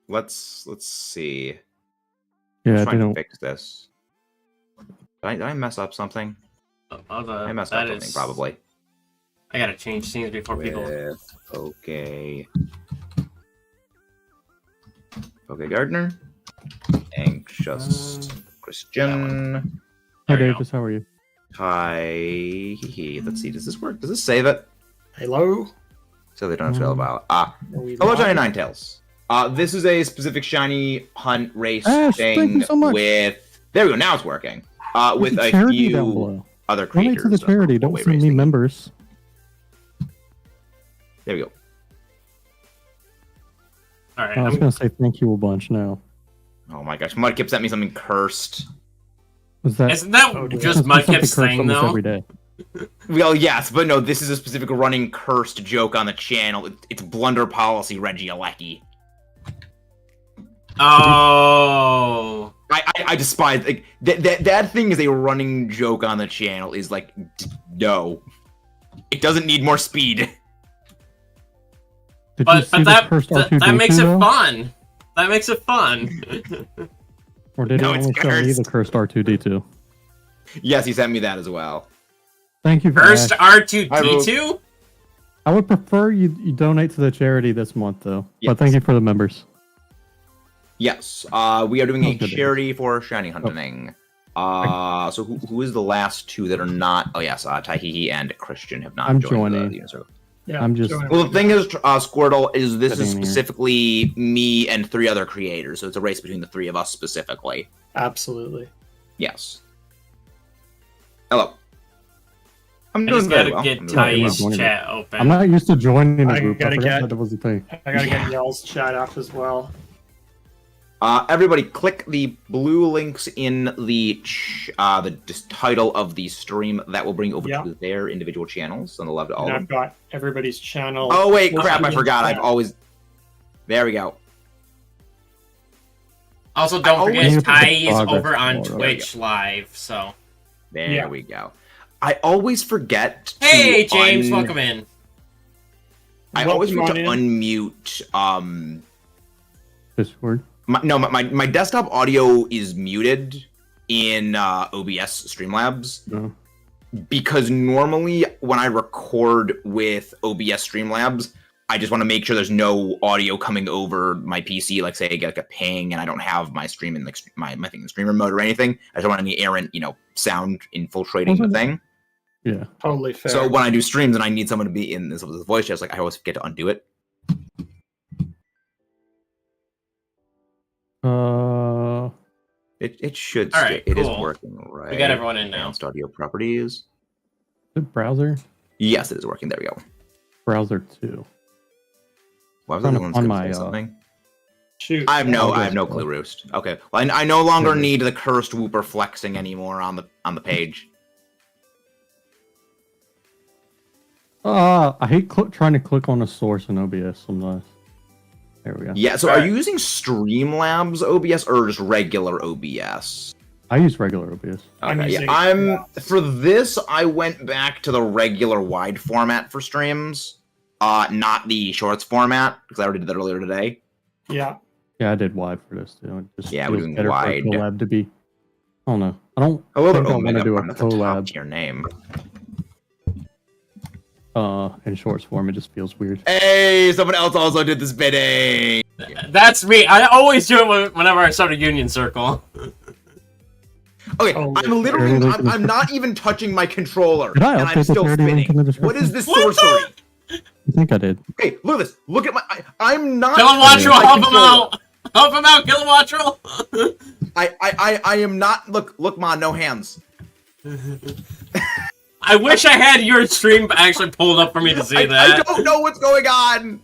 Let's see. Yeah, I'm trying to fix this. Did I mess up something? I messed up something, probably. I gotta change scenes before people... Okay. Okay, Gardner. AnxiousChristian. Hi, Davis. How are you? Hi. Let's see. Does this work? Does this save it? Hello? So they don't feel about. Hello, Shiny Ninetales. This is a specific shiny hunt race thing with. There we go. Now it's working. With a few other creators. Donate to the charity. Don't send me members. There we go. All right. I was gonna say thank you a bunch now. Oh my gosh, Mudkip sent me something cursed. Isn't that just Mudkip's thing though? Every day. Well, yes, but no, this is a specific running cursed joke on the channel. It's blunder policy, Reggie Alecki. Oh. I despise like that thing is a running joke on the channel. Is like no, it doesn't need more speed. But that makes it fun. That makes it fun. Or did it only show me the cursed R2D2? Yes, he sent me that as well. Thank you for Cursed R2D2? I would prefer you donate to the charity this month, though. Yes. But thank you for the members. Yes, we are doing a charity for shiny hunting. So who is the last two that are not? Oh yes, TyeeWhyee and Christian have not joined the unit circle. Yeah, I'm just. Well, the thing is, Squirtle, is this is specifically me and 3 other creators, so it's a race between the 3 of us specifically. Absolutely. Yes. Hello. I just gotta get TyeeWhyyee's chat open. I'm not used to joining a group. I forgot that was the thing. I gotta get y'all's chat up as well. Everybody, click the blue links in the title of the stream. That will bring you over to their individual channels on the left. And I've got everybody's channel. Oh wait, crap! I forgot. I've always. There we go. Also, don't forget TyeeWhyee is over on Twitch live. So. There we go. I always forget. Hey, James, welcome in. I always forget to unmute. Discord. My desktop audio is muted in OBS Streamlabs because normally when I record with OBS Streamlabs, I just want to make sure there's no audio coming over my PC. Like say I get like a ping and I don't have my stream in like my thing in streamer mode or anything. I don't want any errant sound infiltrating the thing. Yeah, totally fair. So when I do streams and I need someone to be in this voice chat, like I always forget to undo it. It should stay. Right, it is working right. We got everyone in now. Advanced audio properties. The browser? Yes, it is working. There we go. Browser 2. Why was on my something? Shoot. I have no clue, Roost. Okay. Well, I no longer need the cursed Whooper flexing anymore on the page. I hate trying to click on a source in OBS sometimes. There we go. Yeah, so are you using Streamlabs OBS or just regular OBS? I use regular OBS. Okay, for this, I went back to the regular wide format for streams, not the shorts format, because I already did that earlier today. Yeah. Yeah, I did wide for this too. We're doing wide. For collab to be. I don't know. I don't. A little bit. I want to do a collab. Your name. In shorts form, it just feels weird. Hey, someone else also did the spinning. That's me. I always do it whenever I start a union circle. Okay, I'm not even touching my controller, and I'm still spinning. What is this sorcery? I think I did. Okay, look at this. Look at my. I'm not. Kilowattrel, help him out. Help him out, Kilowattrel. I am not. Look, Ma, no hands. I wish I had your stream actually pulled up for me to see that. I don't know what's going on.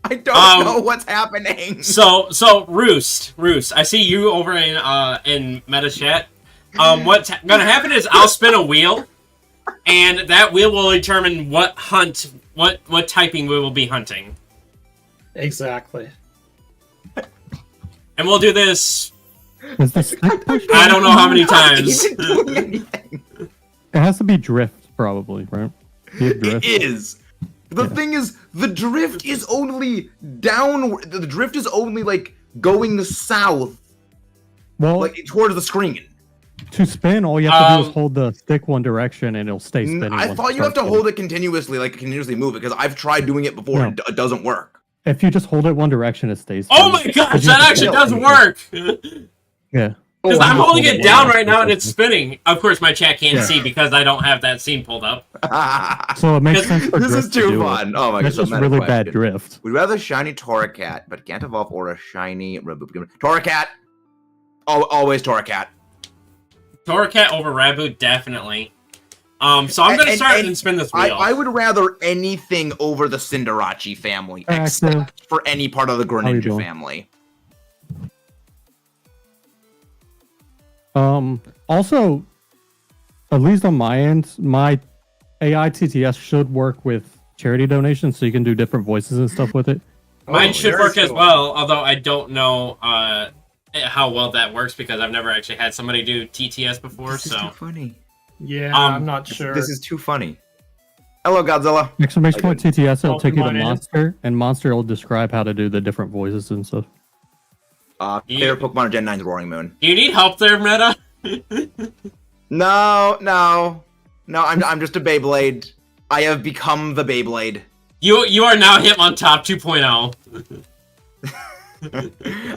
I don't know what's happening. So Roost, I see you over in Meta Chat. What's gonna happen is I'll spin a wheel, and that wheel will determine what typing we will be hunting. Exactly. And we'll do this. I don't know how many times. It has to be drift, probably, right? It is. The thing is, the drift is only down. The drift is only like going south, Well, like towards the screen. to spin, all you have to do is hold the stick one direction, and it'll stay spinning. I once thought it you have to starts hold it continuously, like continuously move it, because I've tried doing it before No. and it doesn't work. If you just hold it one direction, it stays. Oh spinning. my gosh, But you that have to actually hold does it. work! Yeah. Because Oh, I'm wow. holding it Hold it down one right now and it's direction. spinning. Of course, my chat can't Yeah. see because I don't have that scene pulled up. So it makes sense for This is drift to too do it. fun. Oh my That's god, just really bad drift. We'd rather shiny Torracat, but can't evolve or a shiny Raboot. Torracat! Always Torracat. Torracat over Raboot, definitely. So I'm gonna start and spin this wheel. I would rather anything over the Cinderace family, except for any part of the Greninja doing? family. Also, at least on my end, my AI TTS should work with charity donations, so you can do different voices and stuff with it. Mine should very work as cool. well, although I don't know how well that works because I've never actually had somebody do TTS before. This is too So funny. Yeah, Um, I'm not sure. This is too funny. Hello, Godzilla. Exclamation point TTS, it'll take you to Pokemon in. Monster, and Monster will describe how to do the different voices and stuff. Favorite Pokemon of Gen 9's Roaring Moon. do you need help there, Meta? No, I'm just a Beyblade. I have become the Beyblade. You are now Hitmontop 2.0.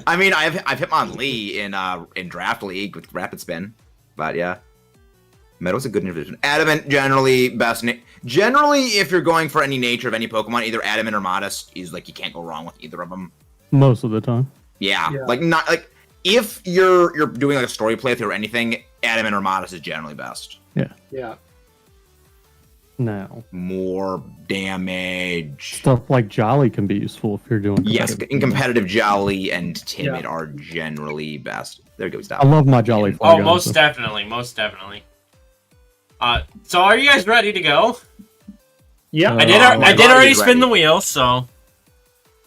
I mean, I've Hitmonlee in Draft League with Rapid Spin, but yeah. Meadow's a good division. Adamant, generally, best. Generally, if you're going for any nature of any Pokemon, either Adamant or Modest is like you can't go wrong with either of them. Most of the time. Yeah, Yeah. like not like if you're doing like a story playthrough or anything, Adamant or Modest is generally best. Yeah. Now, More damage. stuff like Jolly can be useful if you're doing. Yes, competitive. in competitive, Jolly and Timid Yeah. are generally best. There we go. I Stop. love my Jolly. Oh, Flygon, most so- definitely, most definitely. So are you guys ready to go? Yeah. I did. Oh, my I did body's already spin ready. the wheel, so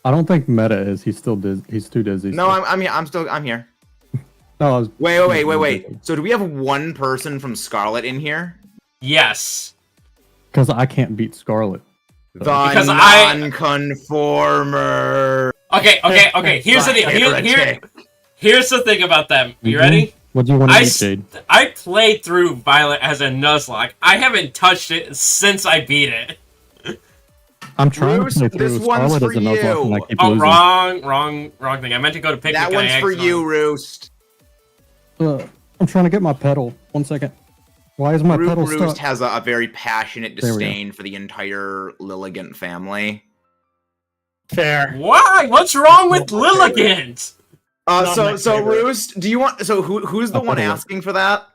I don't think Meta is. He's still he's too dizzy. No, I'm here. I'm here. No, I was, Wait. So do we have one person from Scarlet in here? yes. Because I can't beat Scarlet. The Because I- non-conformer. Okay. Here's the deal. Here's the thing about them. You ready? What do you want to I beat, s- Jade? I played through Violet as a Nuzlocke. I haven't touched it since I beat it. I'm trying Bruce, to play through this one's Scarlet for as a Nuzlocke and I you. keep Oh, losing. wrong thing. I meant to go to Picnic. That and one's I for accidentally- you, Roost. I'm trying to get my pedal. 1 second. Why is my pedal Roost stuck? has a very passionate There we go. disdain for the entire Lilligant family. Fair. Why? What's wrong with Lilligant? Not my So favorite. Roost, do you want? So who's the I'll one put it up. asking for that?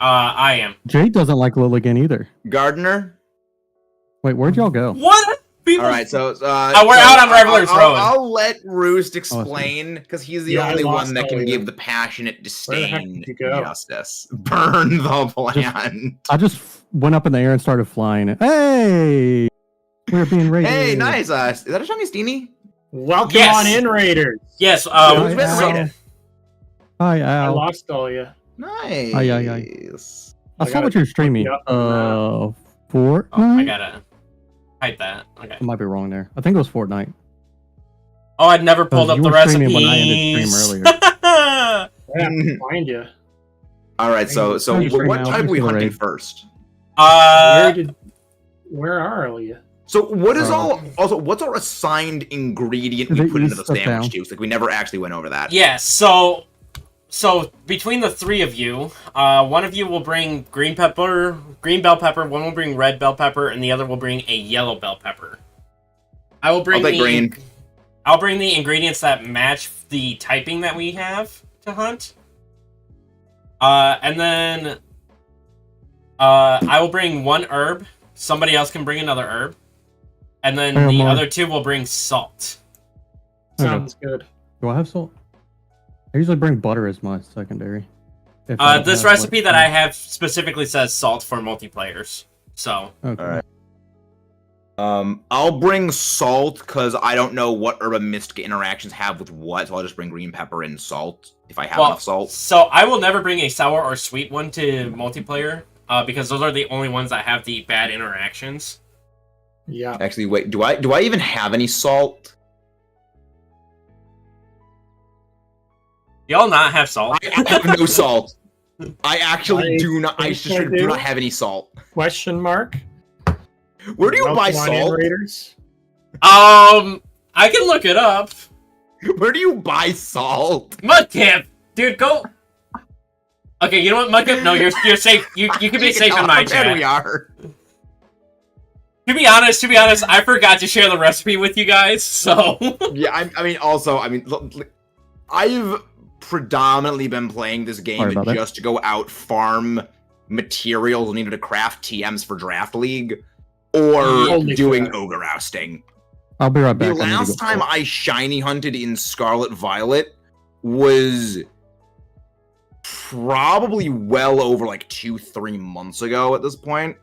I am. Jade doesn't like Lilligan either. Gardner. Wait, where'd y'all go? What? People. All right, so we're out on Reveler's Road. I'll let Roost explain because he's the Yeah, I only one lost that all can of give you. the passionate Where the heck disdain did you go? justice. Burn the plant. I just went up in the air and started flying. Hey! We're being raided. Hey, nice. Is that a shiny Steenie? Welcome Yes. on in, Raiders. Yes. Who's Hi, been Al. raided? Hi, I Al. lost all you. Nice. I saw what you're streaming. look you up Fortnite? Oh, I gotta type that. Okay. I might be wrong there. I think it was Fortnite. Oh, I'd never pulled up You the were recipes. streaming when I ended stream I have to find you. All right, so Thank you, what Al. type are we Thanks for the hunting raid. first? Where are all you? So what is Uh, what's our assigned ingredient To we the put into the east of sandwich town. juice? Like we never actually went over that. Yeah, so between the three of you, one of you will bring green bell pepper, one will bring red bell pepper, and the other will bring a yellow bell pepper. I'll take green. I'll bring the ingredients that match the typing that we have to hunt. And then I will bring one herb. Somebody else can bring another herb. And then Hey, the Omar. other two will bring salt. Okay. Sounds good. Do I have salt? I usually bring butter as my secondary. If I don't This have, recipe like, that I have specifically says salt for multiplayers. So, Okay. All right. I'll bring salt because I don't know what herb and mystic interactions have with what, so I'll just bring green pepper and salt if I have well, enough salt. so I will never bring a sour or sweet one to multiplayer because those are the only ones that have the bad interactions. Yeah. Actually, wait. Do I even have any salt? Y'all not have salt? I have no salt. I actually I do not. I think just I do do. not have any salt. Question mark. Where do you buy Welcome on in, salt? Raiders. I can look it up. Where do you buy salt? Mudkip, dude, go. Okay, you know what, Mudkip? No, you're safe. You can be safe in my There we chat. are. To be honest, I forgot to share the recipe with you guys. So Yeah, I mean, also, I mean, look, I've predominantly been playing this game Sorry about that. just to go out farm materials needed to craft TMs for Draft League, or Totally doing fair. ogre ousting. I'll be right The back. I need to last go time salt. I shiny hunted in Scarlet Violet was probably well over like 2-3 months ago at this point.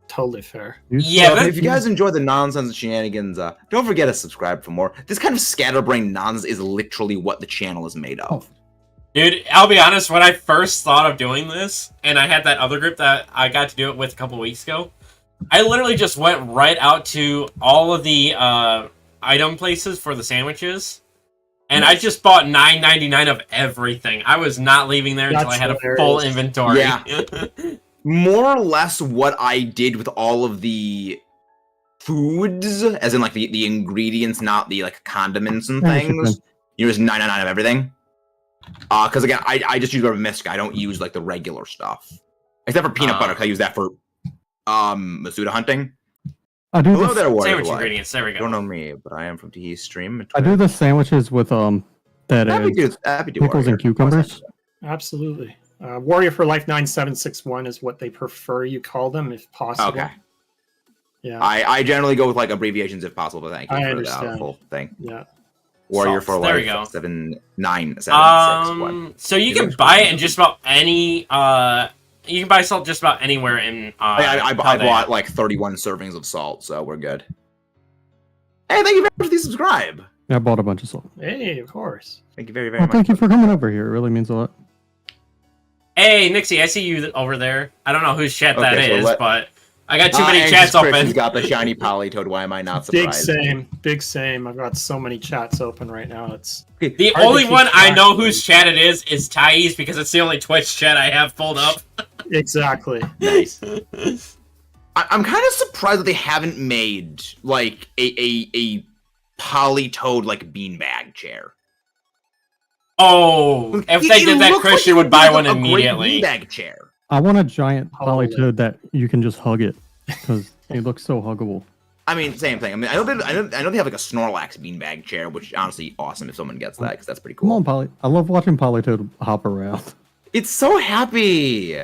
Totally fair. yeah, So that, if you guys enjoy the nonsense and shenanigans, don't forget to subscribe for more. This kind of scatterbrained nonsense is literally what the channel is made of. dude, I'll be honest. When I first thought of doing this, and I had that other group that I got to do it with a couple weeks ago, I literally just went right out to all of the item places for the sandwiches, and I just bought $9.99 of everything. I was not leaving there until I That's had a hilarious. full inventory. Yeah. More or less what I did with all of the foods, as in like the ingredients, not the like condiments and Yeah, things. sure. You know, just 9.99 of everything. Because again, I just use Rubber Mystic. I don't use like the regular stuff, except for peanut butter. 'Cause I use that for Masuda hunting. I do Hello the, there, Warrior. Sandwich Life. ingredients. There we You don't go. know me, but I am from TyeeWhyee Stream. I do the sandwiches with that Happy is to, happy to pickles Warrior. and cucumbers. Absolutely. Warrior for Life 9761 is what they prefer you call them, if possible. Okay. Yeah. I generally go with like abbreviations if possible, but thank you I for understand. the full thing. Yeah. Warrior Salts. for There we Life go. 79761. So you It can looks buy pretty it in just about any. You can buy salt just about anywhere in. I Paldea. bought like 31 servings of salt, so we're good. Hey, thank you very much for the subscribe. Yeah, I bought a bunch of salt. Hey, of course. Thank you very, very Well, much. thank you for coming over here. It really means a lot. Hey, Nixie, I see you over there. I don't know whose chat that Okay, so is, but I got too many Anxious chats open. Christian's got the shiny Polytoad. Why am I not Big surprised? same. Big same. I've got so many chats open right now. It's The hard to only keep one I track know of whose chat it is TyeeWhyee because it's the only Twitch chat I have pulled up. exactly. Nice. I'm kind of surprised that they haven't made like a Polytoad like beanbag chair. Oh, if they did that, looks Christian it would buy be one a great immediately. beanbag chair. I want a giant Holy. polytoad that you can just hug it because it looks so huggable. I mean, same thing. I mean, I know they have like a Snorlax beanbag chair, which is honestly awesome if someone gets that because that's pretty Come cool. on, Poly. I love watching Polytoad hop around. It's so happy.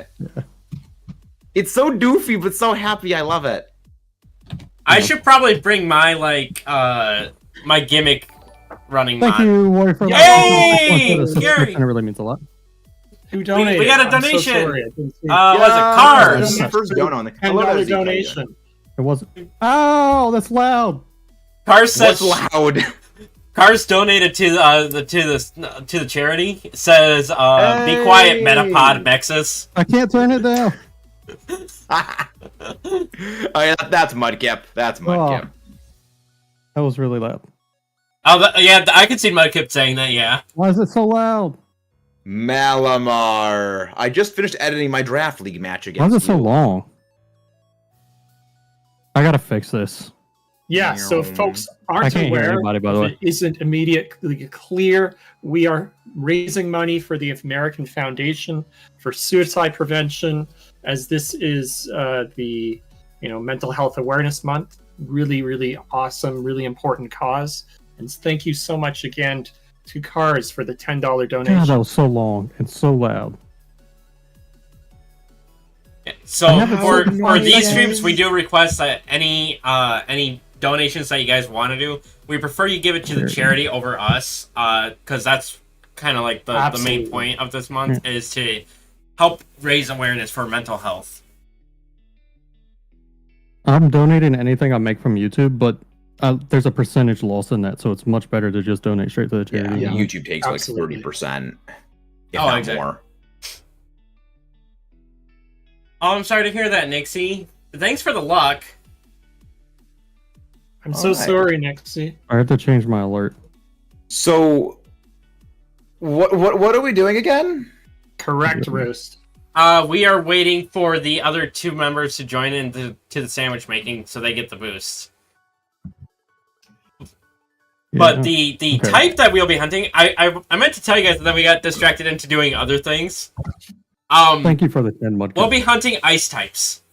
It's so doofy, but so happy. I love it. I should probably bring my my gimmick running Thank mod. you, Warrior for Yay! the Gary! subscription. It really means a lot. Who donated? got a I'm so donation. sorry, I didn't see. Was it This Cars? is my first dono on the $10 donation. It wasn't. Oh, that's loud. Cars says What's loud? Cars donated to the charity. It says, "Be quiet, Hey! MetaMaxis." I can't turn it down. Oh yeah, that's Mudkip. That's Mudkip. That was really loud. Oh, yeah, I could see Mudkip saying that. Yeah. Why is it so loud? Malamar. I just finished editing my draft league match Why against is it so you. long? I gotta fix this. Yeah, so if folks aren't I can't hear aware, anybody, by the way. it isn't immediately clear. We are raising money for the American Foundation for Suicide Prevention, as this is the Mental Health Awareness Month. Really, really awesome, really important cause. And thank you so much again to Cars for the $10 donation. God, that was so long and so loud. So I haven't for seen these my streams, games. we do request that any donations that you guys want to do, we prefer you give it to the charity over us, because that's kind of like the main Absolutely. point of this month is to help raise awareness for mental health. I'm donating anything I make from YouTube, but there's a percentage loss in that, so it's much better to just donate straight to the Yeah, charity. Yeah. YouTube takes Absolutely. like 30%. If Oh, not exactly. more. Oh, I'm sorry to hear that, Nixie. Thanks for the luck. I'm so Alright. sorry, Nixie. I have to change my alert. So, what are we doing again? Correct, Roast. We are waiting for the other 2 members to join in to the sandwich making, so they get the boost. But the Okay. type that we'll be hunting, I meant to tell you guys that we got distracted into doing other things. Thank you for the 10 mud. We'll be hunting ice types.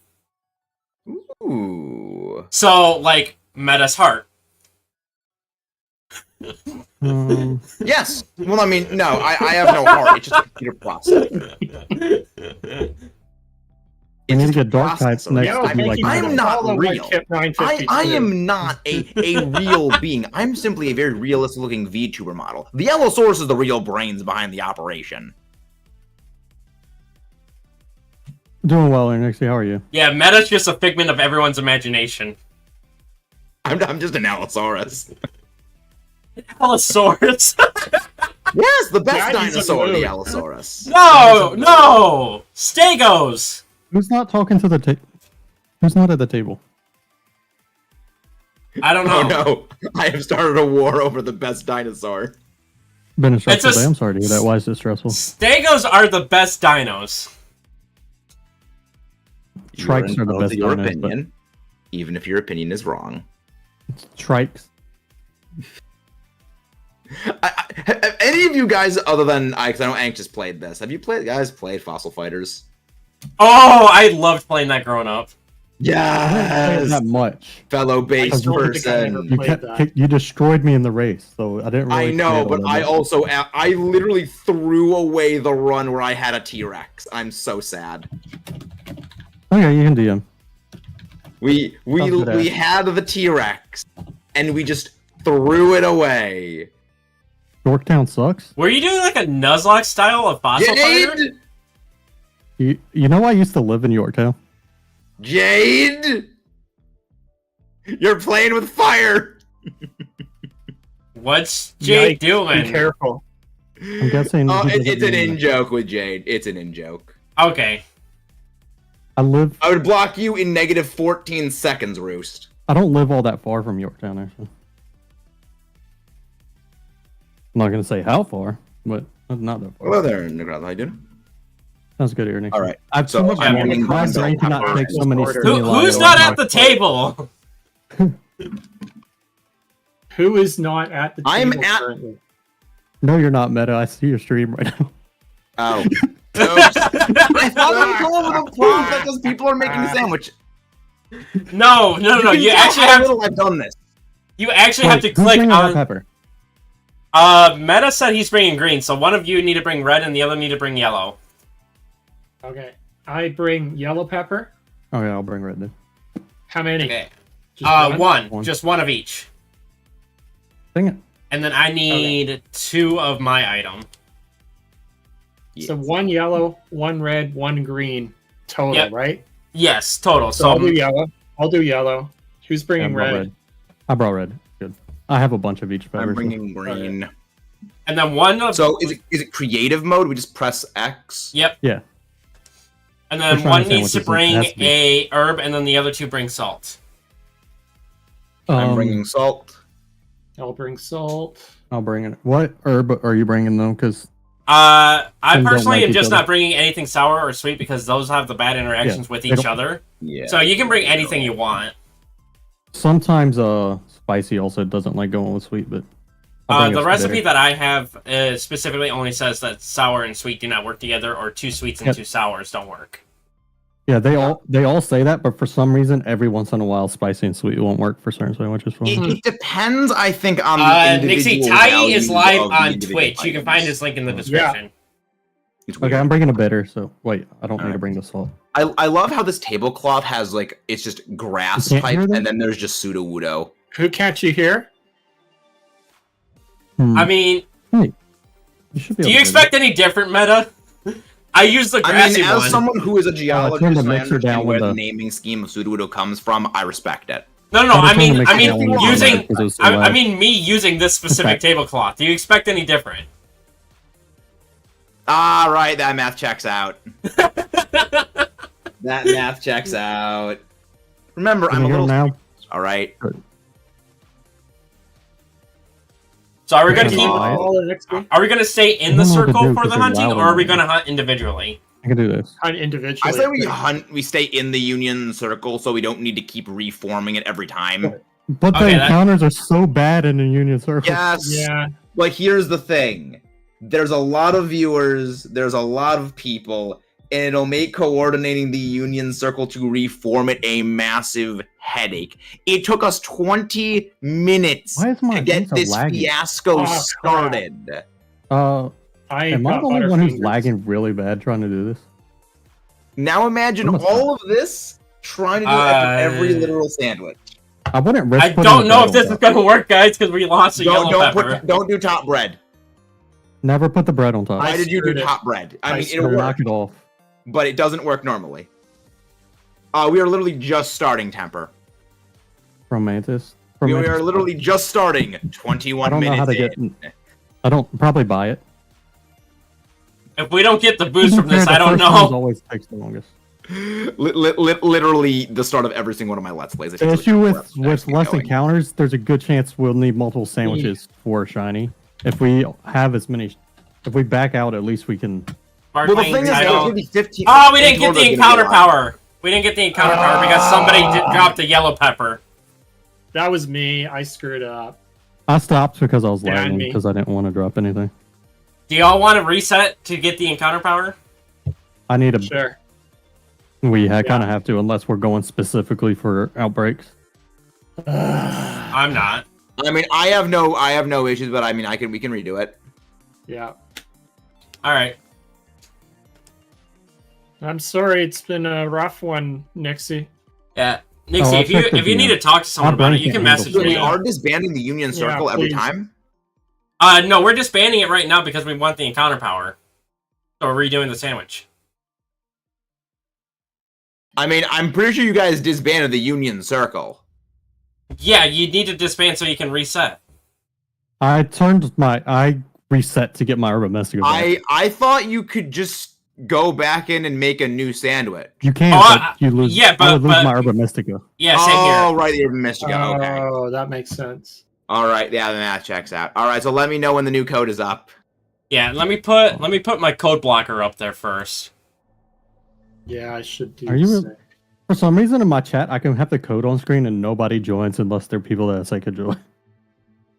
Ooh. So, like, Meta's heart. Yes. Well, I mean, no, I have no heart. It's just a computer process. I need to get dark types next Yo, to I be mean, like I'm Meta. not Follow real. Whitekip 952. I am not a real being. I'm simply a very realistic looking VTuber model. The Allosaurus is the real brains behind the operation. Doing well, Nixie. How are you? Yeah, Meta's just a figment of everyone's imagination. I'm just an Allosaurus. Allosaurus. Yes, the best Daddy's dinosaur, the a mood. Allosaurus. No! Stegos! Who's not talking to the table? Who's not at the table? I don't know. Oh no, I have started a war over the best dinosaur. Been a stressful It's a- day. I'm sorry to hear that. Why is it stressful? Stegos are the best dinos. Trikes are the best your dinos, opinion, even if your opinion is wrong. Trikes. Have any of you guys, other than I, because I know Anxious played this, have you guys played Fossil Fighters? Oh, I loved playing that growing up. I didn't play it Yes, that much. fellow base still think I never person. played that. You destroyed me in the race, so I didn't really. I know, play it but all I that also I literally threw away the run where I had a T-Rex. I'm so sad. much. Okay, you can DM. We Sounds good, had the T-Rex, and we just threw it away. Yorktown sucks. Were you doing like a Nuzlocke style of fossil fighter? Jade, You know I used to live in Yorktown. Jade, you're playing with fire. What's Jade Yikes, Be doing? careful. I'm guessing. he doesn't It's an mean- in-joke with Jade. It's an in-joke. Okay. I live. I would block you in negative 14 seconds, Roost. I don't live all that far from Yorktown, actually. I'm not gonna say how far, but not that far. Hello there, Nicholas. How you doing? Sounds good here, Nick. All right. I've So, so much I'm more. bringing My myself brain cannot up take so many order. stimuli. Who's at not once. at the table? Who is not at the table I'm at- currently? No, you're not, Meta. I see your stream right now. Oh. Oops. I thought I was going with a prompt because people are making sandwich. No. You can actually tell how have little I've done this. you actually have to Wait, who's click bringing hot on. pepper. Meta said he's bringing green, so one of you need to bring red and the other need to bring yellow. Okay. I bring yellow pepper. Okay, I'll bring red then. How many? Okay. Just One. One. Just one of each. Dang it. And then I need 2 of my item. So one yellow, one red, one green total, Yep. right? Yes, total. So I'll So do yellow. I'll do yellow. Who's Yeah, I bringing brought red? I brought red. Good. I have a bunch of each pepper. I'm bringing green. and then one of So is it creative mode? We just press X. Yep. Yeah. And then We're trying one to needs to sandwiches, it bring has to be. a herb, and then the other 2 bring salt. I'm bringing salt. I'll bring salt. I'll bring it. What herb are you bringing though? Because I Some don't personally like am each just other. not bringing anything sour or sweet because those have the bad interactions with they each don't- other. Yeah. So you can bring anything you want. sometimes spicy also doesn't like going with sweet, but I'll bring The us recipe bitter. that I have specifically only says that sour and sweet do not work together, or 2 sweets and Yep. 2 sours don't work. Yeah, they all say that, but for some reason, every once in a while, spicy and sweet won't work for certain sandwiches. For me. It depends, I think, on the Nixie, individual TyeeWhyee is values live of the on individual Twitch. You can items. find his link in the description. It's Okay, weird. I'm bringing a bitter. So wait, I don't need to Alright. bring the salt. I love how this tablecloth has like it's just grass You can't type, hear them? and then there's just pseudo wudo. Who can't you hear? I mean, you should be. do able you to expect any different meta? I use the I grassy mean, as one. someone who is a geologist, turned the and I mixer down understand where with the the- naming scheme of pseudo wudo comes from. I respect it. No, I was trying to make it down with using. because it was so I loud. mean, me using this specific Okay. tablecloth. Do you expect any different? Ah, right, that math checks out. That math checks out. Remember, Can I'm you a hear little them now? all right. So are we gonna Can keep? I buy it? all the next week. Are we gonna stay in I the don't know what to circle do for because the they're hunting, loud or are we in gonna there. hunt individually? I can do this. Kind of individually. I say we stay in the Union circle so we don't need to keep reforming it every time. But Okay, the that- encounters are so bad in the Union Circle. Yes. Yeah. But here's the thing. There's a lot of viewers, there's a lot of people, and it'll make coordinating the Union Circle to reform it a massive headache. It took us 20 minutes Why is my to get things so this laggy? fiasco Oh, started. Am I the only one who's Butterfingers. lagging really bad trying to do this? Now imagine Almost all of this trying to do it after every literal sandwich. I wouldn't risk I putting don't the know bread if this on is top. gonna work, guys, because we lost a yellow pepper. Don't do top bread. Never put the bread on top. Why did you do screwed it. top bread? I mean, It'll it'll knock work, it off. but it doesn't work normally. We are literally just starting Temper. From Mantis. We are literally just starting. 21 I don't know minutes how to get. in. I don't probably buy it. If we don't get the boost from To be this, fair, I the don't first ones know. always takes the longest. Literally the start of every single one of my Let's Plays. It The takes issue like with forever to actually less going. encounters, there's a good chance we'll need multiple sandwiches for shiny. If we have as many, if we back out, at least we can. Well, the Sparkling thing is, there's title. gonna be 15. Oh, we didn't get Torto's the gonna be encounter alive. power. We didn't get the encounter power because somebody dropped a yellow pepper. That was me. I screwed up. I stopped because I was Yeah, lagging me. because I didn't want to drop anything. Do y'all want to reset to get the encounter power? I need a. Sure. We kind of have to, unless we're going specifically for outbreaks. I'm not. I mean, I have no issues, but I mean, we can redo it. Yeah. All right. I'm sorry. It's been a rough one, Nixie. Yeah. Nixie, I'll if you check the if you need to DM. talk to someone My about brain it, you can't can handle message So we me. are disbanding the Union Yeah, Circle every please. time. No, we're disbanding it right now because we want the encounter power. So we're redoing the sandwich. I mean, I'm pretty sure you guys disbanded the Union Circle. Yeah, you need to disband so you can reset. I reset to get my Urban Mystico back. I thought you could just go back in and make a new sandwich. You can, Oh, but you lose. yeah, I would lose but- my Urban Mystico. Yeah, same Oh, here. right, you're in Michigan. Okay. Oh, that makes sense. All right, yeah, then that checks out. All right, so let me know when the new code is up. Yeah, let me put my code blocker up there first. Yeah, I should do. Are you- the same. For some reason, in my chat, I can have the code on screen and nobody joins unless they're people that I say could join. I do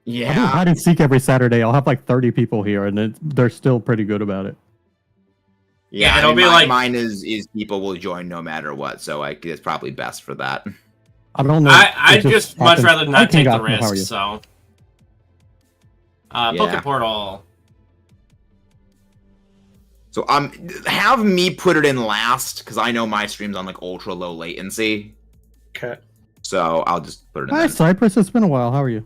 Yeah. hide and seek every Saturday. I'll have like 30 people here, and they're still pretty good about it. Yeah, I it'll mean, be like- mine is people will join no matter what, so it's probably best for that. I don't know. I'd it just much happens. rather Hey, not take the King Gotham, how are risk, you? so. Yeah. Poke Portal. So have me put it in last because I know my stream's on like ultra low latency. Okay. So I'll just put it in. Hi, there. Cypress. It's been a while. How are you?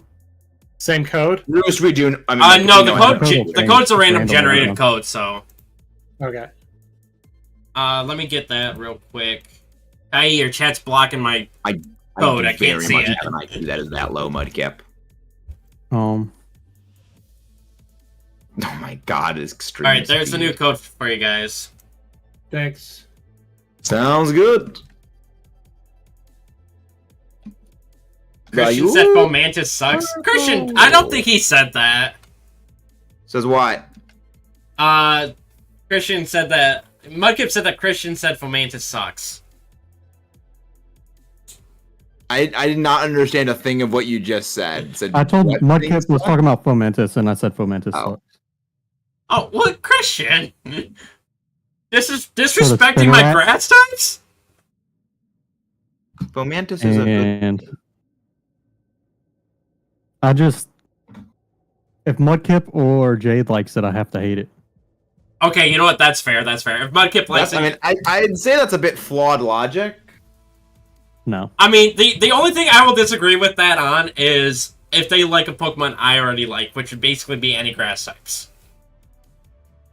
Same code. We're just redoing. I mean, No, you the know, code code will the change. code's a It's random random generated right now. code, so. Okay. Let me get that real quick. Hey, your chat's blocking my I code. I do can't very see much it. have an IQ that is that low, Mudkip. Oh my god, it's extreme. Alright, there's the new code for you guys. Thanks. Sounds good. Christian Like, said ooh. Fomantis sucks. Christian, I don't think he said that. Says what? Christian said that. Mudkip said that Christian said Fomantis sucks. I did not understand a thing of what you just said. Said I told what Mudkip things was suck? talking about Fomantis, and I said Fomantis Oh. Oh, sucks. what, Christian? This is disrespecting spin my rat? grass types? Fomantis is a good. And I just, if Mudkip or Jade likes it, I have to hate it. Okay, you know what? That's fair. That's fair. If Mudkip likes I it, mean, I'd say that's a bit flawed logic. No. I mean, the only thing I will disagree with that on is if they like a Pokemon I already like, which would basically be any grass types.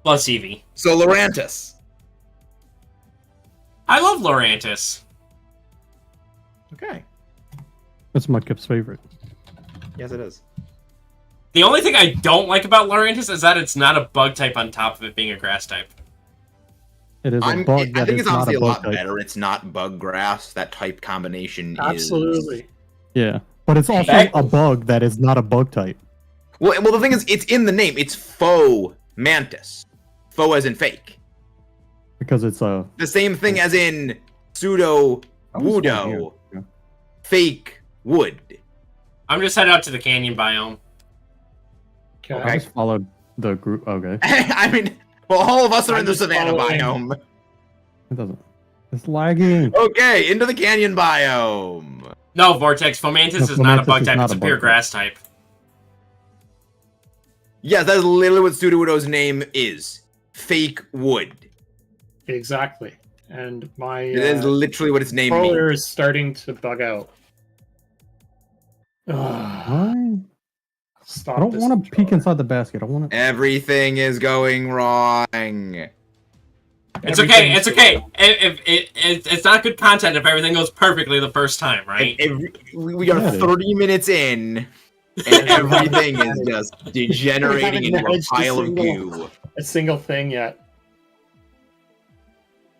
Plus Eevee. So Lurantis. I love Lurantis. Okay. It's Mudkip's favorite. Yes, it is. The only thing I don't like about Lurantis is that it's not a bug type on top of it being a grass type. It is a I bug think that is it's not honestly a a bug lot type. better. It's not bug grass. That type combination is Absolutely. Yeah, but it's also That- a bug that is not a bug type. Well, the thing is, it's in the name. It's faux mantis. Faux as in fake. Because it's a The same thing as in pseudo wudo. Yeah. Fake wood. I'm just headed out to the canyon biome. Okay. I just followed the group. Okay, I mean, well, all of us are I'm in the just savannah following. biome. it doesn't. It's lagging. Okay, into the canyon biome. No, Vortex. Fomantis is not a bug type. It's a pure grass type. Yes, that is literally what Sudowoodo's name is. Fake wood. Exactly. And my It is literally what its name means. controller is starting to bug out. Ugh, Why? stop I don't this want to peek controller. inside the basket. I want to. Everything is going wrong. It's okay. It's okay. It's not good content if everything goes perfectly the first time, right? We are Yeah, it is. 30 minutes in, and everything is just degenerating We into haven't a managed a pile of single- goo. A single thing yet.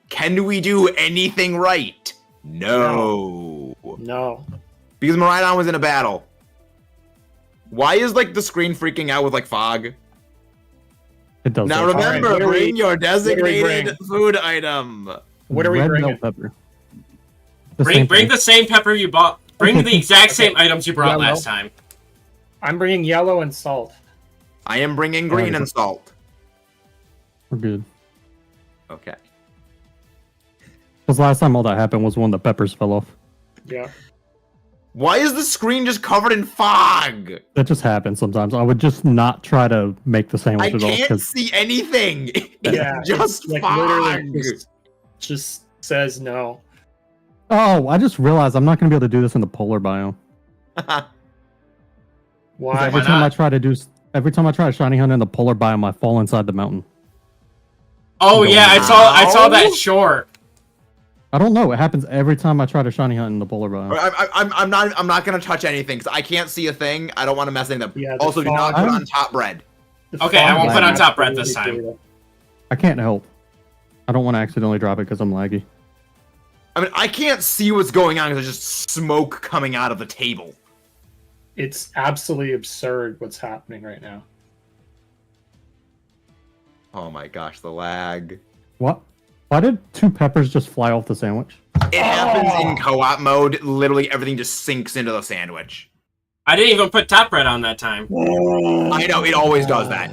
Can we do anything right? No. No. Because Miraidon was in a battle. Why is like the screen freaking out with like fog? It does. Now that. remember, Alright, what do we- bring your designated bring? food item. What are we Red bringing? bell pepper. The Bring same bring thing. the same pepper you bought. Bring Okay. the exact same items you brought Yellow. last time. I'm bringing yellow and salt. I am bringing green and salt. We're good. Okay. Because last time all that happened was when the peppers fell off. Yeah. Why is the screen just covered in fog? That just happens sometimes. I would just not try to make the I sandwich at all. can't 'Cause see anything. Yeah. It's just it's like fog. literally just says no. Oh, I just realized I'm not going to be able to do this in the polar biome. 'Cause Why? every Why time not? every time I try to shiny hunt in the polar biome, I fall inside the mountain. Oh Going yeah, I saw now? that short. I don't know. It happens every time I try to shiny hunt in the polar biome. I'm not gonna touch anything because I can't see a thing. I don't want to mess anything up. Yeah, the Also, do not fog- put on top bread. The Okay, I fog won't put on is top bread really this time. brutal. I can't help. I don't want to accidentally drop it because I'm laggy. I mean, I can't see what's going on because there's just smoke coming out of the table. It's absolutely absurd what's happening right now. Oh my gosh, the lag. What? Why did two peppers just fly off the sandwich? It happens in co-op mode. Literally, everything just sinks into the sandwich. I didn't even put top bread on that time. I know, it always does that.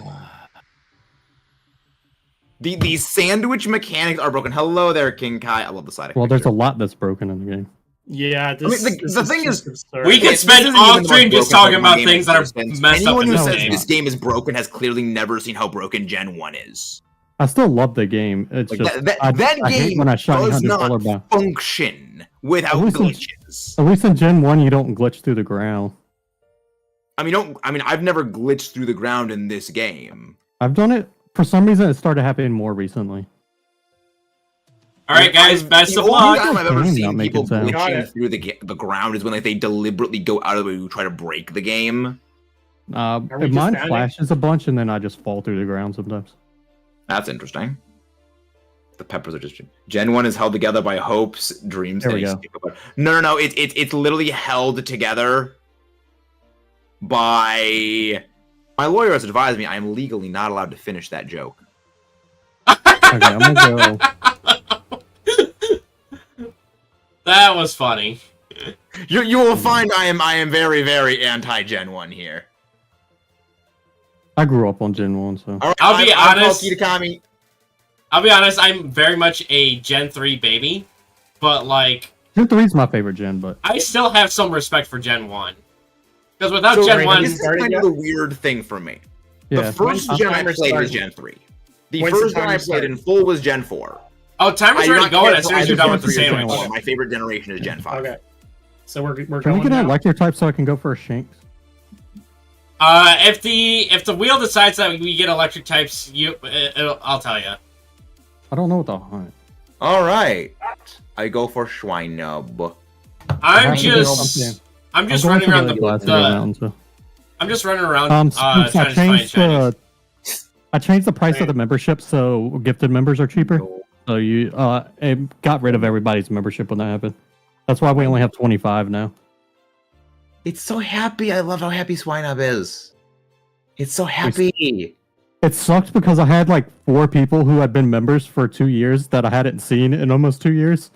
These sandwich mechanics are broken. Hello there, King Kai. I love the side. Well, there's a lot that's broken in the game. Yeah, this, the this thing just is, absurd. We could This spend isn't all even the most stream just broken talking Pokemon about game things in that are existence. messed up Anyone in who this says game. this game is broken has clearly never seen how broken Gen 1 is. I still love the game. It's Like just that I hate game when I shiny does hunt in not polar biome. function without At least in- glitches. At least in Gen 1, you don't glitch through the ground. I mean, I've never glitched through the ground in this game. I've done it. For some reason, it started happening more recently. All right, guys, best The of only luck. time I've ever Game seen not making people sound. Got glitching it. through the ground is when like they deliberately go out of the way to try to break the game. we just Mine down it? flashes a bunch, and then I just fall through the ground sometimes. That's interesting. The peppers are just Gen 1 is held together by hopes, dreams. There we and go. No. It's literally held together by. My lawyer has advised me I am legally not allowed to finish that joke. Okay, I'm gonna go. That was funny. You will find I am very very anti Gen 1 here. I grew up on Gen 1, so. All right, I'll be I'm honest. Kitakami. I'll be honest, I'm very much a Gen 3 baby, but like Gen 3 is my favorite gen, but I still have some respect for Gen 1. Because without So, Gen 1, this is Started kind yet? of the weird thing for me. yeah. The first When's gen the I timer played was starting? Gen 3. The When's the first gen timer I played starting? in full was Gen 4. oh, timer's I do already not going care as for soon as you're either done Gen with the 3 or Gen sandwich. 4. My favorite generation is Gen 5. Okay. So we're Can going we get an now? electric type so I can go for a Shanks? If the wheel decides that we get electric types, I'll tell you. I don't know what the hunt. All right. I go for Schweinub. I'm have to do just something. running around the mountain, so. I'm just running around Scoops, trying to find shinies. I changed the price of the membership so gifted members are cheaper. So it got rid of everybody's membership when that happened. That's why we only have 25 now. It's so happy. I love how happy Schweinub is. It's so happy. It sucked because I had like 4 people who had been members for 2 years that I hadn't seen in almost 2 years.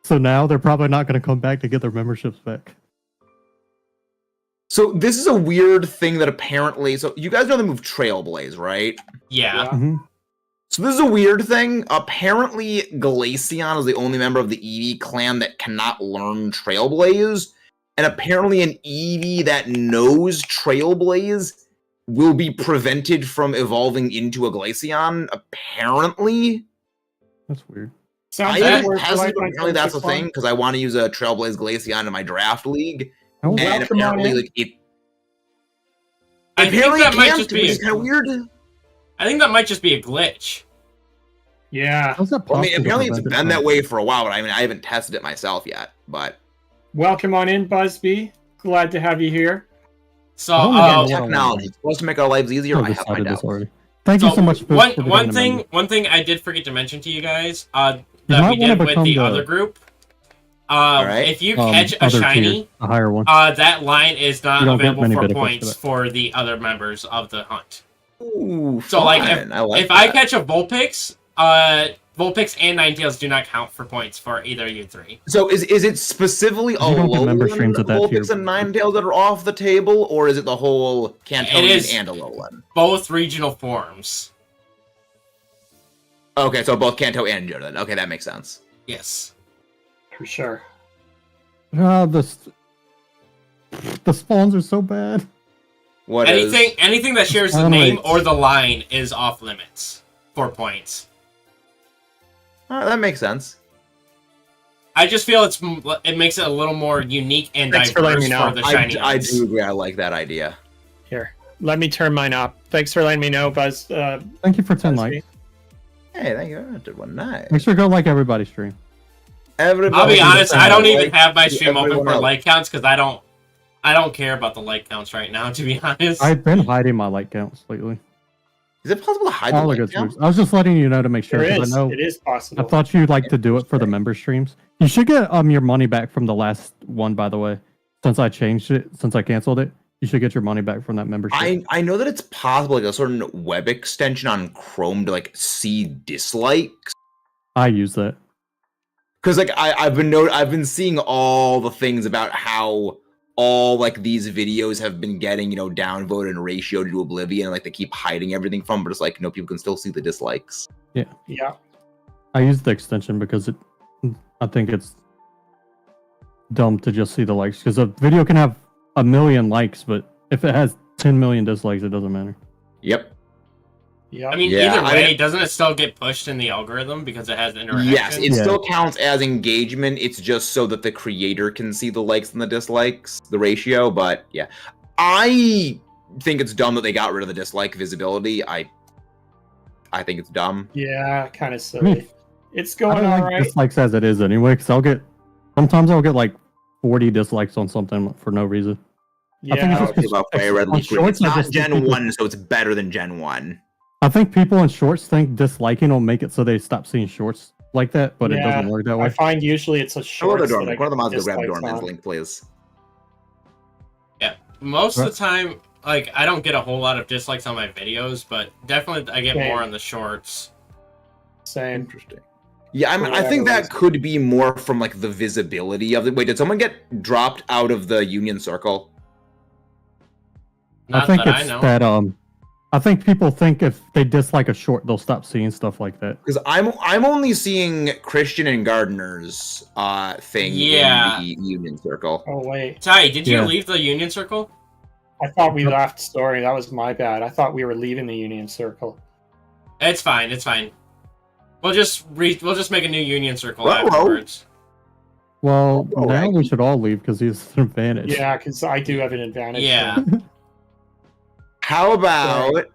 So now they're probably not going to come back to get their memberships back. So this is a weird thing that apparently... So you guys know the move Trailblaze, right? Yeah. Mm-hmm. So this is a weird thing. Apparently, Glaceon is the only member of the Eevee clan that cannot learn Trailblaze. And apparently an Eevee that knows Trailblaze will be prevented from evolving into a Glaceon, apparently. That's weird. I Sounds haven't like tested, but we're apparently that's the fun. thing, because I want to use a Trailblaze Glaceon in my draft league. How And Welcome on apparently, in. like, it... I think Apparently that it might can't, just which be. is kind of weird. I think that might just be a glitch. Yeah. How's that Well, I possible? mean, apparently it's to been that way for a while, but I mean, I haven't tested it myself yet, but... Welcome on in, Busby. Glad to have you here. So, Oh, Again, yeah. technology. It's supposed to make our lives easier. I I have my decided this doubts. already. Thank you so much for one for one becoming a thing member. one thing I did forget to mention to you guys You that might we did wanna with become the the, other group. Alright. If you catch a other shiny, tier, a higher one. that line is not You don't get available many for beta points points for for the other members of the hunt. Ooh, So, like, fun. I like If I that. catch a Vulpix, Vulpix and Ninetales do not count for points for either of you three. So is it specifically You don't get member Alolan streams at that tier. Vulpix and Ninetales that are off the table, or is it the whole It Cantonian is- and Alolan? Both regional forms. Okay, so both Kanto and Johto then. Okay, that makes sense. Yes. For sure. The spawns are so bad. What is... Anything that shares the Spawn name rates. or the line is off limits for points. That makes sense. I just feel it makes it a little more unique and Thanks for letting diverse me know. for the shiny I hunts. do agree. I like that idea. Here. Let me turn mine up. Thanks for letting me know, Buzz. Thank you for 10 Busby. likes. Hey, thank you. I did one. Nice. Make sure to go like everybody's stream. Everybody I'll be honest, I don't even like have my stream open everyone for else. like counts because I don't care about the like counts right now, to be honest. I've been hiding my like counts lately. Is it possible to hide the All the like good count? streams. I was just letting you know to make sure. There 'cause is. I know. It is possible. I thought you'd like to do it for the member streams. You should get your money back from the last one, by the way. Since I changed it, since I canceled it, you should get your money back from that membership. I know that it's possible, like a certain web extension on Chrome to like see dislikes. I use that. Because like I've been seeing all the things about how all like these videos have been getting, downvoted and ratioed to oblivion, and like they keep hiding everything from, but it's like people can still see the dislikes. Yeah. I use the extension because I think it's dumb to just see the likes. Because a video can have 1 million likes, but if it has 10 million dislikes, it doesn't matter. Yep. Yeah. I mean, Yeah, either I way, mean- doesn't it still get pushed in the algorithm because it has interaction? Yes, it Yeah. still counts as engagement. It's just so that the creator can see the likes and the dislikes, the ratio. But yeah, I think it's dumb that they got rid of the dislike visibility. I think it's dumb. Yeah, kind of silly. It's I going don't all like right. dislikes as it is anyway. Because sometimes I'll get like 40 dislikes on something for no reason. I think Yeah. it's I just don't give up Fire Red on Leaf Green. shorts, It's I not just think Gen people- 1, so it's better than Gen 1. I think people in shorts think disliking will make it so they stop seeing shorts like that, but it Yeah, doesn't work that I way. find usually it's a Hello short. there, Dorman. One of the mods go grab Dorman's link, please. Yeah. Most of the time, like, I don't get a whole lot of dislikes on my videos, but definitely I get Same. more on the shorts. Same. Interesting. Yeah, For I think whatever that could be more from like the visibility of it. Wait, did someone get dropped out of the Union Circle? Not I think that I it's know. that I think people think if they dislike a short, they'll stop seeing stuff like that. Because I'm only seeing Christian and Gardner's thing Yeah. in the Union Circle. Oh wait, Ty, did you Yeah. leave the Union Circle? I thought we left. Story. That was my bad. I thought we were leaving the Union Circle. It's fine. It's fine. We'll just make a new Union Circle Ruh-roh. afterwards. Well, Oh, now right. we should all leave because he's an advantage. Yeah, because I do have an advantage. Yeah. How about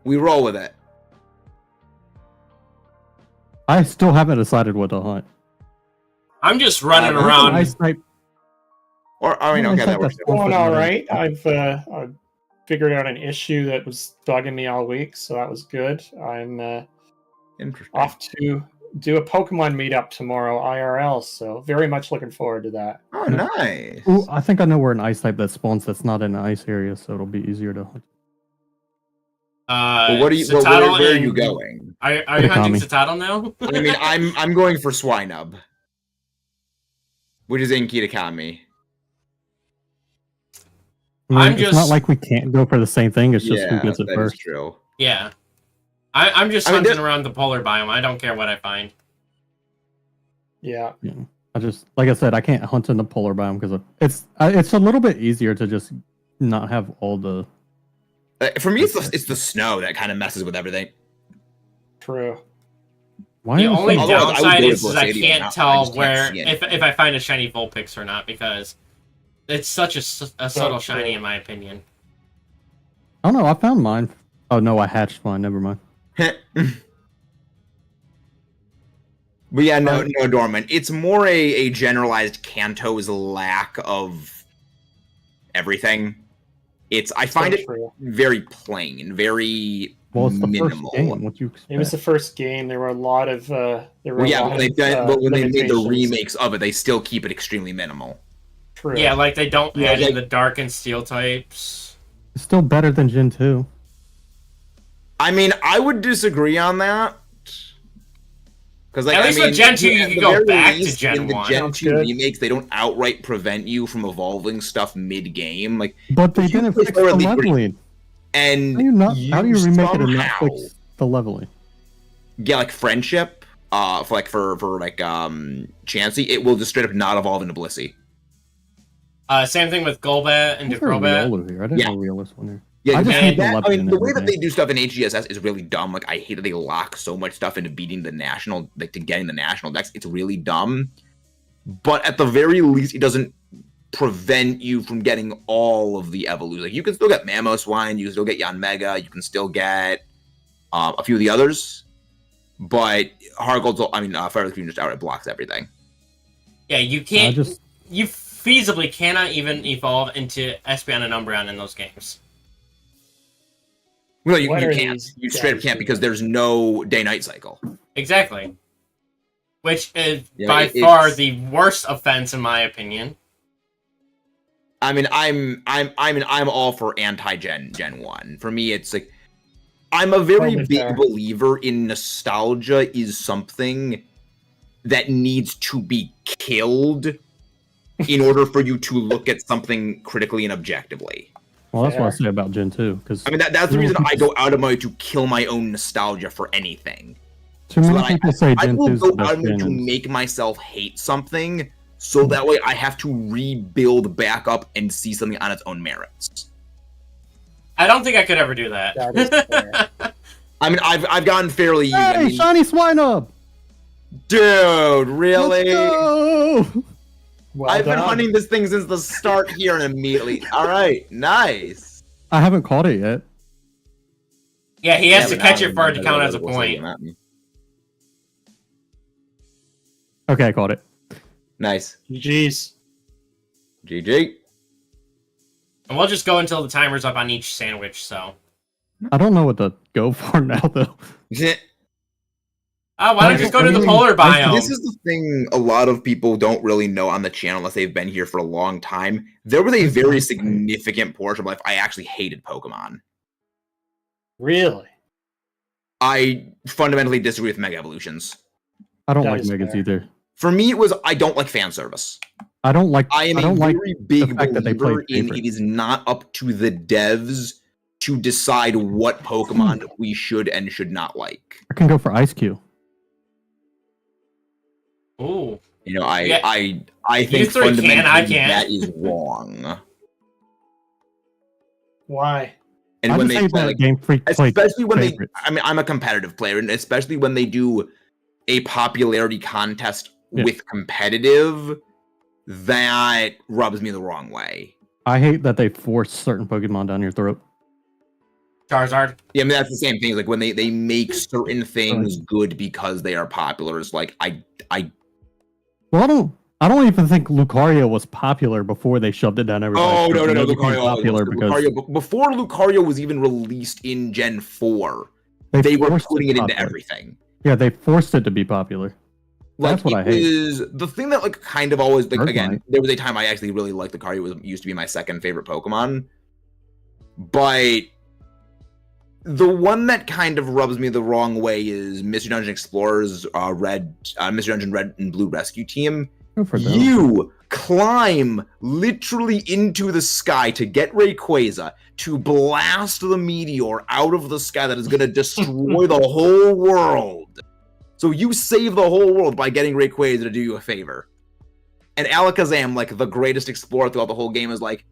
we roll with it? I still haven't decided what to hunt. I'm just running Uh, around. Ice type. Or I mean, Yeah, okay, I that think works. that's Going all Perfect. right. I've figured out an issue that was bugging me all week, so that was good. I'm Interesting. off to do a Pokemon meetup tomorrow IRL, so very much looking forward to that. Oh, nice. Ooh, I think I know where an ice type that spawns that's not in an ice area, so it'll be easier to hunt. Well, where are you going? Are you hunting Citadel now? I mean, I'm going for Swinub, which is in Kitakami. It's not like we can't go for the same thing. It's just who gets it first. Is true. Yeah. I'm just hunting around the polar biome. I don't care what I find. Yeah. I just, like I said, I can't hunt in the polar biome because it's a little bit easier to just not have all the. For me, it's the snow that kind of messes with everything. True. The only downside is I can't tell where if I find a shiny Vulpix or not, because it's such a subtle shiny in my opinion. I don't know. I found mine. Oh no, I hatched mine. Never mind. But yeah, no, Dorman. It's more a generalized Kanto's lack of everything. I find it very plain, very minimal. First game. What you expect? It was the first game. There were a lot of. But when they made the remakes of it, they still keep it extremely minimal. True. Yeah, like they don't add in the dark and steel types. It's still better than Gen 2. I mean, I would disagree on that. Because at least with Gen 2, you can go back to Gen 1. In the Gen 2 remakes, they don't outright prevent you from evolving stuff mid-game. But they didn't fix the leveling. And how do you remake it and not fix the leveling? Yeah, like Friendship, for Chansey, it will just straight up not evolve into Blissey. Same thing with Golbat and Crobat. I didn't know Riola's one here. Yeah, the way that they do stuff in HGSS is really dumb. Like, I hate that they lock so much stuff into beating the national, to getting the national decks. It's really dumb. But at the very least, it doesn't prevent you from getting all of the evolutions. Like, you can still get Mamoswine, you can still get Yanmega, you can still get a few of the others. But Fire Queen just outright blocks everything. Yeah, you can't. You feasibly cannot even evolve into Espeon and Umbreon in those games. No, you can't. You straight up can't because there's no day-night cycle. Exactly. Which is by far the worst offense in my opinion. I mean, I'm all for anti-Gen 1. For me, it's like I'm a very big believer in nostalgia is something that needs to be killed in order for you to look at something critically and objectively. Well, that's what I say about Gen 2. Because I mean, that's the reason I go out of my way to kill my own nostalgia for anything. Too many people say Gen 2 is the best I will go out of my way to make myself hate something, so that way I have to rebuild back up and see something on its own merits. I don't think I could ever do that. That is fair. I mean, I've gotten fairly. Hey, shiny Swinub! Dude, really? Let's go! I've been hunting this thing since the start here and immediately. All right, nice. I haven't caught it yet. Yeah, he has to catch it for it to count as a point. Okay, I caught it. Nice. GG's. GG. And we'll just go until the timer's up on each sandwich, so. I don't know what to go for now, though. Why don't you just go to the polar biome? This is the thing a lot of people don't really know on the channel unless they've been here for a long time. There was a very significant portion of life I actually hated Pokemon. Really? I fundamentally disagree with Mega Evolutions. I don't like Megas either. For me, it was I don't like fan service. I am a very big believer in it is not up to the devs to decide what Pokemon we should and should not like. I can go for Ice Cube. Ooh. You know, I think fundamentally that is wrong. Why? And when they play especially when I'm a competitive player, and especially when they do a popularity contest with competitive, that rubs me the wrong way. I hate that they force certain Pokemon down your throat. Charizard. Yeah, I mean that's the same thing. Like when they make certain things good because they are popular. It's like Well, I don't even think Lucario was popular before they shoved it down everybody's throat. Oh no, Lucario popular because before Lucario was even released in Gen 4, they were putting it into everything. Yeah, they forced it to be popular. Like, That's what I hate. is the thing that like kind of always like, again, Personally. there was a time I actually really liked the card. It was used to be my second favorite Pokemon, but the one that kind of rubs me the wrong way is Mr. Dungeon Explorer's Mr. Dungeon Red and Blue Rescue Team. Go for them. You climb literally into the sky to get Rayquaza to blast the meteor out of the sky that is going to destroy the whole world. So you save the whole world by getting Rayquaza to do you a favor. And Alakazam, like the greatest explorer throughout the whole game, is like,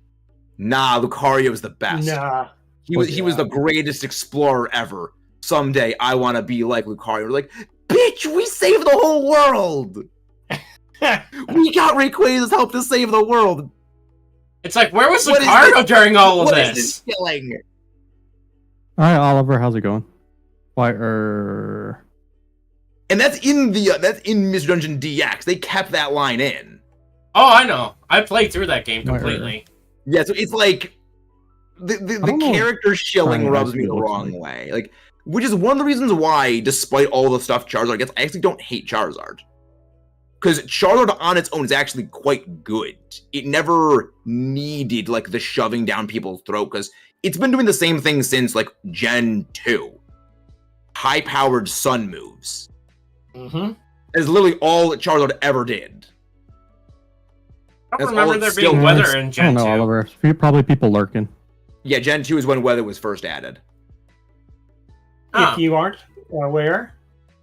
nah, Lucario's the best. Nah. He was the greatest explorer ever. Someday I want to be like Lucario. We're like, bitch, we saved the whole world. We got Rayquaza's help to save the world. It's like, where was What is Lucario this- during all of What is this? this killing? All right, Oliver, how's it going? And that's in Mr. Dungeon DX. They kept that line in. Oh, I know. I played through that game completely. Yeah, so it's like the don't know character shilling Trying rubs me actually the looks wrong like. way. Like, which is one of the reasons why, despite all the stuff Charizard gets, I actually don't hate Charizard. Because Charizard on its own is actually quite good. It never needed like the shoving down people's throat because it's been doing the same thing since like Gen 2. High-powered sun moves. Mm-hmm. Is literally all that Charizard ever did. I That's don't remember all there it's being still- weather in I don't Gen 2. know, Oliver. Probably people lurking. Yeah, Gen 2 is when weather was first added. Huh. If you aren't aware,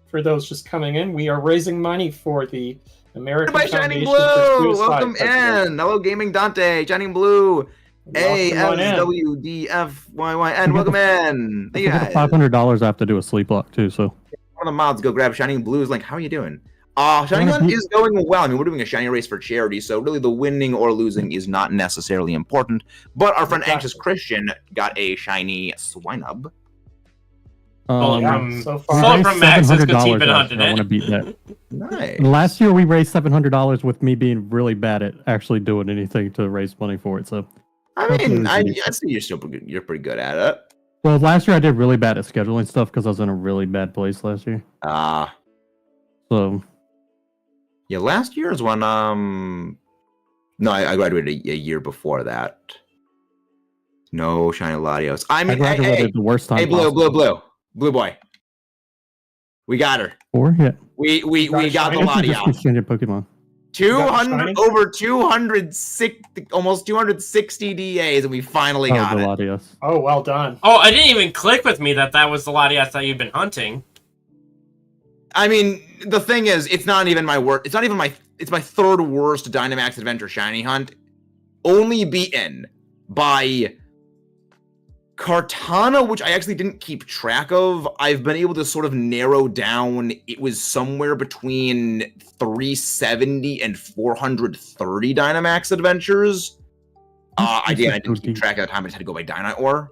for those just coming in, we are raising money for the American By Shining Foundation for Blue! Suicide Welcome Prevention. in! Hello, Gaming Dante, Shining Blue, Welcome on in. ASWDFYYN, welcome in! I Hey forgot guys, $500 I have to do a sleep lock too. So one of the mods go grab Shining Blue's link. How are you doing? Shining Wanna Hunt beat- is going well. I mean, we're doing a shiny race for charity, so really the winning or losing is not necessarily important. But our friend Exactly. AnxiousChristian got a shiny Swinub. Well, Yeah, from so we far, Stole raised from Maxis 'cause he'd $700 been last hunting year. I it. want to beat that. Nice. Last year we raised $700 with me being really bad at actually doing anything to raise money for it. So, I mean, I'd say you're still pretty good. You're pretty good at it. well, last year I did really bad at scheduling stuff because I was in a really bad place last year. So, Yeah, last year is when no, I graduated a year before that. No shiny Latios. I I mean, graduated the worst time. hey, possible. blue boy. We got her. Or yeah, We got the shiny? I just keep Latios. changing Pokemon. 200 over 260, almost 260 DAs, and we finally Oh, got the it. Latios. oh, well done. Oh, I didn't even click with me that was the Latias that you've been hunting. I mean, the thing is, it's not even my worst. It's not even my. It's my third worst Dynamax Adventure shiny hunt, only beaten by Kartana, which I actually didn't keep track of. I've been able to sort of narrow down. It was somewhere between 370 and 430 Dynamax Adventures. I didn't keep track of the time. I just had to go by Dynaor.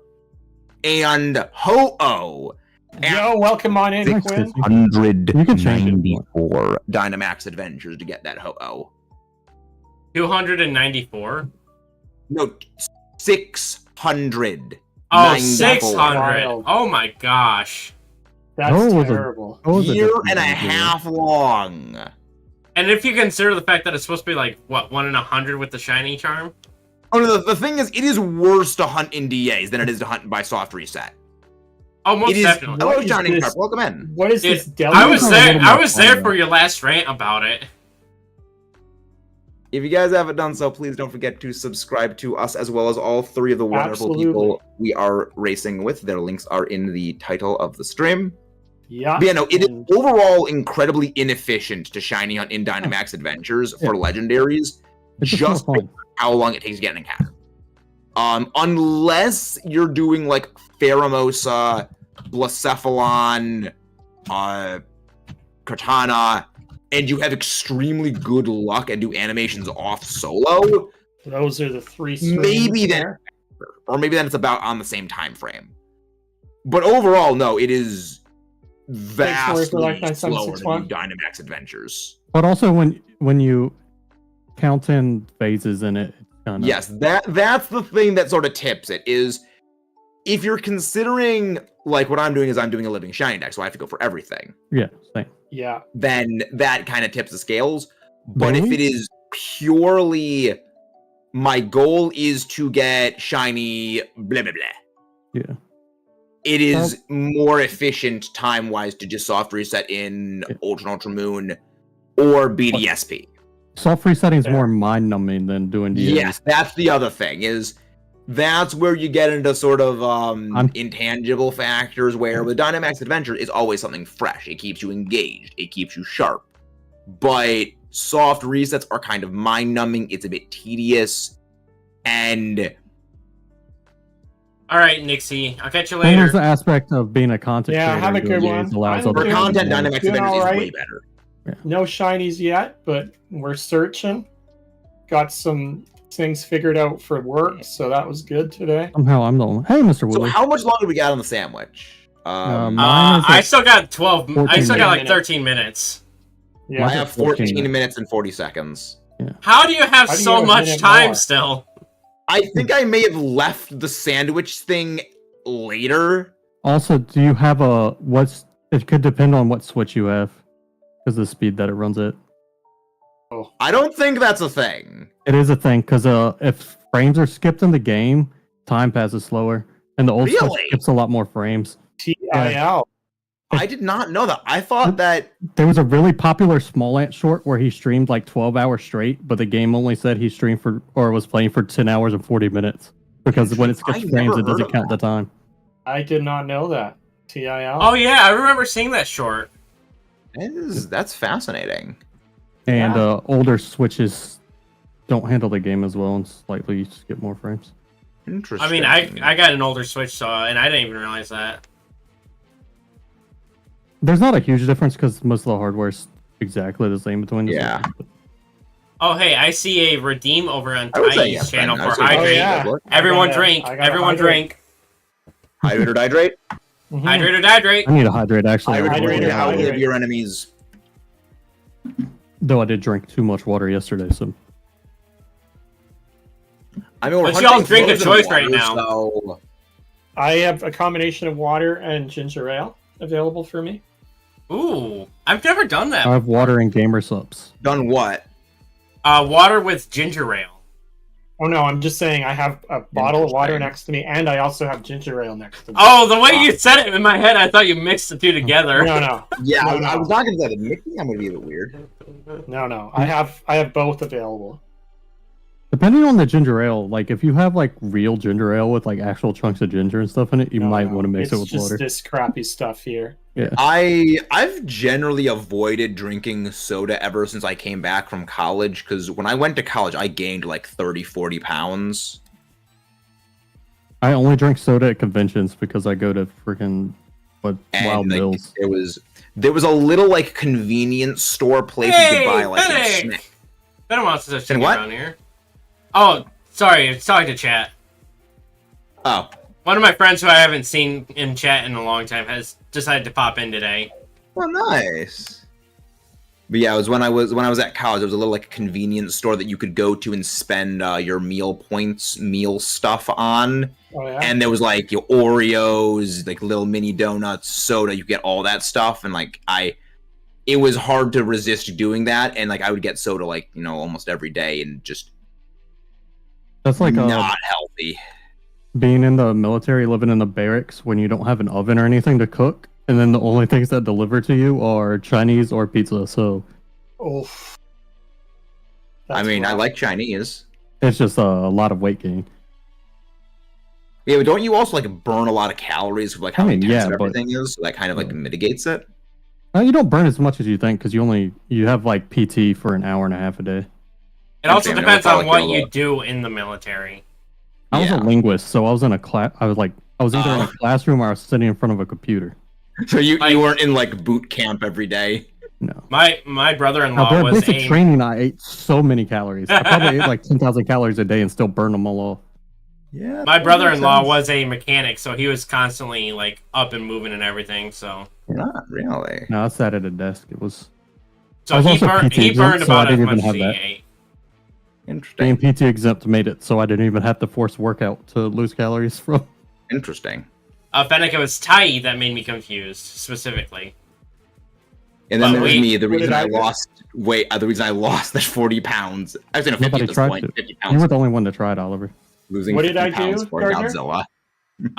And Ho-Oh. Yo, welcome on in, Thanks, Quinn. Kitsy. You can change it if you want. 194 Dynamax Adventures to get that Ho-Oh. 294. No, 600. Oh, 94. 600. Wild. Oh my gosh. That's Oh, was it- terrible. What was it Year that and a you did? half long. And if you consider the fact that it's supposed to be like, what, 1 in 100 with the shiny charm? Oh no, the thing is, it is worse to hunt in DAs than it is to hunt by soft reset. Oh, most It is. definitely. Hello, What is Johnny this? Carp. Welcome in. What is Dude, this delta? I was a there. little I more was there fun, for though. your last rant about it. If you guys haven't done so, please don't forget to subscribe to us as well as all three of the wonderful Absolutely. people we are racing with. Their links are in the title of the stream. Yeah. But yeah, no, it is and overall incredibly inefficient to shiny hunt in Dynamax Adventures for legendaries. It's just Just more fun. how long it takes to get an encounter. Unless you're doing like Pheromosa, Blacephalon, Kartana, and you have extremely good luck and do animations off solo, those are the three maybe streams then, there. or maybe then it's about on the same time frame. But overall, no, it is vastly for like slower than 9761. do Dynamax Adventures. But also when you count in phases in it, it's kind of Yes, that's the thing that sort of tips it is if you're considering like what I'm doing is I'm doing a living shiny deck, so I have to go for everything. Yeah, same. Yeah. Then that kind of tips the scales. But if Really? it is purely my goal is to get shiny blah blah blah. Yeah. It is more efficient time-wise to just soft reset in Ultra and Ultra Moon or BDSP. Soft resetting is more mind-numbing than doing DA. Yes, that's the other thing, is that's where you get into sort of intangible factors where with Dynamax Adventure is always something fresh. It keeps you engaged. It keeps you sharp. But soft resets are kind of mind-numbing. It's a bit tedious. And... All right, Nixie. I'll catch you And there's later. the aspect of being a content creator. have a good doing one. DAs allows I'm other for doing- content, people to- Dynamax doing Adventure is alright. way better. No shinies yet, but we're searching. Got some things figured out for work, so that was good today. Somehow I'm the only. Hey, Mr. So Woolley. how much longer do we got on the sandwich? Mine is I at still got 12. I 14 still got like minutes. 13 minutes. Yeah. I Mine's have at 14 14 minutes and 40 seconds. How do you have How do you so have a much minute time more? still? I think I may have left the sandwich thing later. Also, do you have a what's? It could depend on what switch you have, because the speed that it runs at. I don't think that's a thing. It is a thing because if frames are skipped in the game, time passes slower, and the old switch Really? skips a lot more frames. TIL. I did not know that. I thought that There was a really popular Small Ant short where he streamed like 12 hours straight, but the game only said he streamed for or was playing for 10 hours and 40 minutes because when it skips I frames, never it heard doesn't of count the that. time. I did not know that. TIL. Oh yeah, I remember seeing that short. that's fascinating. And Yeah. older switches don't handle the game as well and slightly skip more frames. Interesting. I mean, I got an older Switch, so and I didn't even realize that. There's not a huge difference because most of the hardware's exactly the same between the Yeah. switches. Oh hey, I see a redeem over on I would say TyeeWhyee yes, channel Ben. I would for say hydrate. yes. yeah. Everyone I gotta- drink. I gotta Everyone hydrate. drink. Hydrate or dihydrate? Mhm. Hydrate or dihydrate. I need to hydrate actually. Hydrate Hydrate or or outlive hydrate. your enemies. Though I did drink too much water yesterday, so I mean, we're But y'all hunting drink a frozen choice water, right now. So I have a combination of water and ginger ale available for me. Ooh, I've never done I that. have water and gamer subs. done what? Water with ginger ale. Oh no, I'm just saying I have a bottle of water Interesting. next to me, and I also have ginger ale next to me. Oh, the way you said it in my head, I thought you mixed the two together. No. Yeah, No, I no. was not going to say that. Mixing them would be a bit weird. No. I have both available. Depending on the ginger ale, like if you have like real ginger ale with like actual chunks of ginger and stuff in it, you might want to mix it with It's just water. this crappy stuff here. Yeah. I've generally avoided drinking soda ever since I came back from college, because when I went to college, I gained like 30, 40 pounds. I only drink soda at conventions because I go to freaking Wild And like, Mills. there was a little like convenience store place you Hey, could buy like a Fennec! snack. Better wants to check what? around here. Oh, sorry to chat. Oh, One of my friends who I haven't seen in chat in a long time has decided to pop in today. well, nice. But yeah, it was when I was at college. There was a little like convenience store that you could go to and spend your meal points, meal stuff on. Oh yeah. And there was like your Oreos, like little mini donuts, soda. You get all that stuff, and like it was hard to resist doing that. And like I would get soda like almost every day, and just That's like not healthy. being in the military, living in the barracks when you don't have an oven or anything to cook, and then the only things that deliver to you are Chinese or pizza. So Oof. I mean, I rough. like Chinese. it's just a lot of weight gain. Yeah, but don't you also like burn a lot of calories with like how I mean, intensive yeah, but- everything is? So that kind of like mitigates it. You don't burn as much as you think because you have like PT for an hour and a half a day. It also Okay, I know, depends it's not on like what you're you do in the military. I was Yeah. a linguist, so I was in a class. I was either in a classroom or I was sitting in front of a computer. So you Like- weren't in like boot camp every day. No. My Now, brother-in-law during was basic a training, I ate so many calories. I probably ate like 10,000 calories a day and still burned them all off. Yeah. my brother-in-law was a mechanic, so he was constantly like up and moving and everything. So Not really. No, I sat at a desk. It was so I was also PT he burned exempt, so I about as didn't much even as he have that. ate. Interesting. being PT exempt made it so I didn't even have to force workout to lose calories from. Interesting. Fennec, it was TyeeWhyee that made me confused, specifically. And then But there's wait, me, the what reason did I I do? lost weight, the reason I lost that 40 pounds. Actually, no, 50 Nobody at this tried point. to. 50 You pounds. were the only one to try it, Oliver. Losing What did 50 I pounds do, for Gardner? Godzilla. You know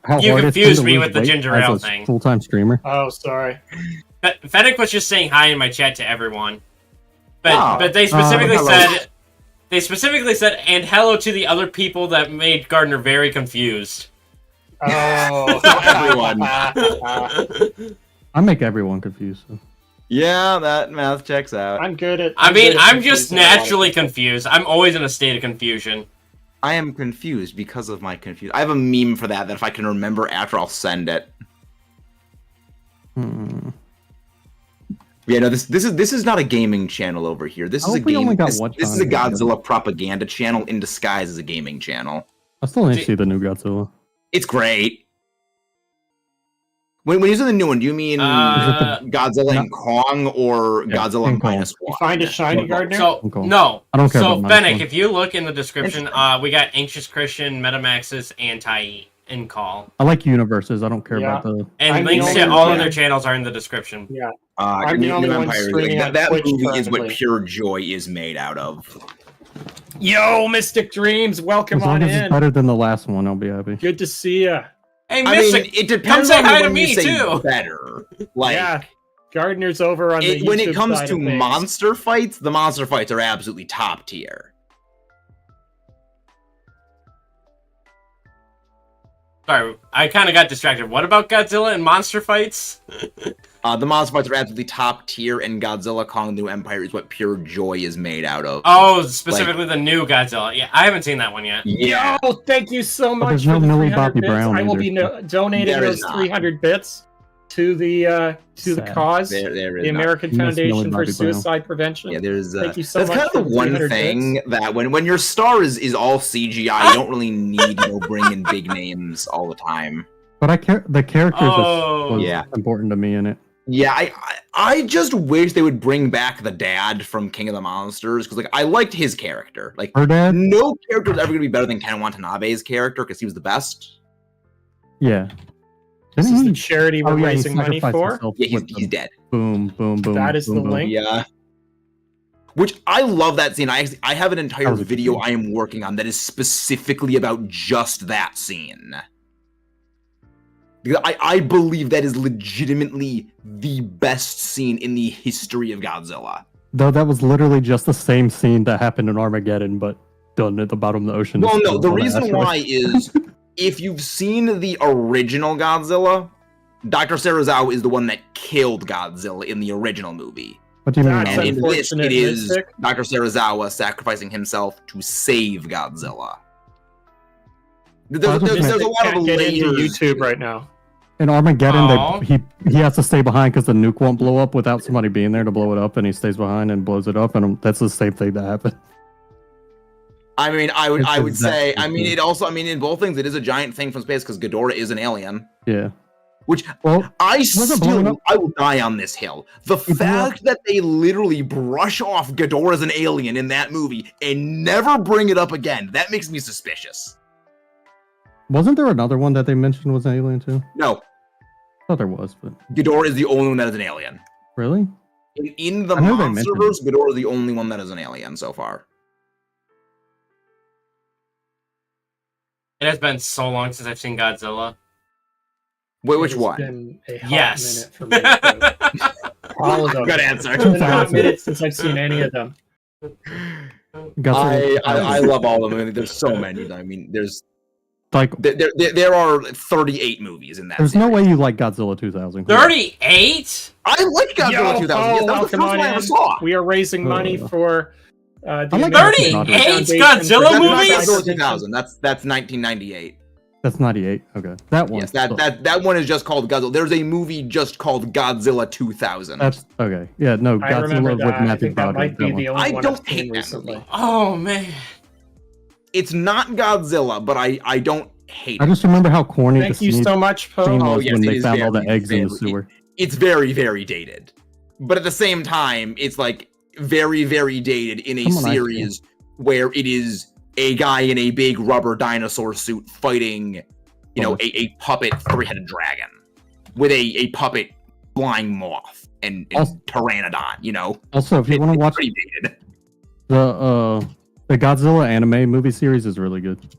how You hard it's confused to me lose with the weight ginger as ale a thing. full-time streamer? Oh, sorry. Fennec was just saying hi in my chat to everyone. But Oh. but they specifically Hello. said and hello to the other people that made Gardner very confused. Oh, Everyone. I make everyone confused. So. Yeah, that math checks out. I'm just confusing a lot of naturally people. confused. I'm always in a state of confusion. I am confused because of my confusion. I have a meme for that if I can remember after, I'll send it. Yeah, no, this is not a gaming channel over here. This I is a hope we game. only got This one is a channel. Godzilla propaganda channel in disguise as a gaming channel. I still need to see the new Godzilla. It's great. When you say the new one, do you mean Godzilla and Kong or Yeah, Godzilla and Kong. minus You one? find a shiny Gardner? So Okay. no, I don't care so about mine, Fennec, so- if you look in the description, we got AnxiousChristian, MetaMaxis, and TyeeWhyee in call, I like universes. I don't care Yeah. about the. and I'm the links to only all of one- their channels are in the description. Yeah. I'm the New only one Empire is streaming on that Twitch movie is what currently. pure joy is made out of. Yo, Mystic Dreams, welcome As long on as it's in. better than the last one, I'll be happy. Good to see ya. Hey, I Mystic, mean, it depends come say on hi to when you me say too. better. Like, Yeah, Gardner's over on the when YouTube it comes side to of things. monster fights, the monster fights are absolutely top tier. Sorry, I kind of got distracted. What about Godzilla and monster fights? The monster fights are absolutely top tier, and Godzilla Kong the New Empire is what pure joy is made out of. Oh, specifically the new Godzilla. Yeah, I haven't seen that one yet. Yeah. Yo, thank you so much there's for no the Millie 300 Bobby bits. Brown I will either. be donating There is those not. 300 bits to the Sad. cause, There the is not. American You missed Millie Foundation for Bobby Brown. Suicide Prevention. Yeah, there's. Thank you so that's much kind of for the the one 300 thing that when your star is all CGI, you don't really need to bring in big names all the time. But I care. The characters was Yeah. important to me in it. Yeah, I just wish they would bring back the dad from King of the Monsters, because like I liked his character. Like Her dad. no character is ever gonna be better than Ken Watanabe's character because he was the best. Yeah. This Didn't is he? the charity we're Oh, yeah, he raising money sacrificed for. himself Yeah, with he's the dead. Boom, boom, boom. That is boom, the boom. link. Yeah. Which I love that scene. I have an entire That was a good video scene. I am working on that is specifically about just that scene. Because I believe that is legitimately the best scene in the history of Godzilla. Though that was literally just the same scene that happened in Armageddon, but done at the bottom of the ocean. Well, no, instead the of on reason asteroid. why is if you've seen the original Godzilla, Dr. Serizawa is the one that killed Godzilla in the original movie. What do you mean? That's And Ollie? in this, unfortunate, it is Mystic. Dr. Serizawa sacrificing himself to save Godzilla. There's a lot of Can't get into layers. YouTube right now. In Armageddon, Aw. he has to stay behind because the nuke won't blow up without somebody being there to blow it up, and he stays behind and blows it up, and that's the same thing that happened. I mean, I would It's say, exactly I mean, true. it also, I mean, in both things, it is a giant thing from space because Ghidorah is an alien. Yeah. Which Well, I wasn't blowing still, up- I will die on this hill. The blew fact that they literally brush off Ghidorah as an alien in that movie and never bring it up again, that makes me suspicious. wasn't there another one that they mentioned was an alien too? No, I thought there was, but Ghidorah is the only one that is an alien. really? In the I know they mentioned MonsterVerse, Ghidorah is the only one that is an alien so far. It has been so long since I've seen Godzilla. Wait, which It has one? been a hot Yes. minute for me, too. All of them. Good answer. It's been a hot minute since I've seen any of them. I love all of them. I mean, there's so many of them. I mean, there's like there are 38 movies in that. there's no series. way you like Godzilla 2000. 38? I like Godzilla Yo, 2000. Yes, Paul, that was the welcome first one on I ever in. saw. We are raising money for the I like American 38 Foundation Godzilla for movies? That's not Godzilla Suicide 2000. That's 1998. That's 98. Okay, that one. Yes, that one is just called Godzilla. There's a movie just called Godzilla 2000. That's okay. Yeah, no, I remember Godzilla with that. I Matthew think that Broderick. might be the only I one don't I've seen hate that recently. movie. Oh, man. It's not Godzilla, but I don't hate I it. just remember how corny Thank the you scene so much, Poe. was Oh, yes, when it they is found all the very, eggs in the very- sewer. It's very, very dated. But at the same time, it's like very, very dated in a Come on, series where it is a guy in a big rubber dinosaur suit fighting you know, a puppet three-headed dragon with a puppet flying moth and pteranodon. You know. Also, if you want to watch pretty dated. the Godzilla anime movie series is really good.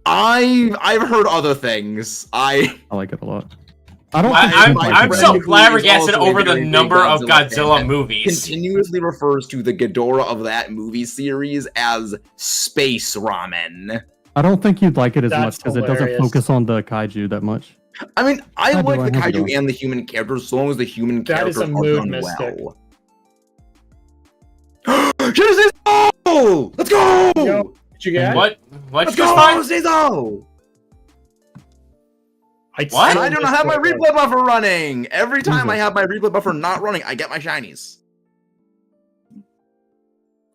I've heard other things. I like it a lot. I don't. I'm so flabbergasted over the very number of Godzilla fan. movies. Continuously refers to the Ghidorah of that movie series as space ramen. I don't think you'd like it as That's much because it doesn't hilarious. focus on the kaiju that much. I mean, I How do like I the have it kaiju on? and the human characters as long as the human That is characters a are mood done mystic. well. Genesis! Let's go! Yo, did you get? What Let's you just go, find? Zizo! What? And I don't have my replay buffer running. Every time Jesus. I have my replay buffer not running, I get my shinies.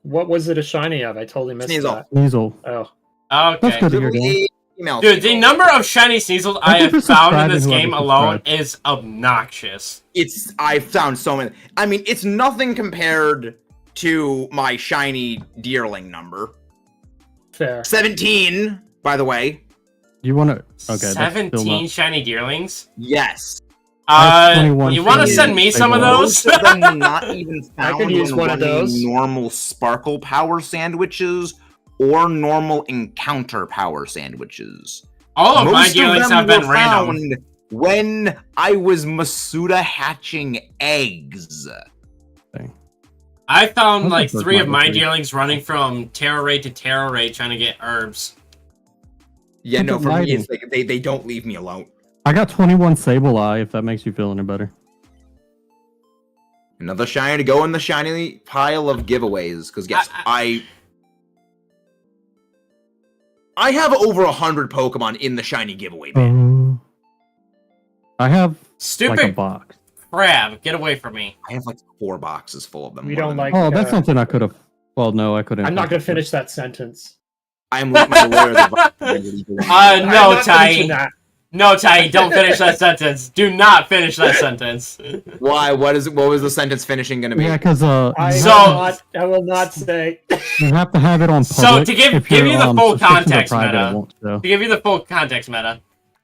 What was it a shiny of? I totally missed Sneasel. that. Sneasel. Oh, Okay. That's good to hear, Dan. Female Dude, the Sneasel. number of shiny Sneasels I Thank you have for found in this subscribing, game whoever alone subscribed. is obnoxious. I've found so many. I mean, it's nothing compared to my shiny deerling number. fair. 17, by the way. You want to? Okay, that's still 17 not. shiny deerlings? Yes. I have 21 You want to shiny send me some of Sneasels. those? Most of them not even I found could use when one of running those. normal sparkle power sandwiches or normal encounter power sandwiches. All of my Most deerlings them have been were random. found when I was Masuda hatching eggs. I found Those like are 3 of my pretty- deerlings running from Terror Raid to Terror Raid trying to get herbs. Yeah, Look no, at for me, lighting. it's like they don't leave me alone. I got 21 Sable Eye. If that makes you feel any better. Another shiny to go in the shiny pile of giveaways. Because yes, I have over 100 Pokemon in the shiny giveaway bin. I have like a Stupid box. crab, get away from me. I have like 4 boxes full of them. We more don't than- like. Oh, that's something I could have. Well, no, I couldn't. I'm not going to finish that sentence. I'm my lawyers. No, I'm not finishing Ty. that. No, Ty, don't finish that sentence. Do not finish that sentence. Why? What was the sentence finishing going to be? Yeah, because So- I will not say. you have to have it on So, public. to give If you your, the full subscriptions are context, private, Meta. it won't show. To give you the full context, Meta, And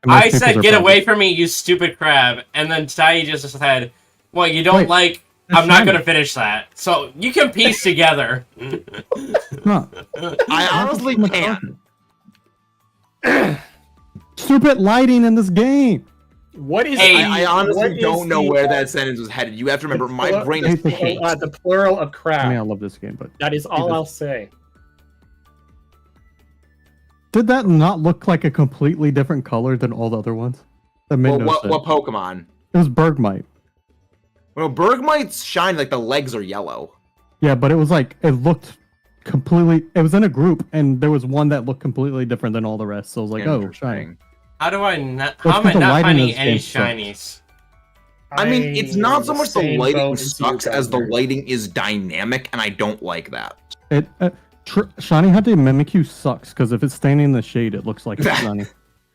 most I people's said, are get private. away from me, you stupid crab. And then Ty just said, well, you don't Wait, like... that's I'm not shiny. going to finish that. So, you can piece together. Huh. I honestly can't. Stupid lighting in this game. What is? Hey, I honestly what is don't know the- where that sentence was headed. You have to remember, my the- brain is the- paint. the plural of I crab. mean, I love this game, but That is all Jesus. I'll say. did that not look like a completely different color than all the other ones? That made Well, no sense. what Pokemon? It was Bergmite. Well, Bergmite's shine like the legs are yellow. Yeah, but it was like it looked completely. It was in a group, and there was one that looked completely different than all the rest. So I was like, oh, shiny. Interesting. How do I not... Well, How am I because the not lighting finding in this any game sucks. shinies? I mean, it's not so I'm much the same lighting boat as you sucks as the guys are. lighting is dynamic, and I don't like that. It shiny had to Mimikyu sucks because if it's standing in the shade, it looks like it's shiny.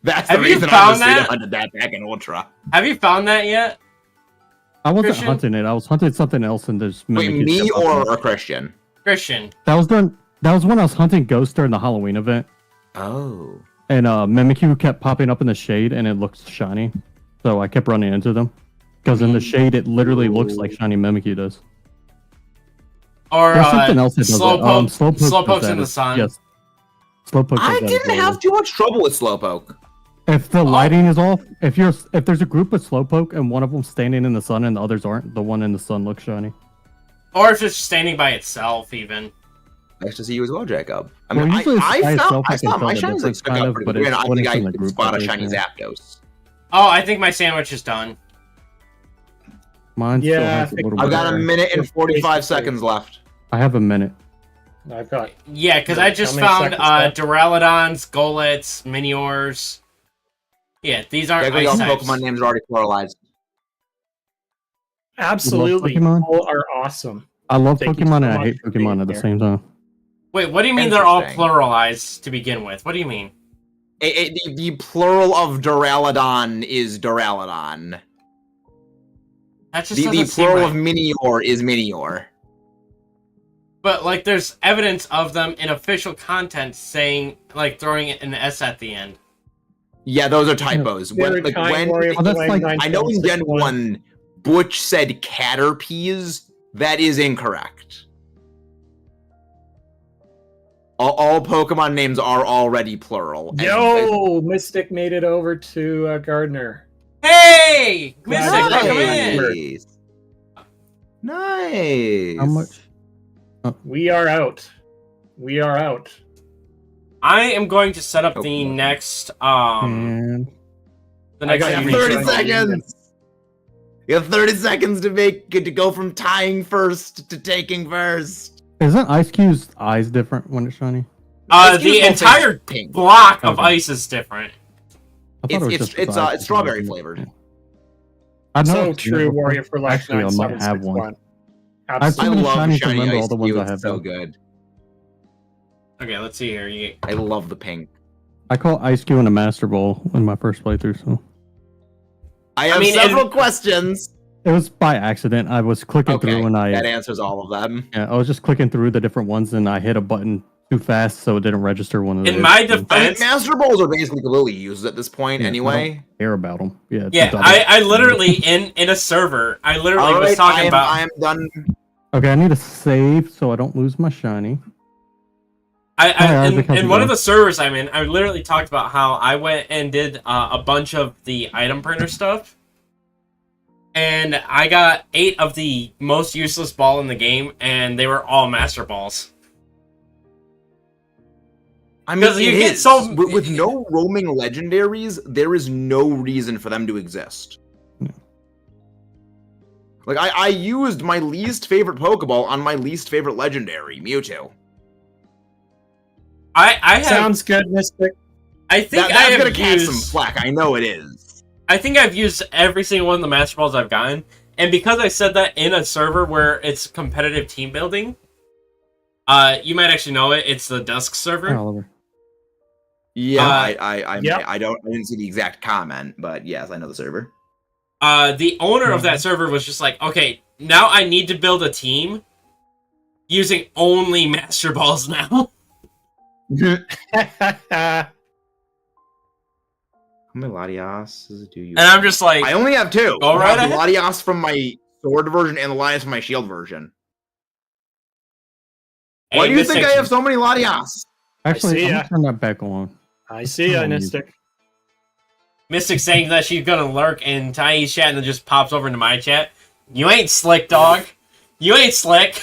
That's Have the you reason found I that? hunted that back in Ultra. Have you found that yet? I wasn't Christian? hunting it. I was hunting something else, and there's Wait, Mimikyu me kept popping or up. a Christian? Christian. That was when I was hunting ghosts during the Halloween event, Oh. and Mimikyu kept popping up in the shade, and it looked shiny. So I kept running into them because in the shade, it literally looks like shiny Mimikyu does. Or There's something else that does Slowpoke. that. Slowpoke does Slowpoke's that. in the sun. Yes. Slowpoke. I does that as didn't well. have too much trouble with Slowpoke. If the lighting is off, if there's a group of Slowpoke and one of them standing in the sun and the others aren't, the one in the sun looks shiny. Or if it's standing by itself, even. Nice to see you as well, Jacob. I Well, mean, usually it's by I itself, I saw can my tell the shinies like difference, stuck kind out of, pretty but good. it's And I when think it's I in the could group spot a that shiny is, yeah. Zapdos. Oh, I think my sandwich is done. Mine still Yeah, has a I think little I've bit. got a minute and 45 seconds left. I have a minute. I've got. Yeah, because I just How many found seconds left? Duraludons, Golets, Miniors. Yeah, these aren't Technically, all ice types. Pokemon names are already pluralized. Absolutely, Pokemon? all are awesome. I love Thank you Pokemon so and I much hate for being Pokemon at the here. same time. Wait, what do you mean they're all Interesting. pluralized to begin with? What do you mean? The plural of Duraludon is Duraludon. That just The doesn't seem plural right. of Minior is Minior. But, like, there's evidence of them in official content saying, like, throwing an S at the end. Yeah, those are typos. Very When, kind, Warrior Oh, that's Flag like- 9761. I know in Gen 1, Butch said Caterpies. That is incorrect. All Pokemon names are already plural. Yo, Mystic made it over to Gardner. Hey! Mystic, Nice. come in! Nice. How much? We are out. We are out. I am going to set up the Pokemon. next And the I next got You have you. 30 Everything. seconds. You have 30 seconds to go from tying first to taking first. isn't Ice Cube's eyes different when it's shiny? the entire pink. block of Okay. ice is different. I thought it was It's just his eyes. it's strawberry flavored. I know So I've seen it true, before. Warrior for Life Actually, I might have one. 9761. I've I so Absolutely. many love shinies to shiny remember all ice the ones cube. I have It's so now. good. Okay, let's see here. You I love the pink. I call Ice Cube in a Master Ball in my first playthrough, so I have mean, several questions. it was by accident. I was clicking Okay, through and that answers all of them. I was just clicking through the different ones and I hit a button too fast, so it didn't register one of those. In my I mean, defense, Master Balls are basically completely used at this point Yeah, I anyway. care about them. Yeah, it's a yeah, double. I literally in a server, I literally All was right, talking about. I am done. Okay, I need to save so I don't lose my shiny. In one of the servers I'm in, I literally talked about how I went and did a bunch of the item printer stuff, and I got 8 of the most useless ball in the game, and they were all Master Balls. I mean, Because you it get is. so- with no roaming legendaries, there is no reason for them to exist. Yeah. Like I used my least favorite Pokeball on my least favorite legendary, Mewtwo. I have. Sounds good, Mystic. I think That's I have gonna catch some used. flack. I know it is. I think I've used every single one of the Master Balls I've gotten, and because I said that in a server where it's competitive team building, you might actually know it. It's the Dusk server. Hi, Oliver. Yeah, Yep. I didn't see the exact comment, but yes, I know the server. The owner of that server was just like, okay, now I need to build a team using only Master Balls now. How many Latias do you? And I'm just like, I only have 2. Go I right have the ahead. Latias from my sword version and the Latias from my shield version. hey, Why do you Mystic, think I have so many Latias? Actually, see I'm ya. gonna turn that back on. I see ya, Oh, Mystic. Mystic saying that she's gonna lurk in TyeeWhyee chat and then just pops over into my chat? You ain't slick, dog. You ain't slick.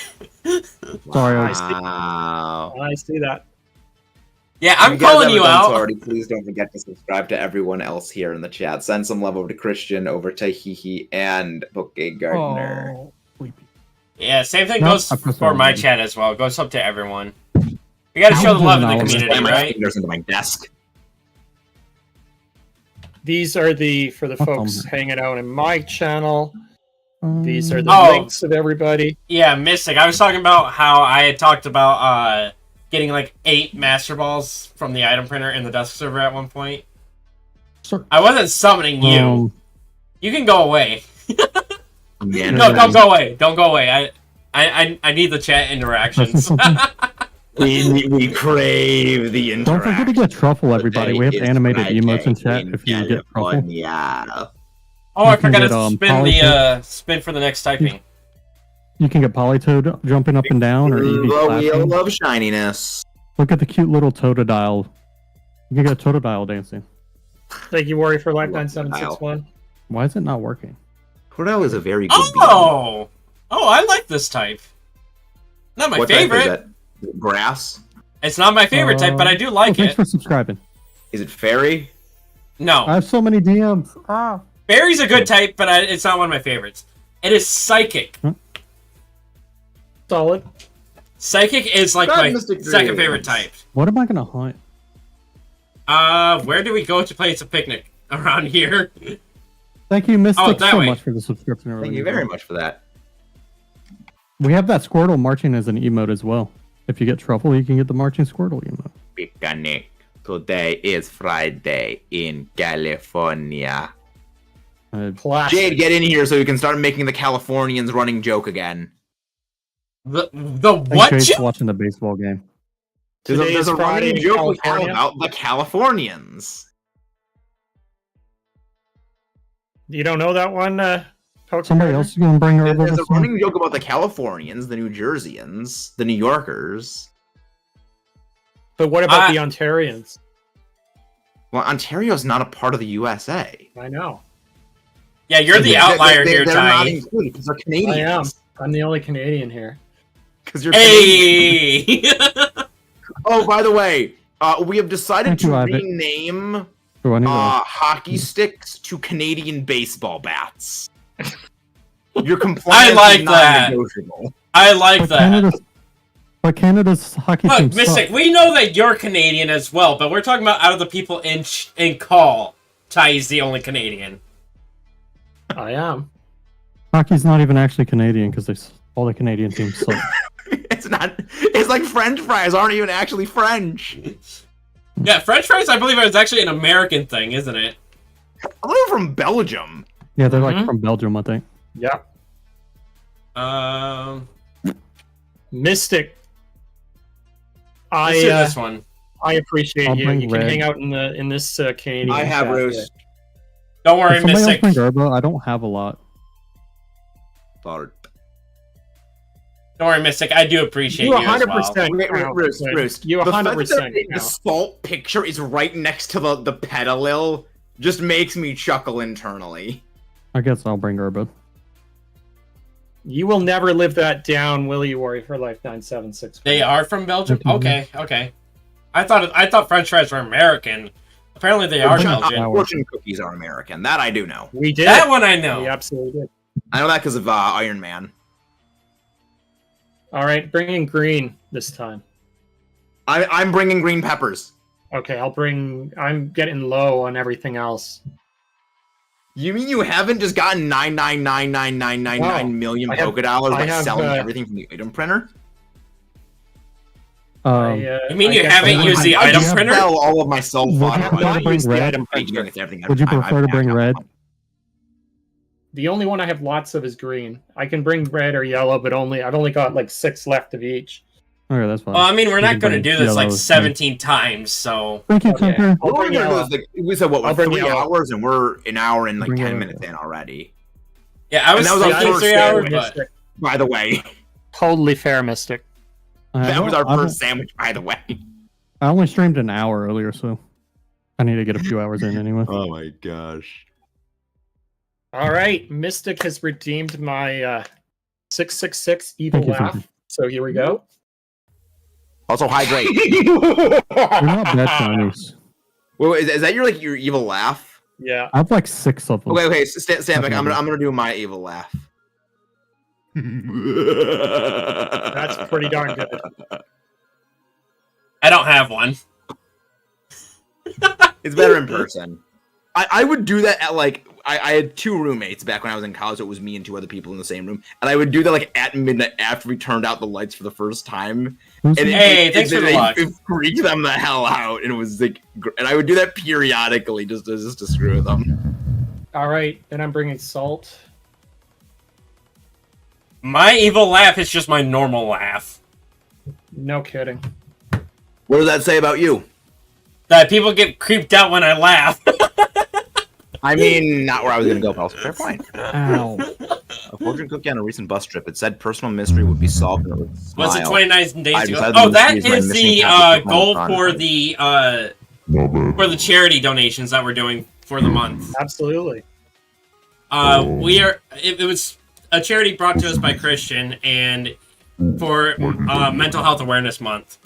Sorry, I Wow. I see that. Yeah, If I'm you guys calling haven't you done so out. already, please don't forget to subscribe to everyone else here in the chat. Send some love over to Christian, over to TyeeWhyee, and Poke Gardner. Oh, sleepy. Yeah, same thing Nope, goes I pressed for the my wrong chat as well. It goes up to everyone. We gotta show the love in the I'll just community, Slam my right? fingers into my desk. These are for the folks bummer. hanging out in my channel. These are the Oh. links of everybody. Yeah, Mystic. I was talking about how I had talked about getting like 8 Master Balls from the item printer in the Dusk server at one point. Sir. I wasn't summoning you. You can go away. Man, No, don't go away. Don't go away. I need the chat interactions. we crave the interaction. Don't forget to get truffle, everybody. We have Today is animated Friday emotes in chat in if you get truffle. California. Oh, I You can forgot get, to spin politics. spin for the next typing. You can get Polytoad jumping up and down or Eevee The clapping. wheel of shininess. Look at the cute little Totodile. You can get Totodile dancing. Thank you, Warrior for Life Love 9761. Why is it not working? Cordell is a very good bean. Oh, I like this type. Not my What type favorite. is it? Is it grass? It's not my favorite type, but I do Oh, like thanks it. for subscribing. Is it fairy? No, I have so many DMs. Ah. Fairy's a good type, but it's not one of my favorites. It is Psychic. Solid. Psychic is like God, my Mystic second Dreams. favorite type. What am I gonna hunt? Where do we go to play a picnic around here? Thank you, Mystic, that so way. much for the subscription. Thank earlier. you very much for that. We have that Squirtle marching as an emote as well. If you get truffle, you can get the marching Squirtle emote. Picnic. Today is Friday in California. Classic. Jade, get in here so we can start making the Californians running joke again. The Thanks, what? Jade's joke? watching the baseball game. There's Today a is Friday running in joke we have California. about the Californians. You don't know that one, Poke Somebody Rider? else is gonna bring Herbo There's a this one? running joke about the Californians, the New Jerseyans, the New Yorkers. But what about the Ontarians? Well, Ontario's not a part of the USA. I know. Yeah, you're the outlier here, They're not Ty. included because they're I Canadians. am. I'm the only Canadian here. Because you're Canadian. Hey! Oh, by the way, we have decided Thank you, to Ivan. rename Oh, anyway. hockey sticks to Canadian baseball bats. Your compliance I like is not that. negotiable. I like that. But Canada's hockey team Look, Mystic, sucks. we know that you're Canadian as well, but we're talking about out of the people in call, Ty's the only Canadian. I am. Hockey's not even actually Canadian because all the Canadian teams suck. It's not. It's like French fries aren't even actually French. Yeah, French fries, I believe, is actually an American thing, isn't it? I'm not from Belgium. Yeah, they're Mhm. like from Belgium, I think. Yep. Mystic. Let's do this one. I appreciate I'll you. bring You can red. hang out in this Canadian. I have chat, roast. Don't worry, If somebody else Mystic. bring Herbo, I don't have a lot. Fart. Don't worry, Mystic. I do appreciate You you as well. 100%. Roost. You The fact 100%. that the salt picture is right next to the pedalil just makes me chuckle internally. I guess I'll bring Herbo. You will never live that down, will you, Warrior for Life 976? They are from Belgium? Mhm. Okay, okay. I thought French fries were American. Apparently they are Belgian. Fortune cookies are American. That I do know. We did. That one I know. We absolutely did. I know that because of Iron Man. All right, bring in green this time. I'm bringing green peppers. Okay, I'm getting low on everything else. You mean you haven't just gotten 9999999 million I have- polka dollars I by have, selling everything from the item printer? You mean you guess haven't I- used the I item just printer? sell all of my cell Would phone. you I have not bring used the red? item printer. Would you prefer to bring red? The only one I have lots of is green. I can bring red or yellow, but I've only got like 6 left of each. Okay, that's fine. Well, I mean, we're You not can going to bring do this like yellow. 17 times, so... Thank you, Okay. Tinker. I'll bring yellow. We said what, I'll we're bring 3 yellow. hours and we're an hour and like Bring 10 yellow. minutes in already. Yeah, I was And that was our thinking first 3 day. hours, but... Mystic. By the way, Totally fair, Mystic. that was our first sandwich. By the way. I only streamed an hour earlier, so I need to get a few hours in anyway. Oh my gosh. All right, Mystic has redeemed my 666 evil Thank you, laugh. thank you. So here we go. Also hydrate. They're not bad Chinese. Wait, is that your evil laugh? Yeah. I have like 6 of them. Okay, stand back. I'm Okay. gonna do my evil laugh. That's pretty darn good. I don't have one. It's better in person. I would do that at like I had 2 roommates back when I was in college. So it was me and 2 other people in the same room, and I would do that like at midnight after we turned out the lights for the first time. Who's And the- Hey, thanks for the luck. It freaked them the hell out, and it was like, and I would do that periodically just to screw with them. All right, then I'm bringing salt. My evil laugh is just my normal laugh. No kidding. What does that say about you? That people get creeped out when I laugh. I mean, not where I was gonna go, but also fair point. Ow. A fortune cookie on a recent bus trip. It said personal mystery would be solved. And it would smile. Was it 29 days I ago? decided Oh, to that use my is missing the copy of my goal phone. for the charity donations that we're doing for the month. Absolutely. We are. It was a charity brought to us by Christian, and for Mental Health Awareness Month.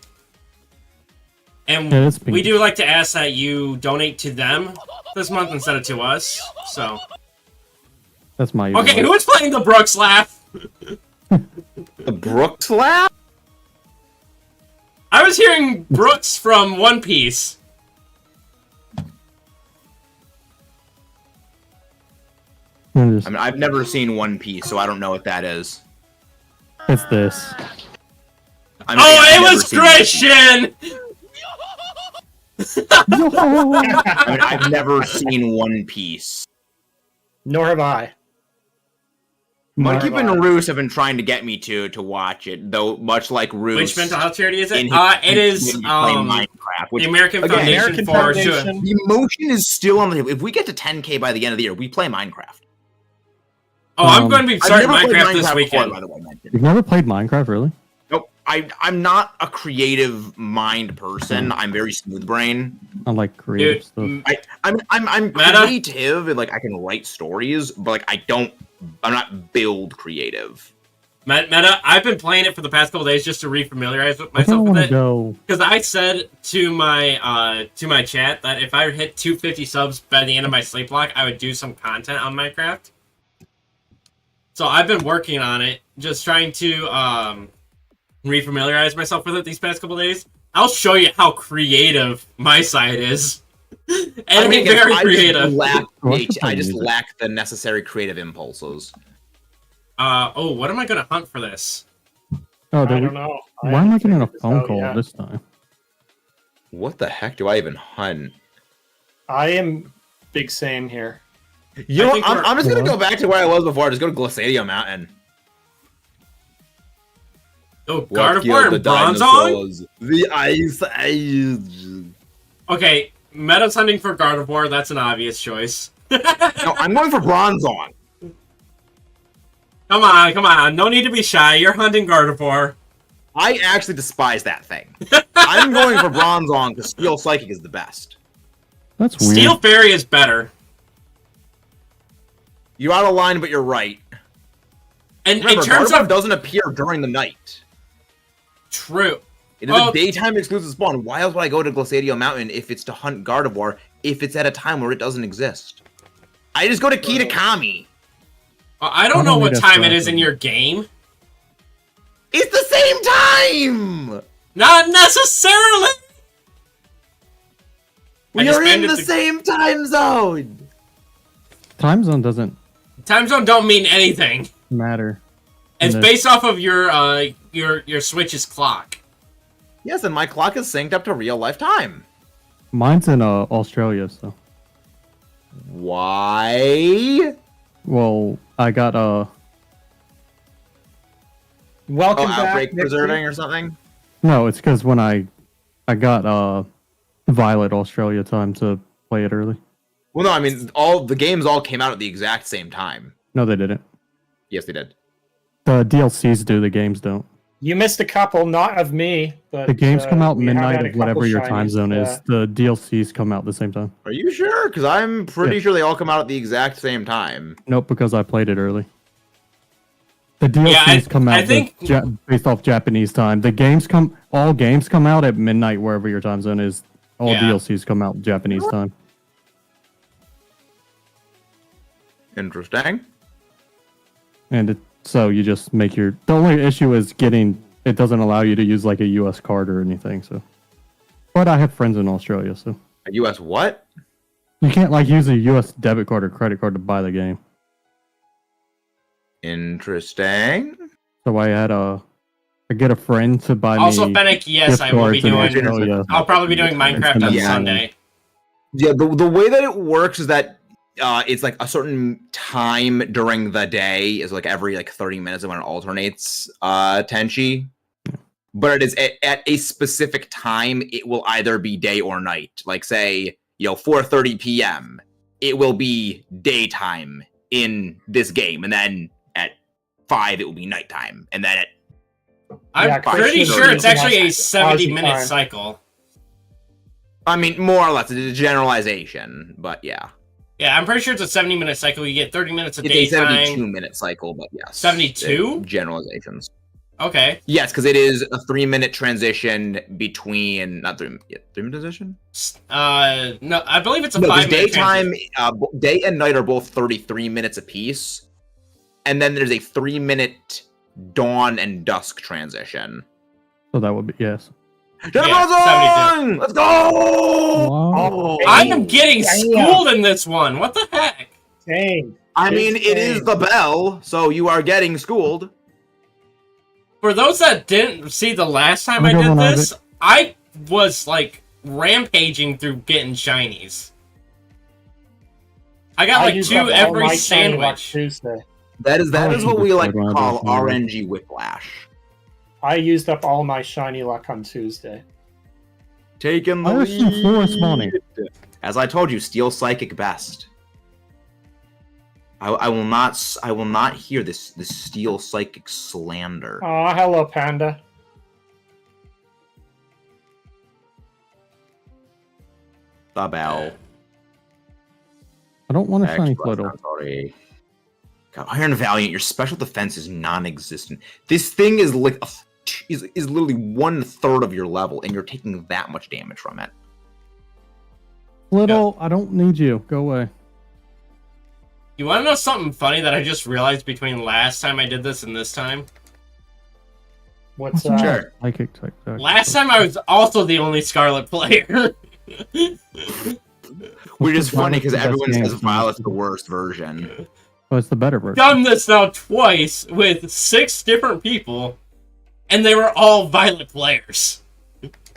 And Yeah, that's we do like to ask that you donate to them this month instead of to us. So, That's my okay, who is playing the Brooks laugh? The Brooks laugh? I was hearing Brooks from One Piece. I mean, I've never seen One Piece, so I don't know what that is. It's this. I mean, Oh, I've it never was seen One Piece. Christian! I mean, I've never seen One Piece. Nor have I. Monkey and Roos have been trying to get me to watch it, though. Much like Roos, Which mental health charity is it? It is Minecraft, the American Foundation for. The motion is still on the table. If we get to 10K by the end of the year, we play Minecraft. Oh, I'm going to be starting Minecraft this weekend. By the way, you've never played Minecraft, really? Nope. I'm not a creative mind person. I'm very smooth brain. I like creative stuff. I'm creative and like I can write stories, but like I'm not build creative. Meta, I've been playing it for the past couple days just to re-familiarize myself with it. Because I said to my chat that if I hit 250 subs by the end of my sleep block, I would do some content on Minecraft. So I've been working on it, just trying to re-familiarize myself with it these past couple days. I'll show you how creative my side is. And very creative. I just lack the necessary creative impulses. What am I going to hunt for this? Oh, I don't know. Why am I getting a phone call this time? What the heck do I even hunt? I am big same here. You know, I'm just going to go back to where I was before. Just go to Glaciadio Mountain. Oh, Gardevoir and Bronzong? The Ice Age. Okay, Meta's hunting for Gardevoir. That's an obvious choice. No, I'm going for Bronzong. Come on. No need to be shy. You're hunting Gardevoir. I actually despise that thing. I'm going for Bronzong because Steel Psychic is the best. That's weird. Steel Fairy is better. You're out of line, but you're right. And remember, in terms Gardevoir of doesn't appear during the night. True. It is a daytime exclusive spawn. Why else would I go to Glaciadio Mountain if it's to hunt Gardevoir if it's at a time where it doesn't exist? I just go to Kitakami. I don't know what time it is in your game. It's the same time! Not necessarily! We are in the same time zone! Time zone doesn't... Time zone don't mean anything. Matter. It's based off of your Switch's clock. Yes, and my clock is synced up to real life time. Mine's in Australia, so... Why? Well, I got Welcome back, Outbreak preserving or something? No, it's because when I got Violet Australia time to play it early. Well, no, I mean all the games all came out at the exact same time. No, they didn't. Yes, they did. The DLCs do, the games don't. You missed a couple, not of me, but the games come out midnight of whatever your time zone is. The DLCs come out at the same time. Are you sure? Because I'm pretty sure they all come out at the exact same time. Nope, because I played it early. The DLCs come out based off Japanese time. All games come out at midnight wherever your time zone is. All DLCs come out Japanese time. Interesting. And so you just make the only issue is it doesn't allow you to use like a US card or anything, so. But I have friends in Australia, so. A US what? You can't like use a US debit card or credit card to buy the game. Interesting. So I get a friend to buy also, me. Fennec, yes, I will be doing. I'll probably be doing Minecraft on Sunday. Yeah, the way that it works is that it's like a certain time during the day is like every like 30 minutes when it alternates Tenchi. But it is at a specific time, it will either be day or night. Like say, 4:30 p.m. It will be daytime in this game, and then at 5 it will be nighttime, and then at I'm pretty sure it's actually a 70-minute cycle. I mean, more or less, it's a generalization, but yeah. Yeah, I'm pretty sure it's a 70-minute cycle. You get 30 minutes of daytime. It's a 72-minute cycle, but yes. 72? Generalizations. Okay. Yes, because it is a 3-minute transition between... Not 3-minute transition? No, I believe it's a 5-minute daytime, day and night are both 33 minutes apiece. And then there's a 3-minute dawn and dusk transition. So that would be, yes. Yeah, let's go! Wow. I am getting schooled in this one. What the heck? Dang. I mean, it is the bell, so you are getting schooled. For those that didn't see the last time I did this, I was like rampaging through getting shinies. I got like 2 every sandwich. That is what we like to call RNG whiplash. I used up all my shiny luck on Tuesday. Taking the lead. As I told you, Steel Psychic best. I will not hear this Steel Psychic slander. Oh, hello, Panda. The bell. I don't want a shiny Flittle. God, Iron Valiant, your special defense is non-existent. This thing is like is literally 1/3 of your level, and you're taking that much damage from it. Flittle, I don't need you. Go away. You want to know something funny that I just realized between last time I did this and this time? What's that? Sure. Last time I was also the only Scarlet player. Which is funny because everyone says Violet's the worst version. Well, it's the better version. Done this now twice with 6 different people, and they were all Violet players.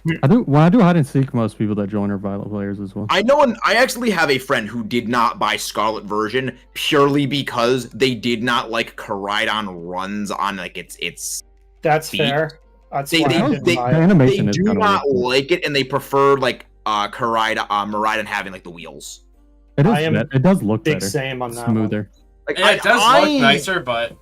When I do hide and seek, most people that join are Violet players as well. I know, and I actually have a friend who did not buy Scarlet version purely because they did not like Koraidon runs on like its. That's feet. fair. That's They animation is do kind of not weird. like it, and they prefer like Miraidon having like the wheels. It does look big better. same on that Smoother. Like, Yeah, it does look nicer, but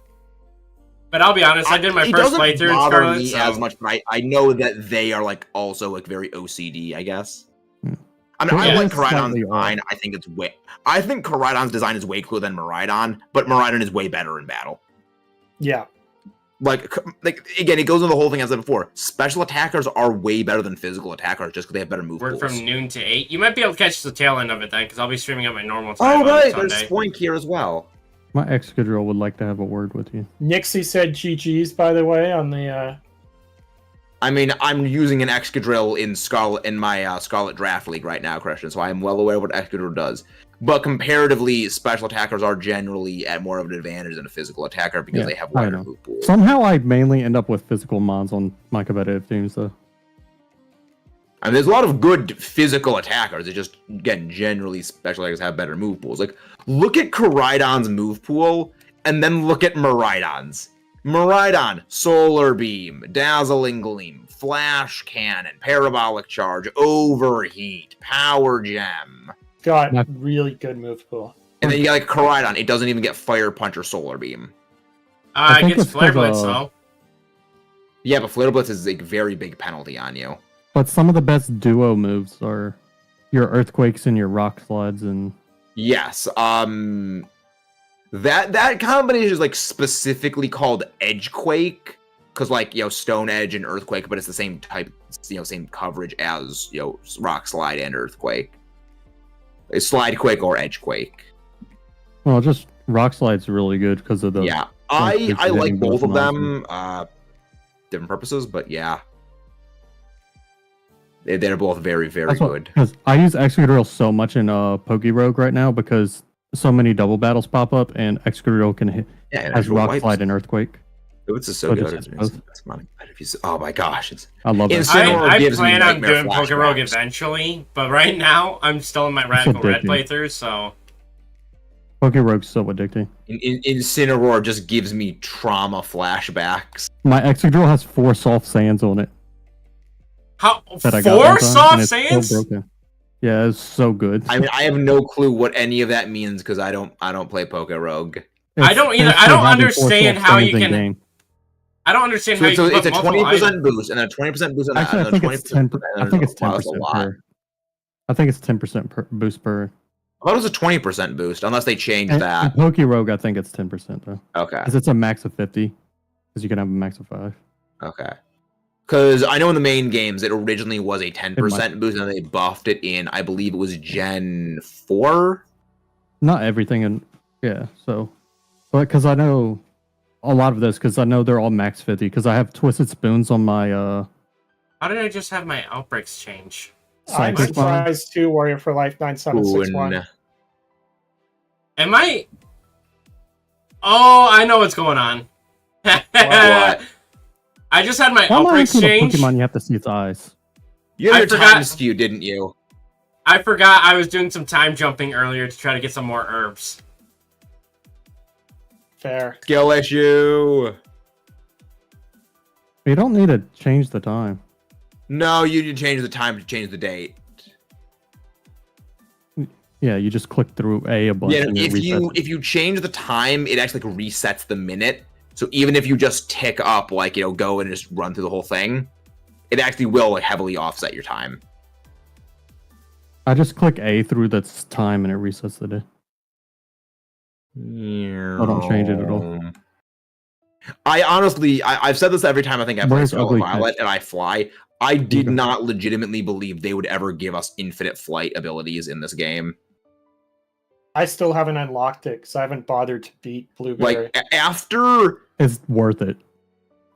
I'll be honest, I did my first playthrough in Scarlet. Me as much, but I know that they are like also like very OCD, I guess. Yeah. I mean, Yeah, I like Koraidon's design. I think Koraidon's design is way cooler than Miraidon, but Miraidon is way better in battle. Yeah. Like again, it goes into the whole thing as I said before. Special attackers are way better than physical attackers just because they have better move We're pools. from noon to 8. You might be able to catch the tail end of it then, because I'll be streaming at my normal time. Oh right, on there's Sunday. Spoink here as well. My Excadrill would like to have a word with you. Nixie said GG's, by the way, on the... I mean, I'm using an Excadrill in my Scarlet Draft League right now, Christian, so I am well aware of what Excadrill does. But comparatively, special attackers are generally at more of an advantage than a physical attacker because they have wider move pools. Somehow I mainly end up with physical mons on my competitive teams, though. I mean, there's a lot of good physical attackers. It's just, again, generally special attackers have better move pools. Like, look at Koraidon's move pool, and then look at Miraidon's. Miraidon, Solar Beam, Dazzling Gleam, Flash Cannon, Parabolic Charge, Overheat, Power Gem. Got really good move pool. And then you got like Koraidon, it doesn't even get Fire Punch or Solar Beam. It gets Flare Blitz, though. Yeah, but Flare Blitz is a very big penalty on you. But some of the best duo moves are your Earthquakes and your Rock Slides and... Yes, that combination is like specifically called Edgequake, because like, you know, Stone Edge and Earthquake, but it's the same type, you know, same coverage as, you know, Rock Slide and Earthquake. It's Slide Quake or Edgequake. Well, just Rock Slide's really good because of the... Yeah, I like both of them, different purposes, but yeah. They're both very, very good. Because I use Excadrill so much in Pokerogue right now because so many double battles pop up and Excadrill can hit has Rock Slide and Earthquake. It's so good. Oh my gosh. I love it. I plan on doing Pokerogue eventually, but right now I'm still in my Radical Red playthrough, so... Pokerogue's so addicting. Incineroar just gives me trauma flashbacks. My Excadrill has 4 soft sands on it. How? 4 soft sands? Yeah, it's so good. I mean, I have no clue what any of that means because I don't play Pokerogue. I don't either. I don't understand how you can. I don't understand how you can. So it's a 20% boost and a 20% boost on that. Actually, I think it's 10%. I think it's 10% per. I think it's 10% per boost per. I thought it was a 20% boost, unless they changed that. In Pokerogue, I think it's 10% though. Okay. Because it's a max of 50. Because you can have a max of 5. Okay. Because I know in the main games it originally was a 10% boost, and they buffed it in, I believe it was Gen 4? Not everything, and yeah, so. But because I know a lot of this, because I know they're all max 50, because I have Twisted Spoons on my... How did I just have my outbreaks change? I'm surprised too, Warrior for Life 9761. Am I... Oh, I know what's going on. What? I just had my outbreaks change. Pokemon, you have to see its eyes. You had your time skew, didn't you? I forgot I was doing some time jumping earlier to try to get some more herbs. Fair. Skill issue. You don't need to change the time. No, you need to change the time to change the date. Yeah, you just click through a bunch. Yeah, and if you change the time, it actually like resets the minute. So even if you just tick up, like, you know, go and just run through the whole thing, it actually will like, heavily offset your time. I just click A through the time and it resets the day. I don't change it at all. I honestly, I've said this every time I think I play Scarlet Violet and I fly. I did not legitimately believe they would ever give us infinite flight abilities in this game. I still haven't unlocked it because I haven't bothered to beat Blueberry. Like, after... It's worth it.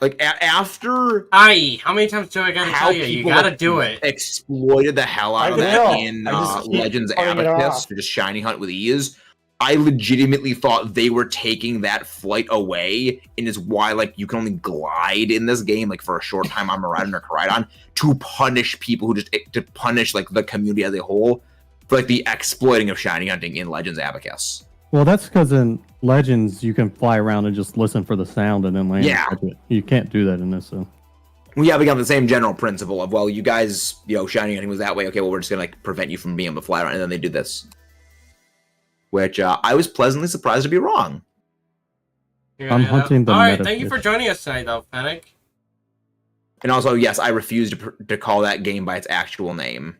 Like, after... TyeeWhyee, how many times do I gotta tell you? You gotta do it. Exploited the hell out of that in Legends Abacus to just shiny hunt with ease. I legitimately thought they were taking that flight away, and is why, like, you can only glide in this game, like, for a short time on Miraidon or Koraidon, to punish people who to punish, like, the community as a whole for, like, the exploiting of shiny hunting in Legends Abacus. Well, that's because in Legends, you can fly around and just listen for the sound and then land. Yeah. You can't do that in this, so. We have again the same general principle of, well, you guys, you know, shiny hunting was that way, okay, well, we're just gonna, like, prevent you from being able to fly around, and then they do this. Which I was pleasantly surprised to be wrong. I'm hunting the Alright, thank you for joining us tonight, though, Panic. And also, yes, I refuse to call that game by its actual name.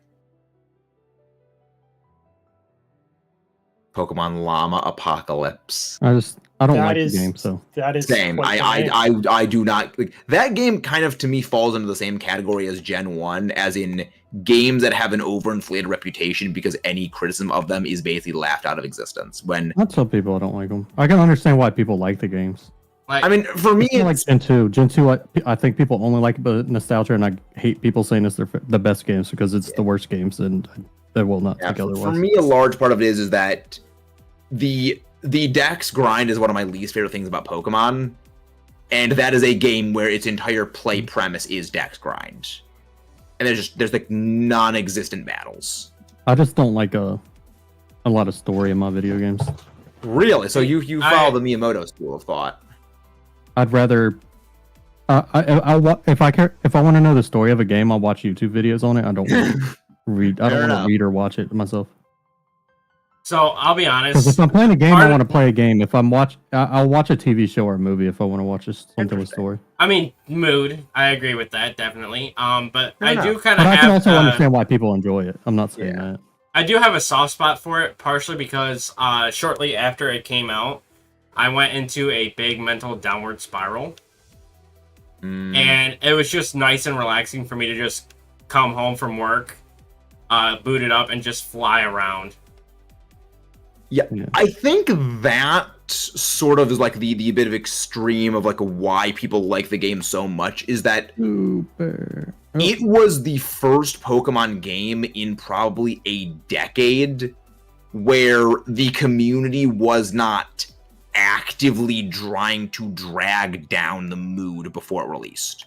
Pokemon Llama Apocalypse. I don't like the game, so. That is same. I do not like that game. Kind of to me falls into the same category as Gen 1, as in games that have an overinflated reputation because any criticism of them is basically laughed out of existence. When not some people, I don't like them. I can understand why people like the games. I mean, for me, it's like Gen 2. Gen 2, I think people only like it but nostalgia, and I hate people saying it's the best games because it's the worst games, and they will not think otherwise. For me, a large part of it is that the Dex grind is one of my least favorite things about Pokemon, and that is a game where its entire play premise is Dex grind, and there's like non-existent battles. I just don't like a lot of story in my video games. Really? So you follow the Miyamoto school of thought? I'd rather. If I want to know the story of a game, I'll watch YouTube videos on it. I don't want to read. I don't want to read or watch it myself. So I'll be honest. Because if I'm playing a game, I want to play a game. If I'll watch a TV show or a movie if I want to watch something with story. I mean, mood. I agree with that definitely. But I do kind of. But I can also understand why people enjoy it. I'm not saying that. I do have a soft spot for it, partially because shortly after it came out, I went into a big mental downward spiral. And it was just nice and relaxing for me to just come home from work, boot it up, and just fly around. Yeah, I think that sort of is like the bit of extreme of like why people like the game so much is that it was the first Pokemon game in probably a decade where the community was not actively trying to drag down the mood before it released.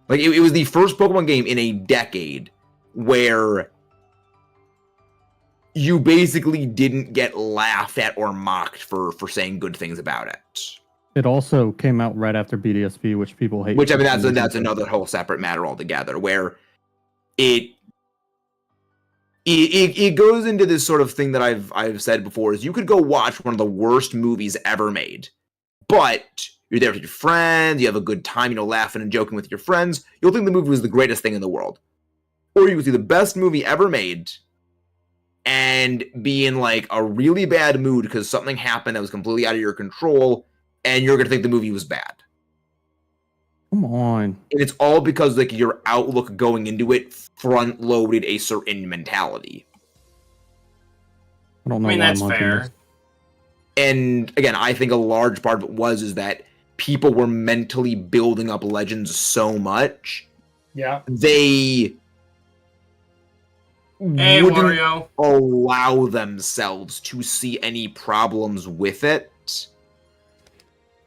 Like it was the first Pokemon game in a decade where you basically didn't get laughed at or mocked for saying good things about it. It also came out right after BDSP, which people hate. Which, I mean, that's another whole separate matter altogether, where it goes into this sort of thing that I've said before, is you could go watch one of the worst movies ever made, but you're there with your friends, you have a good time, you know, laughing and joking with your friends, you'll think the movie was the greatest thing in the world. Or you could see the best movie ever made and be in like a really bad mood because something happened that was completely out of your control, and you're gonna think the movie was bad. Come on. And it's all because like your outlook going into it front loaded a certain mentality. I don't know. I mean, that's fair. And again, I think a large part of it is that people were mentally building up Legends so much. Yeah. They wouldn't Wario. allow themselves to see any problems with it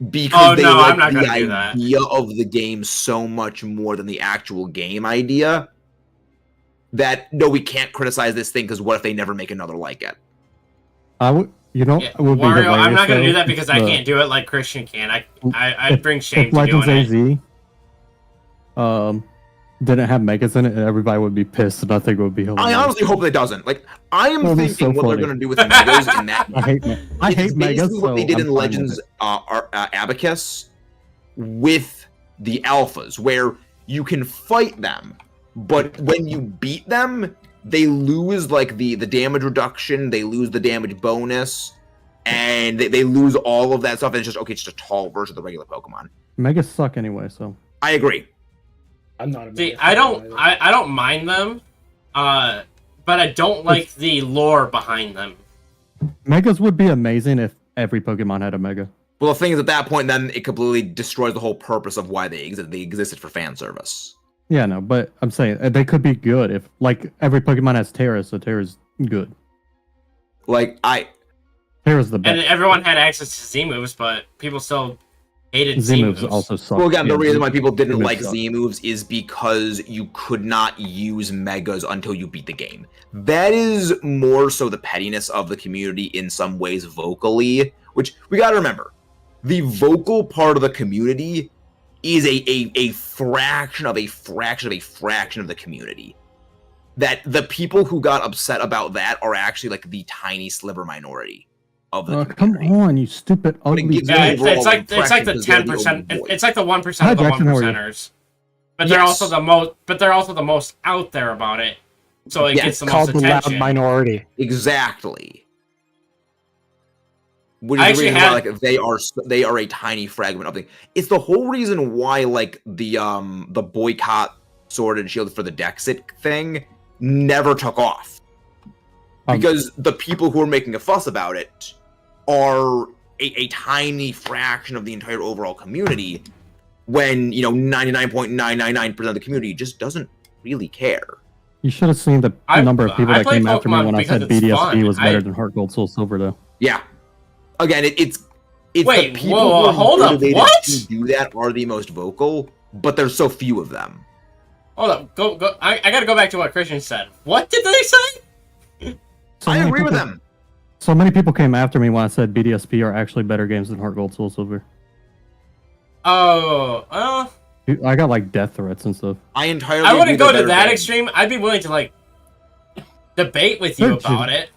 because they like the idea of the game so much more than the actual game idea that no, we can't criticize this thing because what if they never make another like it? You know, Yeah, Wario, I'm not going to do that because I can't do it like Christian can. I bring shame to doing it. AZ, didn't have megas in it, and everybody would be pissed, and I think it would be hilarious. I honestly hope it doesn't. Like, I am thinking what they're going to do with the megas in that. I hate megas. What they did in Legends Abacus with the alphas, where you can fight them, but when you beat them, they lose like the damage reduction, they lose the damage bonus, and they lose all of that stuff. And it's just okay, it's just a tall version of the regular Pokemon. Megas suck anyway, so I agree. I'm not a See, I don't mind them, but I don't like the lore behind them. Megas would be amazing if every Pokemon had a Mega. Well, the thing is, at that point, then it completely destroys the whole purpose of why they exist. They existed for fan service. Yeah, no, but I'm saying they could be good if, like, every Pokemon has Terra, so Terra's good. Like, Terra's the best. And everyone had access to Z moves, but people still hated Z moves. Also suck. Well, again, the reason why people didn't like Z moves is because you could not use Megas until you beat the game. That is more so the pettiness of the community in some ways vocally, which we gotta remember. The vocal part of the community is a fraction of a fraction of a fraction of the community. That the people who got upset about that are actually like the tiny sliver minority of the community. Come on, you stupid ugly. Yeah, it's like the 10%. It's like the 1% of the 1%ers. But they're also the most. But they're also the most out there about it. So it gets the most attention. Called the loud minority. Exactly. Which is the reason why, like, they are a tiny fragment of the. It's the whole reason why, like, the boycott Sword and Shield for the Dexit thing never took off, because the people who are making a fuss about it are a tiny fraction of the entire overall community. When 99.999% of the community just doesn't really care. You should have seen the number of people that came after me when I said BDSP was better than Heart Gold Soul Silver, though. Yeah. Again, it's wait, the people who are hold up, what? To do that are the most vocal, but there's so few of them. Hold up, go. I gotta go back to what Christian said. What did they say? I agree with them. So many people came after me when I said BDSP are actually better games than Heart Gold Soul Silver. Oh, I got like death threats and stuff. I wouldn't go to that extreme. I'd be willing to like debate with you about it.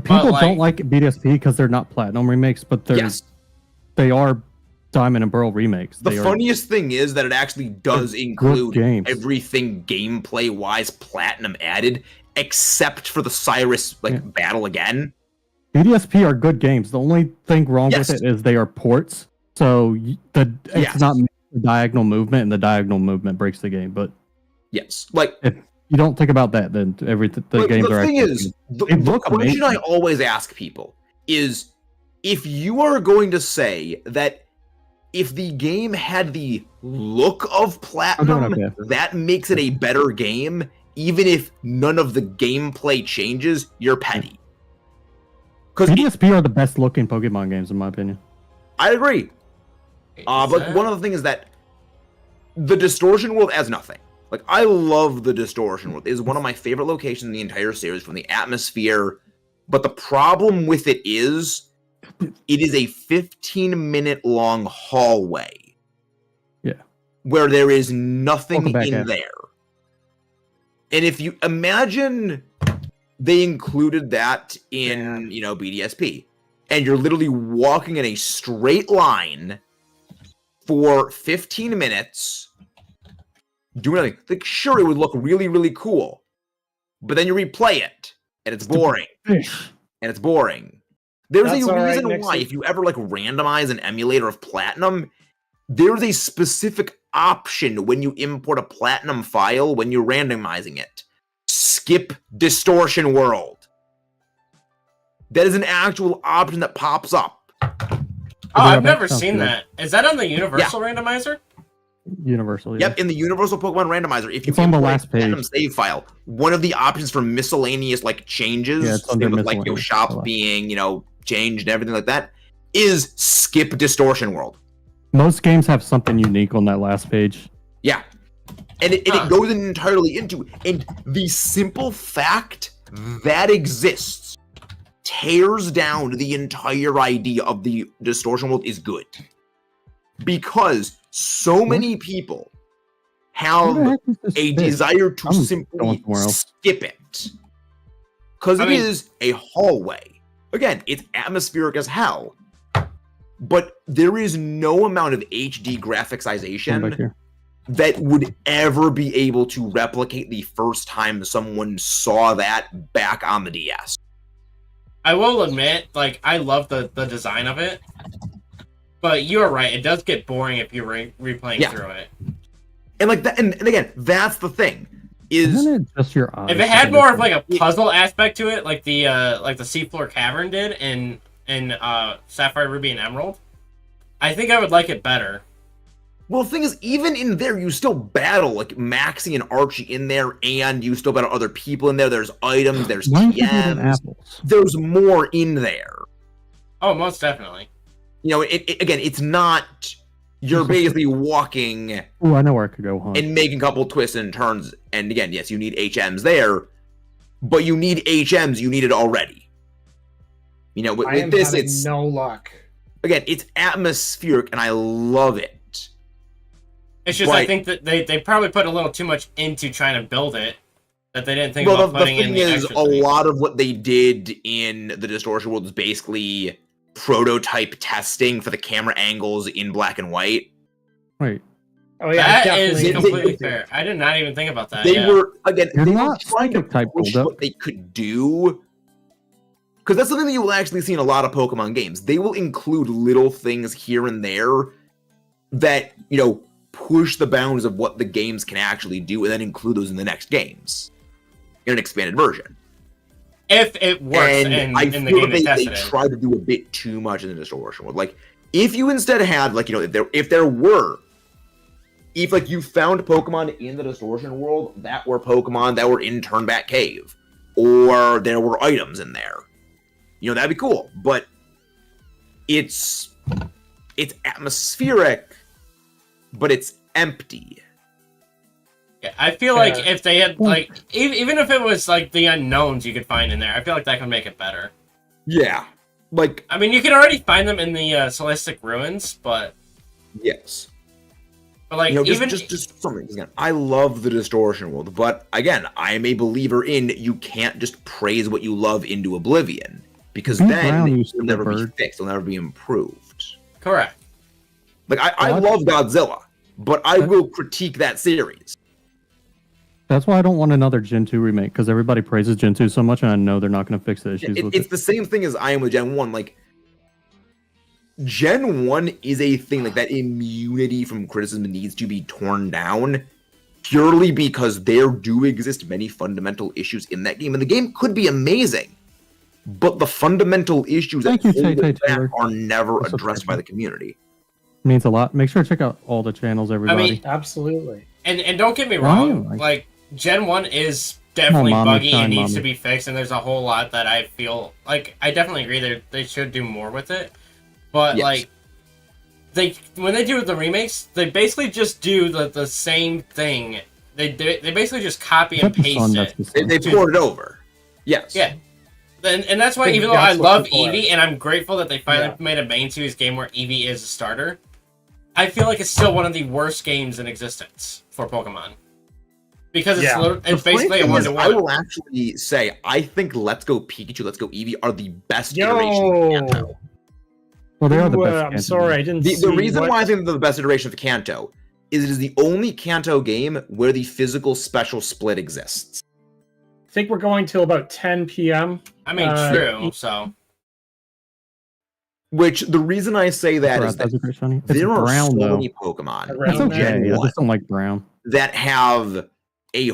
People don't like BDSP because they're not platinum remakes, but they are Diamond and Pearl remakes. The funniest thing is that it actually does include everything gameplay-wise platinum added, except for the Cyrus battle again. BDSP are good games. The only thing wrong with it is they are ports. So it's not the diagonal movement, and the diagonal movement breaks the game. But like if you don't think about that, then the games are. The thing is, the question I always ask people is, if you are going to say that if the game had the look of platinum, that makes it a better game, even if none of the gameplay changes, you're petty. Because BDSP are the best looking Pokemon games, in my opinion. I agree. But one of the things is that the Distortion World adds nothing. Like, I love the Distortion World. It is one of my favorite locations in the entire series, from the atmosphere. But the problem with it is a 15-minute long hallway. Yeah. Where there is nothing in there. And if you imagine they included that in, BDSP, and you're literally walking in a straight line for 15 minutes, doing nothing. Like, sure, it would look really, really cool, but then you replay it, and it's boring. There's a reason why, if you ever randomize an emulator of Platinum, there's a specific option when you import a Platinum file when you're randomizing it. Skip Distortion World. That is an actual option that pops up. Oh, I've never seen that. Is that on the Universal Randomizer? Universal, Yep, in the Universal Pokemon Randomizer. If you import a Platinum save file, one of the options for miscellaneous changes, with shops being changed and everything like that, is skip Distortion World. Most games have something unique on that last page. Yeah, and it goes entirely into, and the simple fact that exists tears down the entire idea of the distortion world is good. Because so many people have a desire to simply skip it. Because it is a hallway. Again, it's atmospheric as hell. But there is no amount of HD graphicization that would ever be able to replicate the first time someone saw that back on the DS. I will admit, like, I love the design of it. But you're right, it does get boring if you're replaying through it. And like that, and again, that's the thing. Isn't it just your eyes? If it had more of like a puzzle aspect to it, like the Seafloor Cavern did in Sapphire, Ruby, and Emerald, I think I would like it better. Well, the thing is, even in there, you still battle like Maxie and Archie in there, and you still battle other people in there. There's items, there's TMs, there's more in there. Oh, most definitely. You know, again, it's not. You're basically walking. Oh, I know where I could go, huh? And making a couple twists and turns. And again, yes, you need HMs there, but you need HMs. You need it already. You know, with this, it's no luck. Again, it's atmospheric, and I love it. It's just, I think that they probably put a little too much into trying to build it that they didn't think about putting in the extra thing. A lot of what they did in the Distortion world is basically prototype testing for the camera angles in black and white. Right. Oh yeah, that is completely fair. I did not even think about that. They were trying to push what they could do. Because that's something that you will actually see in a lot of Pokemon games. They will include little things here and there that, you know, push the bounds of what the games can actually do, and then include those in the next games in an expanded version. If it works, and I in the feel game they try to do a bit too much in the Distortion world. Like, if you instead had, like, you know, if like you found Pokemon in the Distortion world that were Pokemon that were in Turnback Cave, or there were items in there, you know, that'd be cool. But it's atmospheric, but it's empty. Yeah, I feel like if they had, like, even if it was like the unknowns you could find in there, I feel like that could make it better. Yeah, like, I mean, you can already find them in the Celestic Ruins, but yes. But like, you know, even just something. Again, I love the Distortion world, but again, I am a believer in you can't just praise what you love into oblivion, because then it'll never be fixed, it'll never be improved. Correct. Like, I love Godzilla, but I will critique that series. That's why I don't want another Gen 2 remake, because everybody praises Gen 2 so much, and I know they're not going to fix the issues with it. It's the same thing as I am with Gen 1. Like, Gen 1 is a thing, like, that immunity from criticism needs to be torn down, purely because there do exist many fundamental issues in that game, and the game could be amazing, but the fundamental issues that hold it back are never addressed by the community. Means a lot. Make sure to check out all the channels, everybody. I mean, absolutely. And don't get me wrong, like, Gen 1 is definitely buggy and needs to be fixed, and there's a whole lot that I feel like I definitely agree they should do more with it. But like, when they do the remakes, they basically just do the same thing. They basically just copy and paste it. They poured it over. Yes. Yeah. And that's why, even though I love Eevee, and I'm grateful that they finally made a main series game where Eevee is a starter, I feel like it's still one of the worst games in existence for Pokemon. Because it's basically a one-to-one. I will actually say, I think Let's Go Pikachu, Let's Go Eevee are the best iterations of Kanto. Well, they are the best. I'm sorry, I didn't see the reason why I think they're the best iteration of the Kanto is it is the only Kanto game where the physical special split exists. I think we're going till about 10 p.m. I mean, true, so... Which, the reason I say that is that there are so many Pokemon. That's okay, I just don't like brown. That have a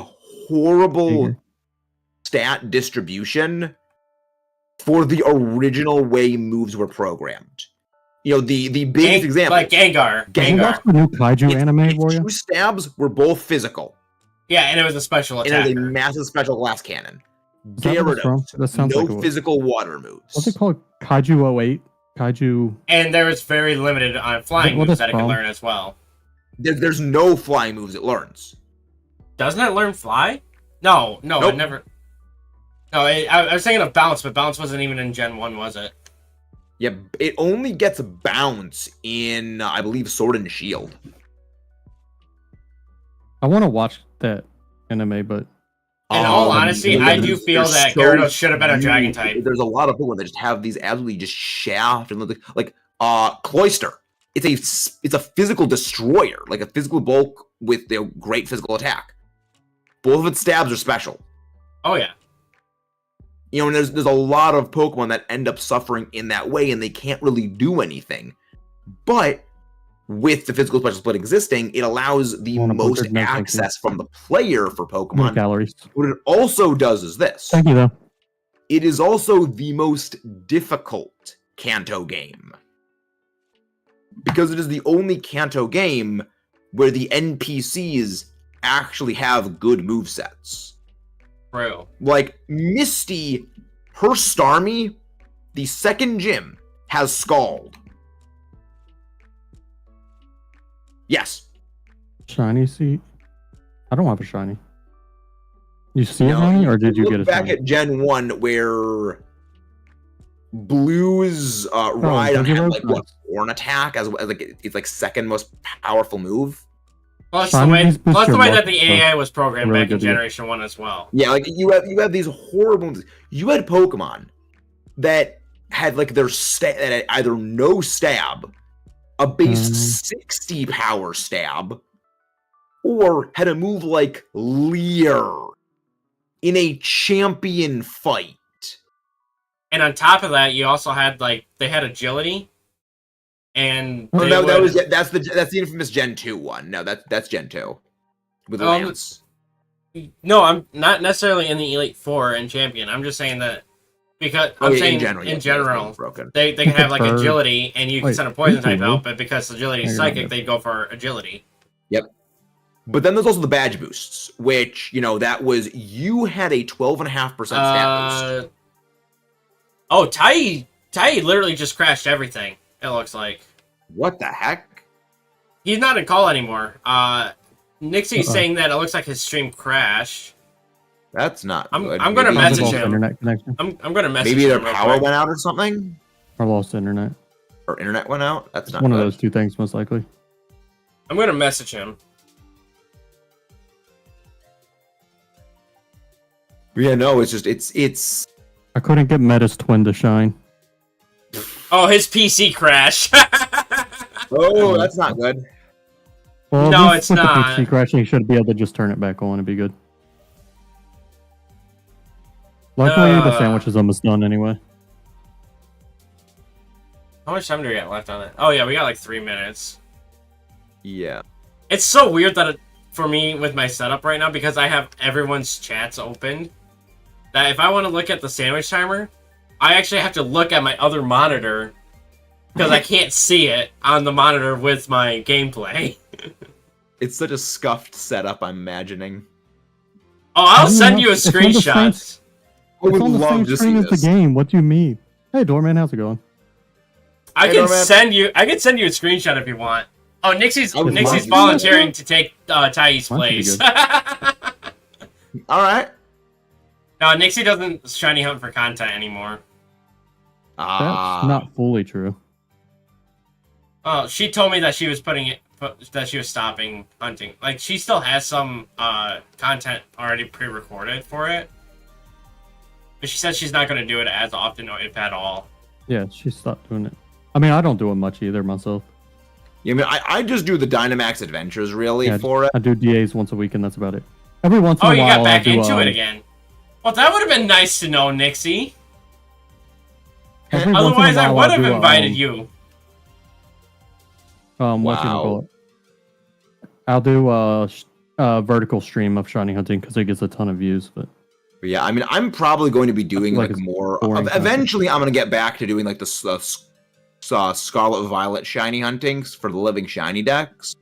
horrible stat distribution for the original way moves were programmed. You know, the biggest example... Like Gengar. Gengar. The new Kaiju anime for you? Two stabs were both physical. Yeah, and it was a special attack. And it was a massive special glass cannon. Gyarados, no physical water moves. What's it called? Kaiju 08? Kaiju... And there was very limited on flying moves that it can learn as well. There's no flying moves it learns. Doesn't it learn fly? No, nope. It never... No, I was thinking of Bounce, but Bounce wasn't even in Gen 1, was it? Yeah, it only gets Bounce in, I believe, Sword and Shield. I want to watch that anime, but in all honesty, I do feel that Gyarados should have been a Dragon type. There's a lot of people that just have these absolutely just shaft and like Cloyster. It's a physical destroyer, like a physical bulk with great physical attack. Both of its stabs are special. Oh yeah. You know, and there's a lot of Pokemon that end up suffering in that way, and they can't really do anything. But with the physical special split existing, it allows the most access from the player for Pokemon. Calories. What it also does is this. Thank you, though. It is also the most difficult Kanto game. Because it is the only Kanto game where the NPCs actually have good movesets. True. Like, Misty, her Starmie, the second gym, has Scald. Yes. Shiny seat? I don't have a shiny. You see it, shiny, or did you get a back shiny? At Gen 1, where Blue's Rhydon had, like, what, Horn Attack as like it's like second most powerful move. Well, that's the way that the AI was programmed back in Generation 1 as well. Yeah, like you have these horrible. You had Pokemon that had like their that had either no stab, a base 60 power stab, or had a move like Leer in a champion fight. And on top of that, you also had they had agility. And that's the infamous Gen 2 one. No, that's Gen 2 with Lance. No, I'm not necessarily in the Elite Four and Champion. I'm just saying that because I'm saying in general they can have like agility, and you can send a poison type out, but because agility is psychic, they go for agility. Yep. But then there's also the badge boosts, which that was you had a 12.5% stat boost. Oh, TyeeWhyee literally just crashed everything. It looks like. What the heck? He's not in call anymore. Nixie's saying that it looks like his stream crashed. That's not good. I'm gonna message him. Internet connection. I'm gonna message him. Maybe their power went out or something? Or lost internet. Or internet went out? That's not one good. of those two things, most likely. I'm gonna message him. Yeah, no, it's just it's I couldn't get Meta's twin to shine. Oh, his PC crashed. Oh, that's not good. Well, no, it's not. The PC crashing, you should be able to just turn it back on. It'd be good. Luckily, the sandwich is almost done anyway. How much time do we got left on it? Oh yeah, we got like 3 minutes. Yeah. It's so weird that for me with my setup right now, because I have everyone's chats opened, that if I want to look at the sandwich timer, I actually have to look at my other monitor because I can't see it on the monitor with my gameplay. It's such a scuffed setup, I'm imagining. Oh, I'll send you a screenshot. I would love to see this. The game. What do you mean? Hey, Doorman, how's it going? I can send you a screenshot if you want. Oh, Nixie's volunteering to take TyeeWhyyee's place. All right. No, Nixie doesn't shiny hunt for content anymore. That's not fully true. Oh, she told me that she was stopping hunting. Like, she still has some content already pre-recorded for it. But she said she's not going to do it as often, if at all. Yeah, she stopped doing it. I mean, I don't do it much either myself. Yeah, I mean, I just do the Dynamax Adventures, really, for it. I do DAs once a week, and that's about it. Every once in a while, you got back into it again. Well, that would have been nice to know, Nixie. Otherwise, I would have invited you. Wow. I'll do a vertical stream of shiny hunting because it gets a ton of views. But yeah, I mean, I'm probably going to be doing like more. Eventually, I'm going to get back to doing like the Scarlet Violet shiny huntings for the living shiny decks.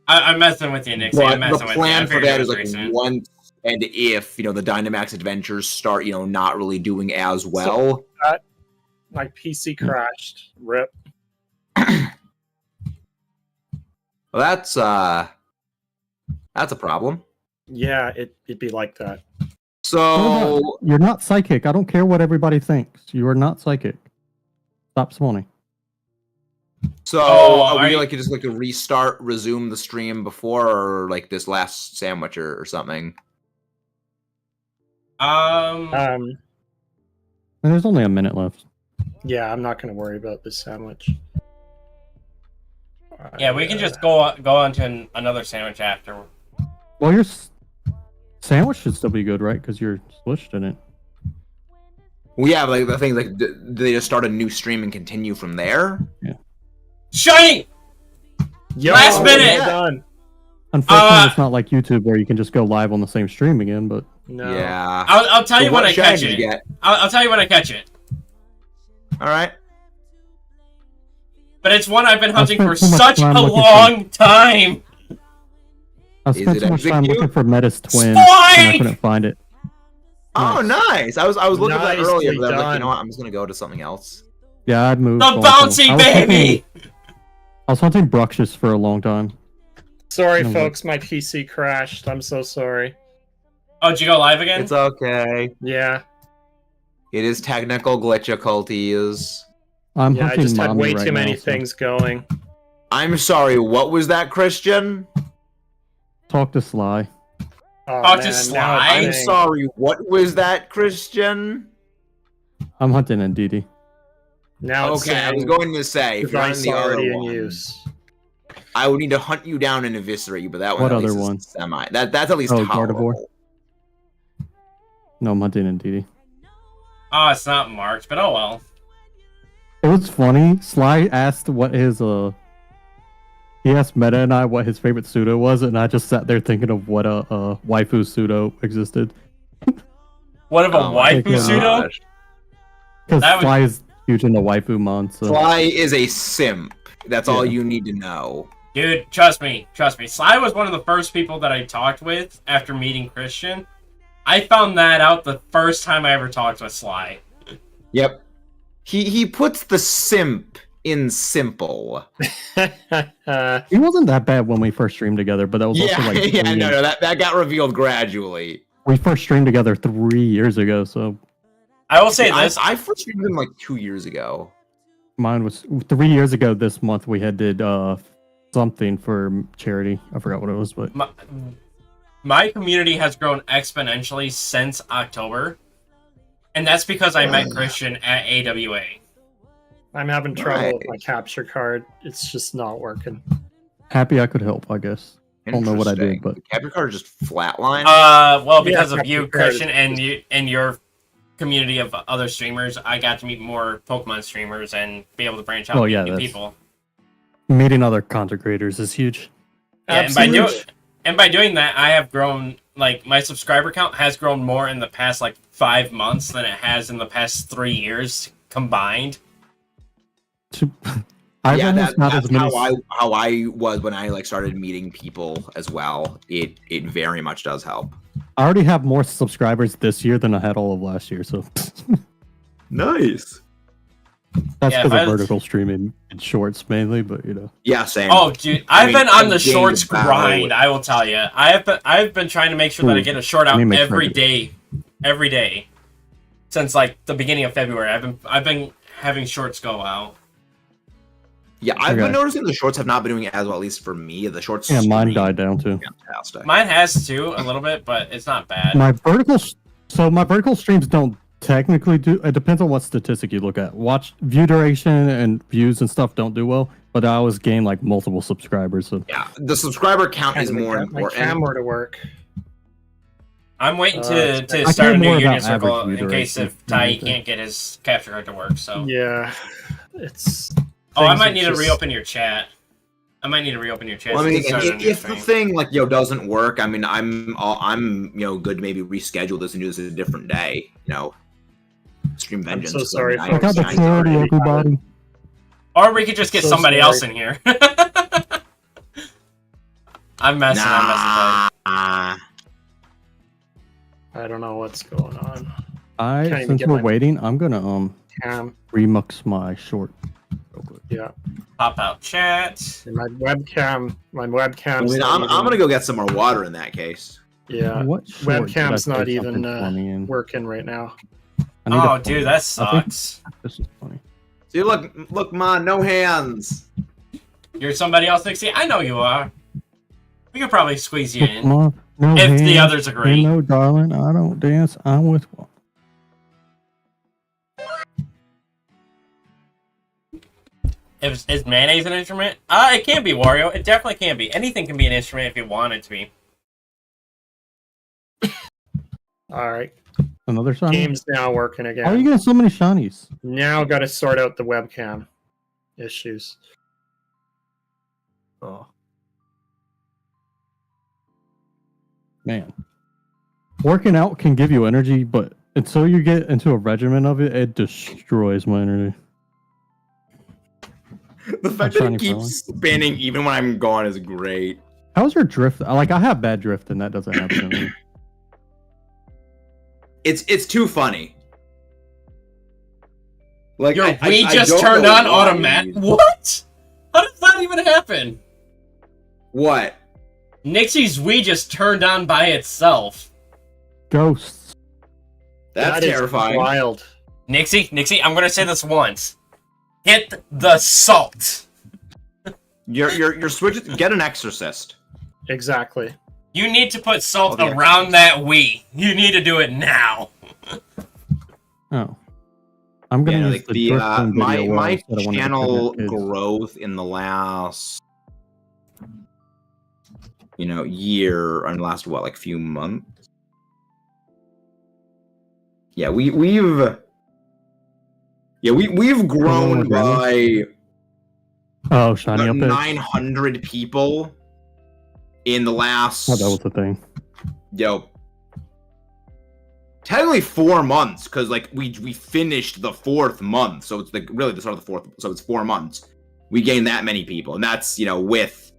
I'm messing with you, Nixie. I'm messing with you. The plan for that is like once and if the Dynamax Adventures start not really doing as well. So, my PC crashed. Rip. Well, that's a problem. Yeah, it'd be like that. So you're not psychic. I don't care what everybody thinks. You are not psychic. Stop spawning. So are we like just like to restart, resume the stream before, or like this last sandwich or something? And there's only a minute left. Yeah, I'm not going to worry about this sandwich. Yeah, we can just go on to another sandwich after. Well, your sandwich should still be good, right? Because you're switched in it. Well, yeah, like the thing, like, do they just start a new stream and continue from there? Yeah. Shiny! Yo, Last minute! Done. Unfortunately, it's not like YouTube where you can just go live on the same stream again, but... No. Yeah. I'll tell you when I catch it. Get? I'll tell you when I catch it. Alright. But it's one I've been hunting for such a time long time! I spent too much time looking for Meta's twin, and I couldn't find it. Oh, nice! I was looking at that earlier, but I was like, you done. know what, I'm just gonna go to something else. Yeah, I'd moved. The bouncy baby! I was hunting Bruxious for a long time. Sorry, folks, my PC crashed. I'm so sorry. Oh, did you go live again? It's okay. Yeah. It is technical glitchiculties. I'm Yeah, I hunting just had Mommy way right too many now, so things going. I'm sorry, what was that, Christian? Talk to Sly. Oh, Talk to man, Sly? now I'm it's- sorry, what was that, Christian? I'm hunting Ndidi. Now it's Okay, I was saying going to say, if you're on device the other already in one, use. I would need to hunt you down and eviscerate you, but that one What at other least is one? semi. That's at least Oh, tolerable. Gardevoir? No, I'm hunting Ndidi. Oh, it's not marked, but oh well. It was funny. Sly asked what his he asked Meta and I what his favorite pseudo was, and I just sat there thinking of what a waifu pseudo existed. What of a Oh my waifu pseudo? gosh. Because That was- Sly is huge into waifu mon, so Sly is a simp. That's all Yeah. you need to know. Dude, trust me. Sly was one of the first people that I talked with after meeting Christian. I found that out the first time I ever talked with Sly. Yep. He puts the simp in simple. he wasn't that bad when we first streamed together. But that was also like no, that got revealed gradually. we first streamed together 3 years ago, so I will say this. I first streamed him like 2 years ago. mine was 3 years ago. This month we had did something for charity. I forgot what it was, but My community has grown exponentially since October, and that's because I met Christian at AWA. I'm having trouble Right. with my capture card. It's just not working. happy I could help. I guess I don't know what I did, Interesting. but The capture card just flatline. Well, because Yeah, of you, capture card Christian, is- and your community of other streamers, I got to meet more Pokemon streamers and be able to branch out Oh, and yeah, meet new that's- people. meeting other content creators is huge. Yeah, Absolutely. and by doing that, I have grown. Like my subscriber count has grown more in the past like 5 months than it has in the past 3 years combined. I've Yeah, almost not that's as many. how I was when I like started meeting people as well. It very much does help. I already have more subscribers this year than I had all of last year, so Nice. that's Yeah, because if of I- vertical streaming and shorts mainly. But you know, Yeah, same. Oh, dude, I I've mean, been on the I've gained shorts about- grind. I will tell you, I've been trying to make sure that I get a short out Let me make every sure. day, since like the beginning of February. I've been having shorts go out. Yeah, I've Okay. been noticing the shorts have not been doing as well, at least for me. The shorts. yeah, mine stream, died down too. Fantastic. Mine has too a little bit, but it's not bad. My vertical streams don't technically do. It depends on what statistic you look at. Watch view duration and views and stuff don't do well, but I always gain like multiple subscribers. So Yeah, the subscriber count is Can't more get my important. camera to work. I'm waiting I to care start a new more union about circle average view in case duration if than Ty anything. can't get his capture card to work. So, Yeah, it's. oh, I things might are need to just- reopen your chat. I might need to reopen your chat. Well, I so mean, we can start a new if the thing like doesn't work, I mean, I'm good to maybe reschedule this and do this a different day. Stream Vengeance. so 'cause, sorry, I I mean, got the I- clarity, everybody. Or we could just get So somebody sorry. else in here. I'm messing. Nah. I don't know what's going on. Can't even Since get we're my- waiting, I'm gonna Cam, remux my short. Real quick. yeah, Pop out chat. and my webcam. I mean, I'm gonna go get some more water in that case. Yeah, What short did I webcam's say not something funny even in? working right now. Oh, dude, that sucks. This is funny. See, look, ma, no hands. You're somebody else, Nixie? I know you are. We could probably squeeze you in. No if hands, the others agree. No, darling, I don't dance. I'm with one. Is mayonnaise an instrument? It can be, Wario. It definitely can be. Anything can be an instrument if you want it to be. All right. Another shiny? Game's now working again. How are you getting so many shinies? Now got to sort out the webcam issues. Oh. Man. Working out can give you energy, but until you get into a regimen of it, it destroys my energy. The fact that it keeps spinning even when I'm gone is great. How's your drift? Like, I have bad drift, and that doesn't happen to me. It's too funny. Like Your Wii just turned on automatic. What? How does that even happen? What? Nixie's Wii just turned on by itself. Ghosts. That's terrifying. Wild. Nixie, I'm gonna say this once. Hit the salt. Your switch. Get an exorcist. Exactly. You need to put salt around that Wii. You need to do it now. Oh. I'm gonna use like the my channel growth in the last year and last like few months. Yeah, we've grown by shiny up 900 people in the last. Oh, that was the thing. Technically 4 months, because like we finished the 4th month, so it's like really the start of the 4th, so it's 4 months. We gained that many people, and that's with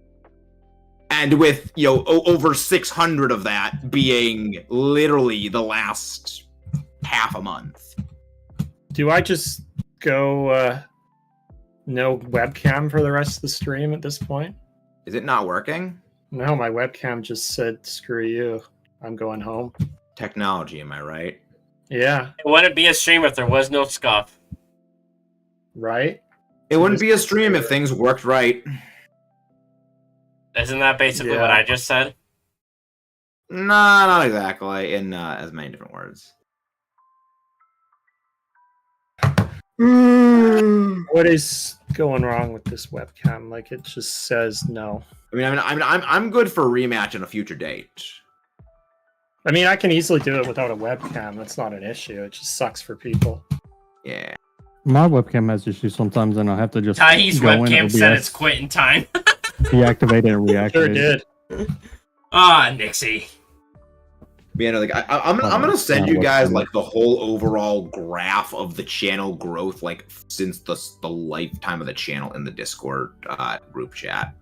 over 600 of that being literally the last half a month. Do I just go no webcam for the rest of the stream at this point? Is it not working? No, my webcam just said, screw you. I'm going home. Technology, am I right? Yeah. It wouldn't be a stream if there was no scuff. Right? It wouldn't be a stream if things worked right. Isn't that basically what I just said? Nah, not exactly, in as many different words. What is going wrong with this webcam? Like, it just says no. I'm good for a rematch on a future date. I mean, I can easily do it without a webcam. That's not an issue. It just sucks for people. Yeah. My webcam has issues sometimes, and I have to just TyeeWhyyee's webcam said it's quitting time. Deactivate it and reactivate. Sure did. Nixie. Yeah, I'm gonna send you guys like the whole overall graph of the channel growth, like since the lifetime of the channel in the Discord group chat.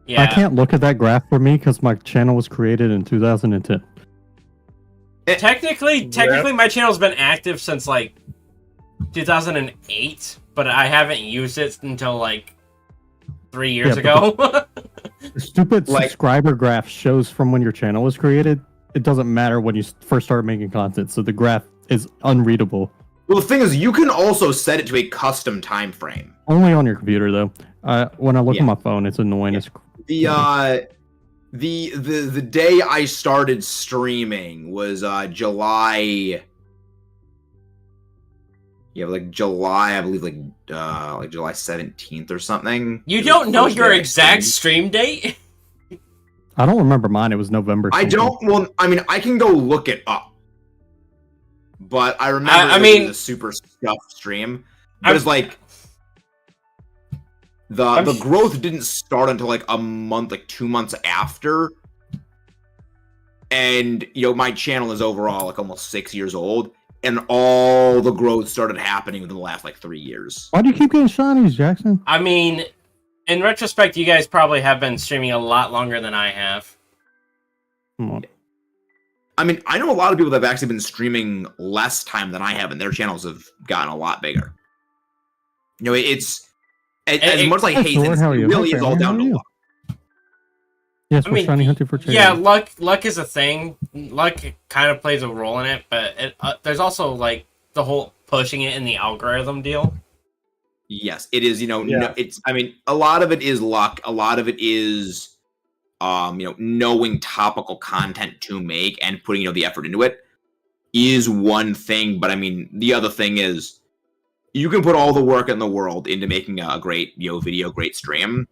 Yeah. I can't look at that graph for me because my channel was created in 2010. Technically, my channel's been active since like 2008, but I haven't used it until like 3 years ago. The stupid subscriber graph shows from when your channel was created. It doesn't matter when you first start making content, so the graph is unreadable. Well, the thing is, you can also set it to a custom time frame. Only on your computer, though. When I look at my phone, it's annoying. Yeah. The day I started streaming was July. Yeah, like July, I believe, like July 17th or something. You don't know your exact stream date? I don't remember mine. It was November. I don't. Well, I mean, I can go look it up, but I remember it was a super scuffed stream. It was like the growth didn't start until like a month, like 2 months after. And my channel is overall like almost 6 years old, and all the growth started happening within the last like 3 years. Why do you keep getting shinies, Jackson? I mean, in retrospect, you guys probably have been streaming a lot longer than I have. Come on. I mean, I know a lot of people that have actually been streaming less time than I have, and their channels have gotten a lot bigger. It's as much as I hate this, it really is all down to luck. Yes, we're shiny hunting for charity. Yeah, luck is a thing. Luck kind of plays a role in it, but there's also like the whole pushing it in the algorithm deal. Yes, it is. It's. I mean, a lot of it is luck. A lot of it is, knowing topical content to make and putting the effort into it is one thing. But I mean, the other thing is, you can put all the work in the world into making a great video, great stream.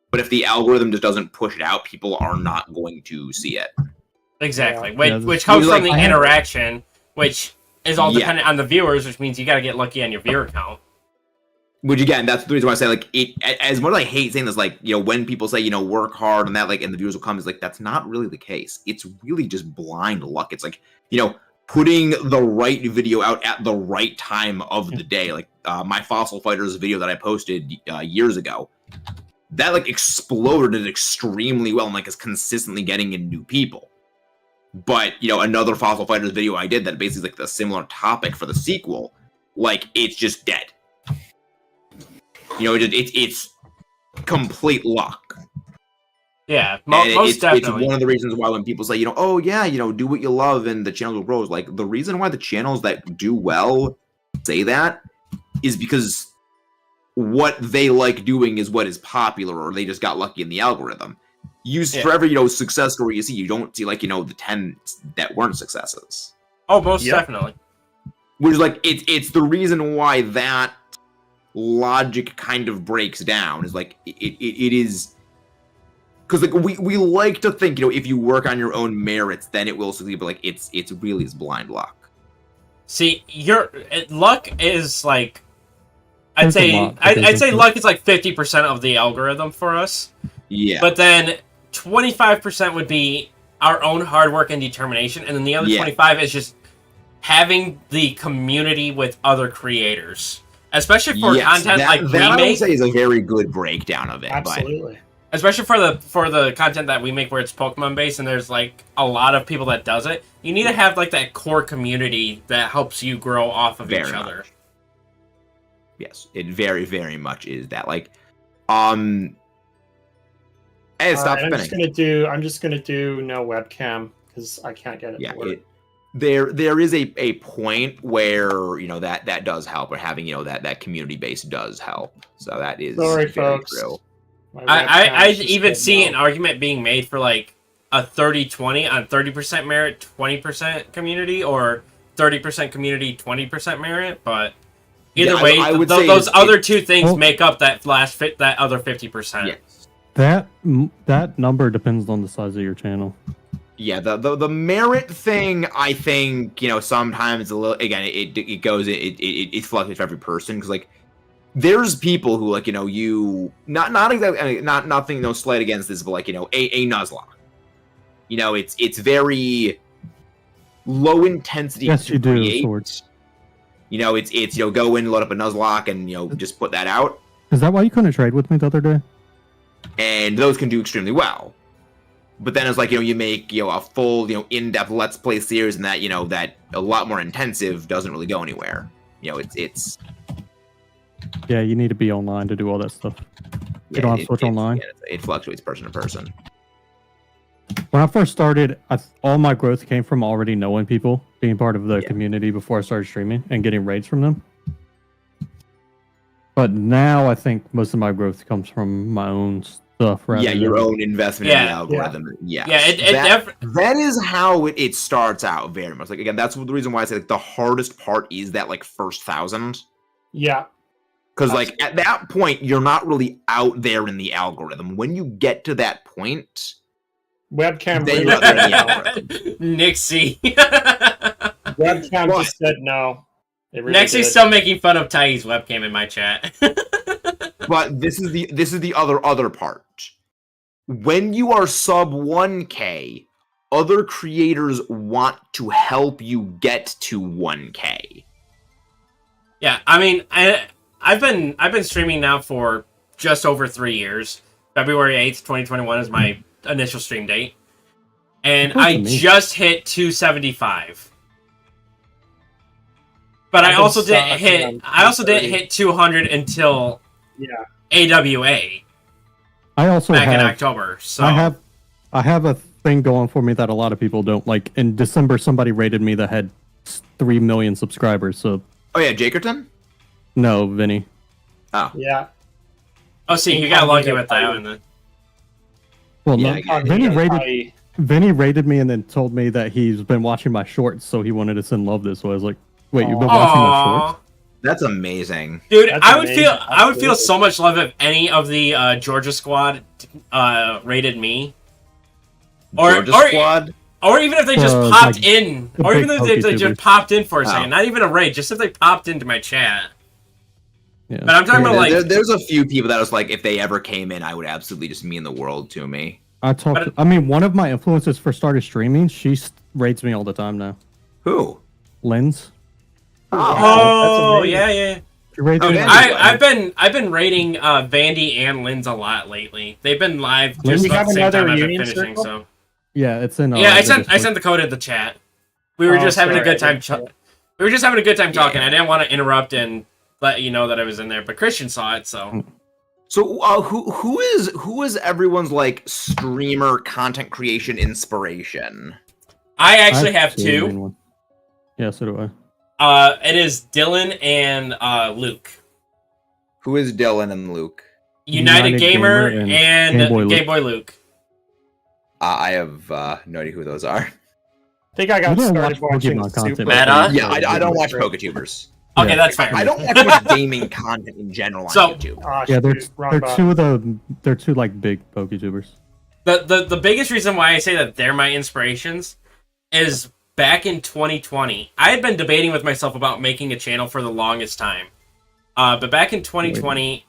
But if the algorithm just doesn't push it out, people are not going to see it. Exactly, which comes from the interaction, which is all dependent on the viewers, which means you got to get lucky on your viewer count. Which again, that's the reason why I say as much as I hate saying this, when people say work hard and that and the viewers will come, is that's not really the case. It's really just blind luck. It's putting the right video out at the right time of the day. My Fossil Fighters video that I posted years ago. That exploded extremely well and is consistently getting in new people. But another Fossil Fighters video I did that basically is the similar topic for the sequel, it's just dead. It's complete luck. Yeah, most definitely. It's one of the reasons why when people say oh yeah, do what you love and the channel will grow. The reason why the channels that do well say that is because what they like doing is what is popular, or they just got lucky in the algorithm. For every success story you see, you don't see the 10 that weren't successes. Oh, most definitely. Which is it's the reason why that logic kind of breaks down. Is it is because we like to think if you work on your own merits, then it will succeed. But it's really is blind luck. See, luck is I'd say luck is 50% of the algorithm for us. Yeah. But then 25% would be our own hard work and determination, and then the other 25 is just having the community with other creators, especially for content we make. I would say is a very good breakdown of it. Absolutely. Especially for the content that we make where it's Pokemon based and there's a lot of people that does it. You need to have that core community that helps you grow off of each other. Yes, it very, very much is that. Hey, stop spinning. I'm just gonna do no webcam because I can't get it to work. There is a point where that does help, or having that community base does help. So that is very folks. True. I even see an argument being made for a 30-20 on 30% merit, 20% community, or 30% community, 20% merit, but. Either way, I would say those other two things make up that other 50%. Yes. That number depends on the size of your channel. Yeah, the merit thing, I think sometimes a little. Again, it goes it fluctuates for every person because there's people who not exactly nothing no slight against this, but a Nuzlocke. It's very low intensity. Yes, you create. do. Swords. It's go in, load up a Nuzlocke, and just put that out. Is that why you couldn't trade with me the other day? And those can do extremely well. But then it's you make a full in-depth Let's Play series, and that that a lot more intensive doesn't really go anywhere. It's. Yeah, you need to be online to do all that stuff. You don't have to switch online. It fluctuates person to person. When I first started, all my growth came from already knowing people, being part of the community before I started streaming, and getting raids from them. But now I think most of my growth comes from my own stuff. Your own investment in the algorithm. That is how it starts out very much. Again, that's the reason why I say the hardest part is that first 1,000. Yeah. Because at that point, you're not really out there in the algorithm. When you get to that point... Webcam Nixie. Webcam just said no. Really Nixie's still making fun of TyeeWhyyee's webcam in my chat. But this is the other part. When you are sub 1K, other creators want to help you get to 1K. Yeah, I mean, I've been streaming now for just over 3 years. February 8th, 2021 is my initial stream date, and I just hit 275. But I also didn't hit 200 until AWA. I also back in October. So I have I have a thing going for me that a lot of people don't. Like in December, somebody rated me that had 3 million subscribers. So. Oh yeah, Jakerton? No, Vinny. Oh. Yeah. Oh, see, you got lucky with that one then. Well, Yeah, no, Vinny rated me and then told me that he's been watching my shorts, so he wanted to send love this way. I was like, wait, you've been watching my shorts? That's amazing. Dude, That's I would amazing. feel so much love if any of the Georgia squad rated me. Georgia Squad? Or even if they just popped in. the Or even big if they just popped in for a Oh. second. Not even a raid, just if they popped into my chat. Yeah. But I'm talking about like... There's a few people that was like, if they ever came in, I would absolutely just mean the world to me. I mean, one of my influencers first started streaming. She rates me all the time now. Who? Lens. Oh, that's yeah, yeah. She rates Oh, me. Vandy. I've been rating Vandy and Linz a lot lately. They've been live just We about have the same another time I've been reunion finishing. circle? So Yeah, it's in. yeah, I the sent Discord. the code in the chat. We were just having a sorry, good I time. didn't see it. We were just having a good time talking. Yeah. I didn't want to interrupt and let you know that I was in there, but Christian saw it, so. So who is everyone's like streamer content creation inspiration? I actually have main two. one. Yeah, so do I. It is Dylan and Luke. Who is Dylan and Luke? United Gamer Gamer and and Game Boy Luke. I have no idea who those are. I think I got We don't started watch watching Pokemon content. Super. Meta? Yeah, I don't watch PokeTubers. Okay, Yeah. that's fair. I don't watch much gaming content in general on So- YouTube. Ah, Yeah, shoot, wrong they're button. they're two like big PokeTubers. The biggest reason why I say that they're my inspirations is back in 2020. I had been debating with myself about making a channel for the longest time. But back in 2020,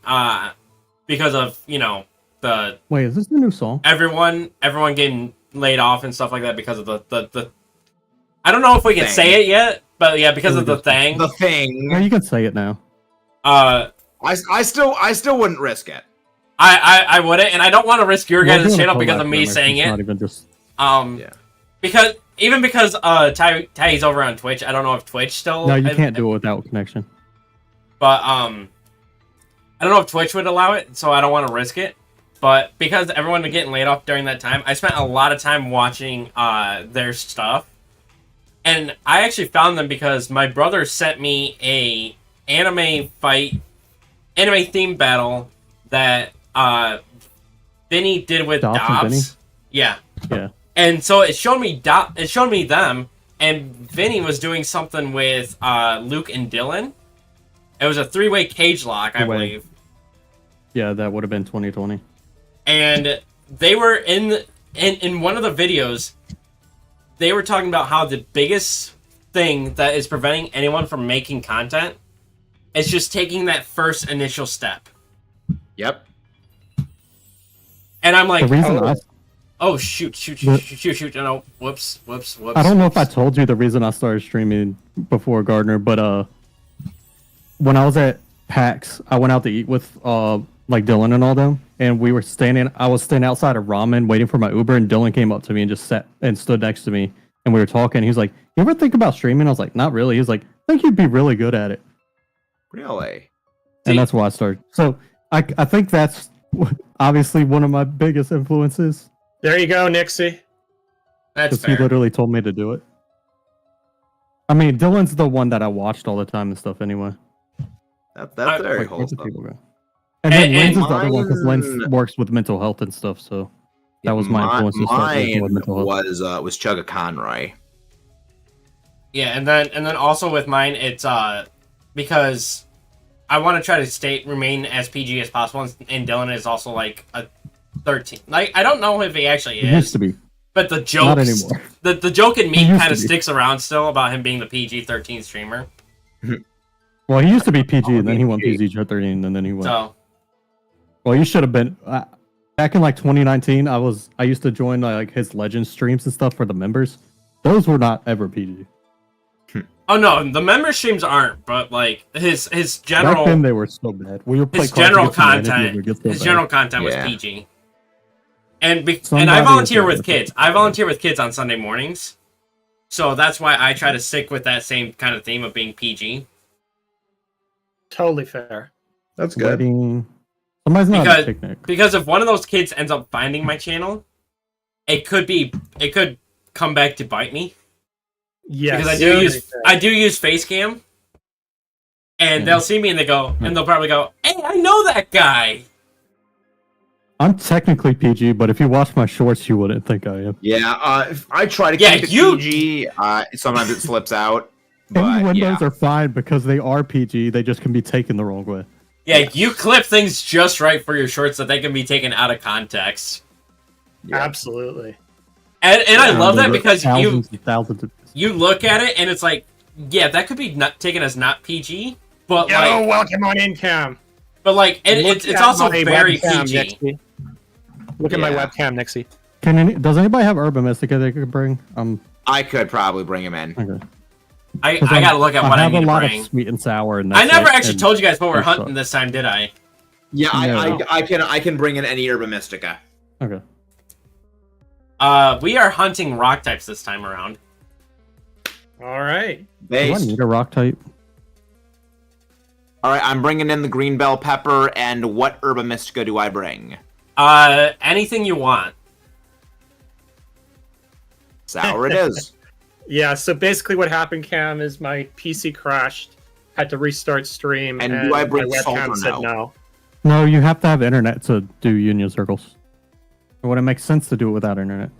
because of, you know, the Wait, is this the new song? everyone getting laid off and stuff like that because of the I don't know if we can Thing. say it yet, but yeah, because of the thing. The thing. Yeah, you can say it now. I I still wouldn't risk it. I wouldn't, and I don't want to risk your We're guys' doing a channel collab because of me member, saying it's it. Not even just. Yeah. Because Ty's over on Twitch. I don't know if Twitch still. No, you can't do it without connection. But I don't know if Twitch would allow it, so I don't want to risk it. But because everyone was getting laid off during that time, I spent a lot of time watching their stuff. And I actually found them because my brother sent me a anime theme battle that Vinny did with Dobbs and Vinny? Dobbs. Yeah. Yeah. And so it showed me them, and Vinny was doing something with Luke and Dylan. It was a 3-way cage lock, I Three-way. believe. Yeah, that would have been 2020. And they were in one of the videos, they were talking about how the biggest thing that is preventing anyone from making content is just taking that first initial step. Yep. And I'm like, The reason shoot. No, whoops. I don't know if I told you the reason I started streaming before Gardner, but when I was at PAX, I went out to eat with like Dylan and all them, and I was standing outside of ramen waiting for my Uber, and Dylan came up to me and just sat and stood next to me, and we were talking. He was like, "You ever think about streaming?" I was like, "Not really." He was like, "I think you'd be really good at it." Really? And that's why I started. So I think that's obviously one of my biggest influences, There you go, Nixie. That's because he fair. literally told me to do it. I mean, Dylan's the one that I watched all the time and stuff anyway. That's very Like, where's the wholesome. people go? And then And Lens is the other one because mine- Lens works with mental health and stuff. So that was my influence to start working with Mine mental health. was Chugga Conroy. Yeah, and then also with mine, it's because I want to try to remain as PG as possible, and Dylan is also like a 13. Like, I don't know if he actually He used is, to be. but the joke, Not anymore. the joke in me He used kind to of be. sticks around still about him being the PG-13 streamer. Well, he used to be PG, Oh, and then he went PG. PG-13, and then he went. So Well, you should have been. Back in like 2019, I used to join like his Legends streams and stuff for the members. Those were not ever PG. oh no, the member streams aren't, but like his general Back then they were so bad. We would play his Cards general Against Humanity, content and we'd get so his bad. general content was Yeah. PG. And I Somebody volunteer was with there. kids. I volunteer with kids on Sunday mornings. So that's why I try to stick with that same kind of theme of being PG. Totally fair. That's Wedding. Somebody's not at a picnic. Because if one of those kids ends up finding my channel it could come back to bite me. Yes. Because I do use Facecam. And they'll see me and they'll probably go, "Hey, I know that guy." I'm technically PG, but if you watch my shorts, you wouldn't think I am. Yeah, if I try to keep it PG, sometimes it slips out. But, windows are fine because they are PG. They just can be taken the wrong way. Yeah, you clip things just right for your shorts that they can be taken out of context. Yeah. Absolutely. And I love that because thousands of... you look at it and it's like, yeah, that could be taken as not PG, but welcome on in, Cam. But like, it's also very PG. Nixie. Look at my webcam, Nixie. Does anybody have Urban Mystica they could bring? I could probably bring him in. Okay. I gotta look at what I need to bring. I have a lot of sweet and sour. And I never actually told you guys what we're hunting this time, did I? Yeah, I can bring in any Urban Mystica. Okay. We are hunting rock types this time around. All right. Do I need a rock type? All right, I'm bringing in the green bell pepper, and what Urban Mystica do I bring? Anything you want. Sour it is. Yeah, so basically what happened, Cam, is my PC crashed, had to restart stream, and do I bring my webcam said no. No, you have to have internet to do union circles. It wouldn't make sense to do it without internet.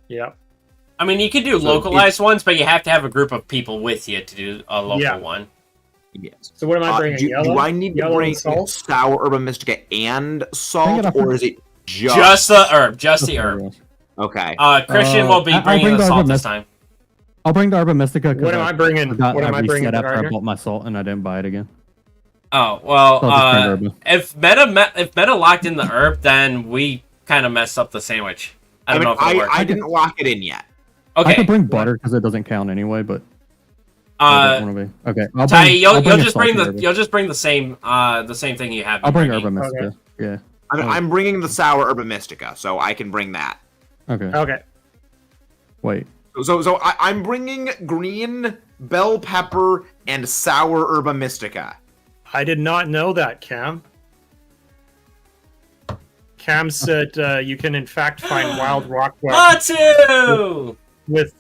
Yeah. I mean, you could do localized ones, but you have to have a group of people with you to do a local one. Yes. So what am I bringing? Do I need to bring sour Urban Mystica and salt, or is it just the herb? Just the herb. Okay. Christian will be bringing the salt this time. I'll bring the Urban Mystica. What am I bringing? What am I bringing? After I bought my salt and I didn't buy it again. Oh well, if Meta locked in the herb, then we kind of messed up the sandwich. I don't know if it worked. I didn't lock it in yet. Okay. I could bring butter because it doesn't count anyway, but. Okay. You'll just bring the same thing you have. I'll bring Urban Mystica. Okay. Yeah. I'm bringing the sour Urban Mystica, so I can bring that. Okay. Wait. So I'm bringing green bell pepper and sour Urban Mystica. I did not know that, Cam. Cam said you can in fact find wild rock with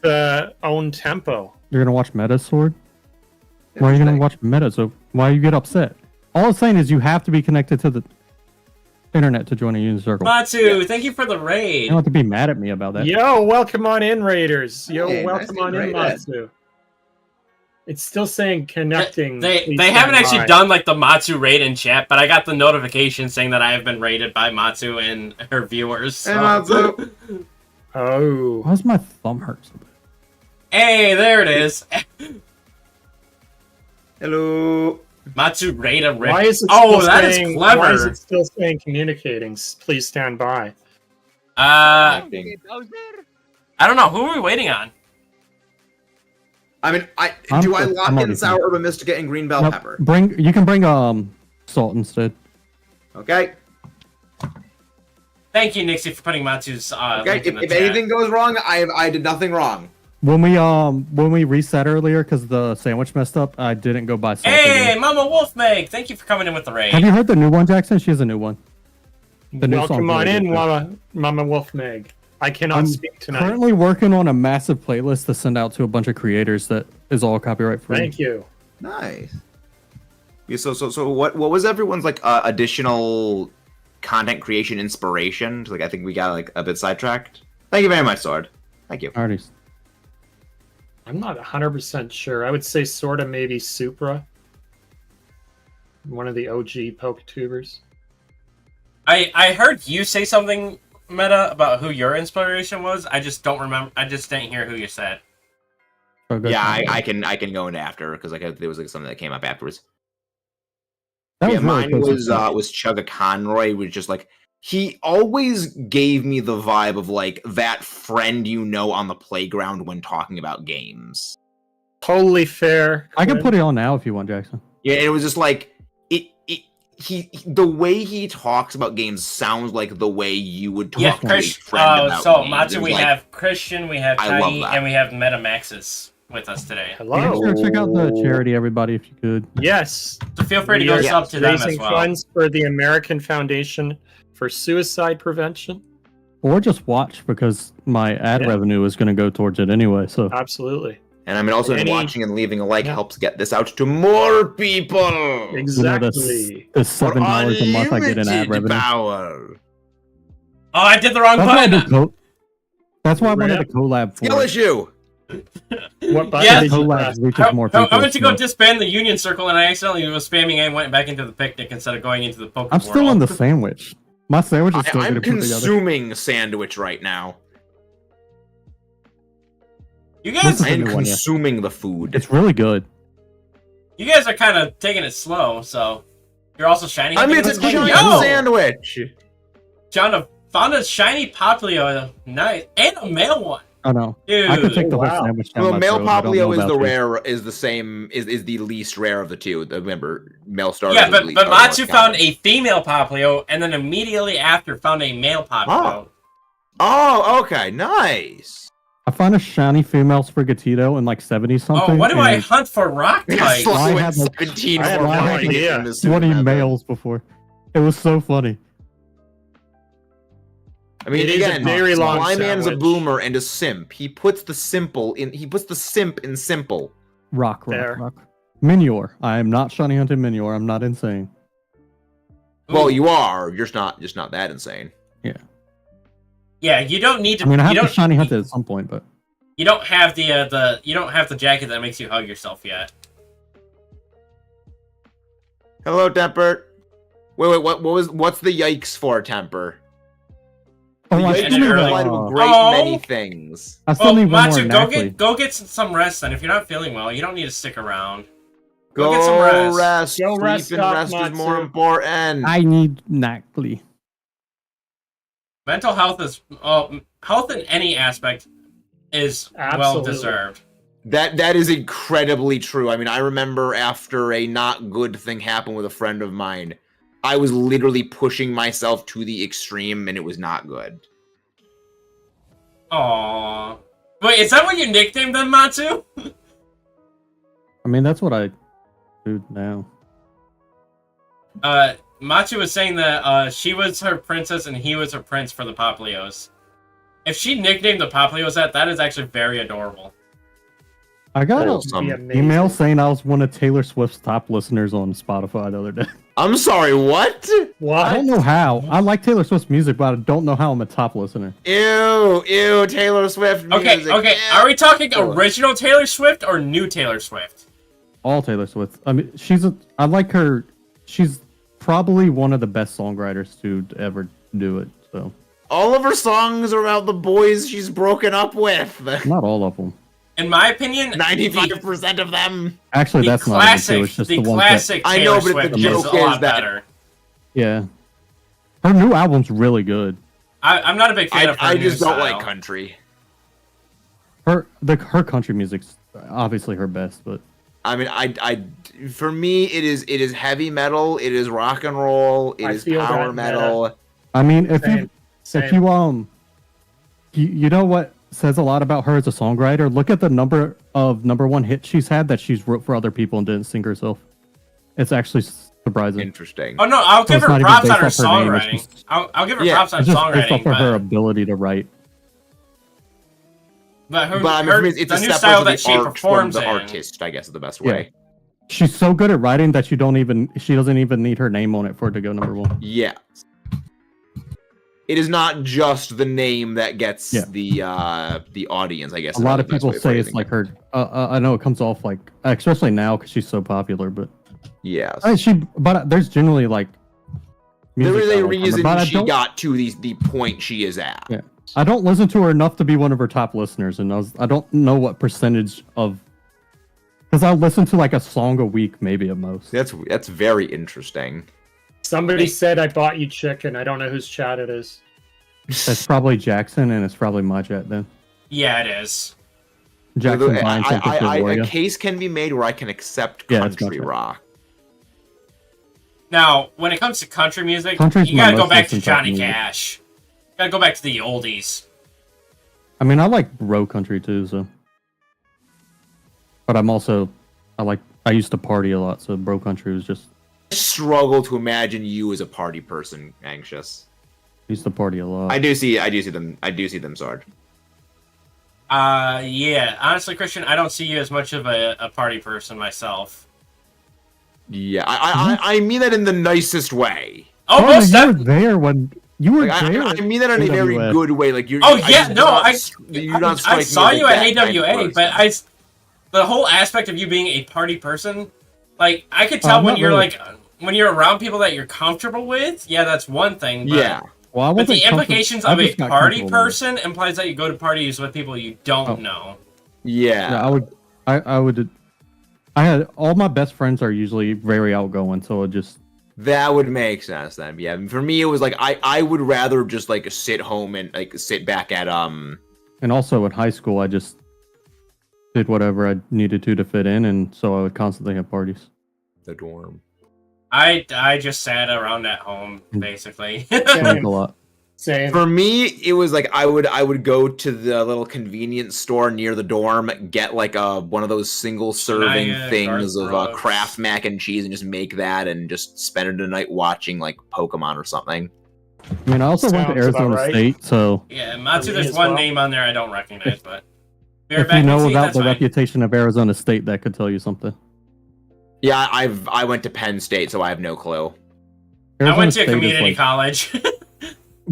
own tempo. You're gonna watch Meta's sword? Why are you gonna watch Meta? So why you get upset? All I'm saying is you have to be connected to the internet to join a union circle. Matsu, thank you for the raid. You don't have to be mad at me about that. Yo, welcome on in, Raiders. Yo, welcome nice on in, Matsu. It's still saying connecting. They haven't actually done like the Matsu raid in chat, but I got the notification saying that I have been raided by Matsu and her viewers. So. Hey, Matsu. Oh. Why's my thumb hurt so bad? Hey, there it is. Hello. Matsu raid. Why is it that is clever. Why is it still saying communicating? Please stand by. I don't know. Who are we waiting on? I mean, do I lock in sour Urban Mystica and green bell pepper? You can bring salt instead. Okay. Thank you, Nixie, for putting Matsu's okay. If anything goes wrong, I did nothing wrong. When we reset earlier because the sandwich messed up, I didn't go buy salt. Hey, again. Mama Wolfmeg, thank you for coming in with the raid. Have you heard the new one, Jackson? She has a new one. Welcome on in, Mama Wolfmeg. I cannot speak tonight. I'm currently working on a massive playlist to send out to a bunch of creators that is all copyright free. Thank you. Nice. Yeah, so what was everyone's like additional content creation inspiration? Like I think we got like a bit sidetracked. Thank you very much, Sword. Thank you. Artists. I'm not 100% sure. I would say sorta maybe Supra. One of the OG PokeTubers. I heard you say something, Meta, about who your inspiration was. I just don't remember. I just didn't hear who you said. Yeah, I can go into after because like there was like something that came up afterwards. Mine was Chugga Conroy, was just like he always gave me the vibe of like that friend you know on the playground when talking about games. Totally fair. I can put it on now if you want, Jackson. Yeah, it was just like the way he talks about games sounds like the way you would talk to a friend about so games. Matsu, we have Christian, we have TyeeWhyee, and we have MetaMaxis with us today. Hello. Make sure to check out the charity, everybody, if you could. Yes. So feel free to go sub to them as well. Raising funds for the American Foundation for Suicide Prevention. Or just watch because my ad revenue is going to go towards it anyway. So absolutely. And I mean, also watching and leaving a like helps get this out to more people. Exactly. The $7 a month I get in ad revenue. Power. Oh, I did the wrong button. That's why I wanted a collab for Skill issue. What button Yes. did you press? more people. I went to go disband the Union Circle, and I accidentally was spamming and went back into the picnic instead of going into the Pokemon. I'm still in the sandwich. My sandwich is still I'm getting put together. consuming sandwich right now. You guys, I'm consuming the food. It's really good. You guys are kind of taking it slow, so you're also shiny. I mean, it's a giant sandwich. John found a shiny Popplio, nice, and a male one. Oh no, dude! I could take the whole sandwich down. Well, male Popplio is the you. rare, is the same, is the least rare of the two. Remember, male Starter. Yeah, but Matsu found a female Popplio, and then immediately after found a male Popplio. Oh, okay, nice. I found a shiny female Sprigatito in like 70 something. Oh, what do I hunt for rock types? I had 17 20 males before. It was so funny. I mean, it again, is a very long Flyman's a sandwich. boomer and a simp. He puts the simple in. He puts the simp in simple. Rock. Minior. I am not shiny hunting Minior. I'm not insane. Well, you are. You're just not that insane. Yeah. Yeah, you don't need to. I mean, I have to shiny hunt it at some point, but you don't have the you don't have the jacket that makes you hug yourself yet. Hello, Temper. Wait, what's the yikes for, Temper? The yikes can apply to a great many things. I still need one Matsu, more go get some rest then. If you're not feeling well, you don't need to stick around. Go get some rest. Go rest. Sleep and rest is more important. I need Nactly. Mental health is health in any aspect is well deserved. That is incredibly true. I mean, I remember after a not good thing happened with a friend of mine, I was literally pushing myself to the extreme, and it was not good. Aww. Wait, is that what you nicknamed them, Matsu? I mean, that's what I do now. Matsu was saying that she was her princess and he was her prince for the Popplios. If she nicknamed the Popplios that is actually very adorable. I got an email saying I was one of Taylor Swift's top listeners on Spotify the other day. I'm sorry, what? What? I don't know how. I like Taylor Swift's music, but I don't know how I'm a top listener. Ew, Taylor Swift music. Okay. Ew. Are we talking original Taylor Swift or new Taylor Swift? All Taylor Swift. I mean, I like her. She's probably one of the best songwriters to ever do it. So all of her songs are about the boys she's broken up with. Not all of them. In my opinion, 95% of them. Actually, that's classic, not even true. It's just the ones classic. That, I know, Taylor but the Swift joke is a lot is that better. Yeah, her new album's really good. I'm not a big fan of her. I just don't style. like country. Her country music's obviously her best, but I mean, for me, it is heavy metal, it is rock and roll, it is power metal. I mean, if you know what says a lot about her as a songwriter, look at the number of #1 hits she's had that she's wrote for other people and didn't sing herself. It's actually surprising. Interesting. Oh no, I'll give her props on her songwriting. I'll give her props on songwriting. Based off of her ability to write. But it's the a new step style of the that she art performs from the in. artist, I guess, is the best way. She's so good at writing that she doesn't even need her name on it for it to go #1. Yeah. It is not just the name that gets the audience, I guess. A lot of people say it's like her. I know it comes off like, especially now because she's so popular, but yes, but there's generally like. There is a reason she got to the point she is at. Yeah. I don't listen to her enough to be one of her top listeners, and I don't know what percentage of. Because I'll listen to like a song a week, maybe at most. That's very interesting. Somebody said I bought you chicken. I don't know whose chat it is. That's probably Jackson, and it's probably my chat then. Yeah, it is. Jackson buying something for a case can be made where I can accept country rock. Now, when it comes to country music, Country's you gotta my go back most to Johnny listened to Cash. You gotta go back to the oldies. I mean, I like bro country too, so. But I used to party a lot, so bro country was just. I struggle to imagine you as a party person, Anxious. Used to party a lot. I do see them, Sarge. Yeah. Honestly, Christian, I don't see you as much of a party person myself. Yeah, I mean that in the nicest way. Oh, most you were there when you were there. I mean that in a very good way. Like you're. Oh yeah, I saw you at AWA, but the whole aspect of you being a party person, like I could tell when you're really. When you're around people that you're comfortable with. Yeah, that's one thing. But, yeah. Well, but the implications of a party person implies that you go to parties with people you don't know. Yeah. I had all my best friends are usually very outgoing, so it just. That would make sense then. Yeah, for me it was like I would rather just like sit home and like sit back at And also in high school, I just did whatever I needed to fit in, and so I would constantly have parties. The dorm. I just sat around at home basically. A lot. Same. For me, it was like I would go to the little convenience store near the dorm, get like one of those single serving things of Kraft mac and cheese, and just make that and just spend the night watching like Pokemon or something. I mean, I also went to Arizona State, so yeah, Matsu. There's one name on there I don't recognize, but if you know about the reputation of Arizona State, that could tell you something. Yeah, I went to Penn State, so I have no clue. I went to a community college.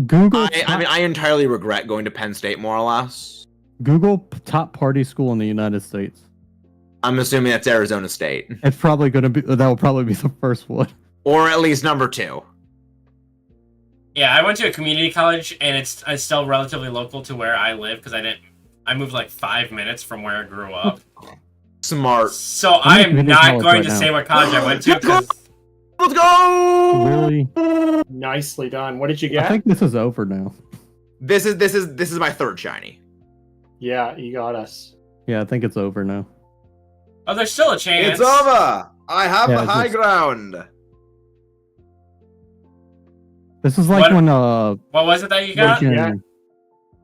Google. I entirely regret going to Penn State, more or less. Google top party school in the United States. I'm assuming that's Arizona State. It's probably going to be. That will probably be the first one, or at least number 2. Yeah, I went to a community college, and it's still relatively local to where I live because I moved like 5 minutes from where I grew up. Smart. So I am not going to say what college I went to. Let's go! Really? Nicely done. What did you get? I think this is over now. This is my 3rd shiny. Yeah, you got us. Yeah, I think it's over now. Oh, there's still a chance. It's over! I have the high ground. This is like when what was it that you got? Yeah.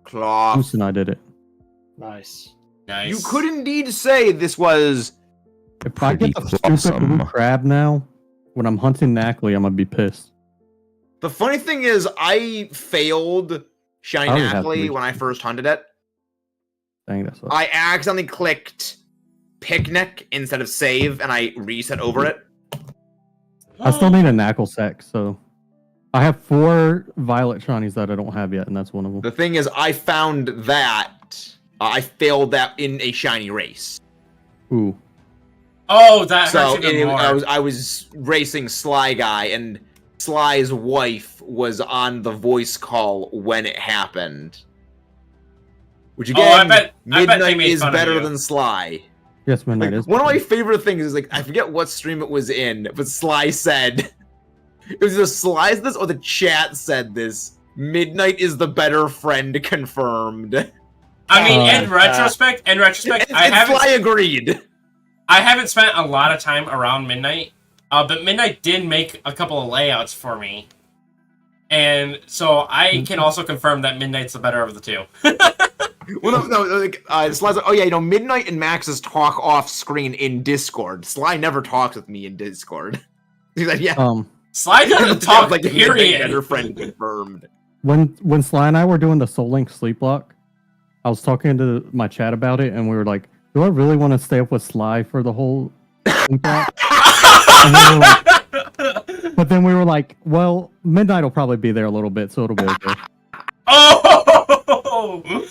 Cloth. Goose and I did it. Nice. Nice. You could indeed say this was. If I get the stupid blue crab now, when I'm hunting Knackley, I'm gonna be pissed. The funny thing is, I failed Shiny Knackley when I first hunted it. Dang, that's what... I accidentally clicked picnic instead of save, and I reset over it. I still need a Knackle sack, so I have 4 violet shinies that I don't have yet, and that's one of them. The thing is, I found that I failed that in a shiny race. Ooh. Oh, that hurts even more. I was racing Sly Guy, and Sly's wife was on the voice call when it happened. Which again, Midnight is better than Sly. Yes, Midnight is. One of my favorite things is like I forget what stream it was in, but Sly said it was either Sly said this or the chat said this. Midnight is the better friend confirmed. I mean, in retrospect, Sly agreed. I haven't spent a lot of time around Midnight, but Midnight did make a couple of layouts for me, and so I can also confirm that Midnight's the better of the two. Well, no, like, Sly's like, oh yeah, Midnight and Maxis talk off screen in Discord. Sly never talks with me in Discord. He's like, yeah. Sly doesn't talk, like, period. Better friend confirmed. When Sly and I were doing the Soul Link sleep lock, I was talking to my chat about it, and we were like, do I really want to stay up with Sly for the whole sleep lock? But then we were like, well, Midnight will probably be there a little bit, so it'll be okay. Oh!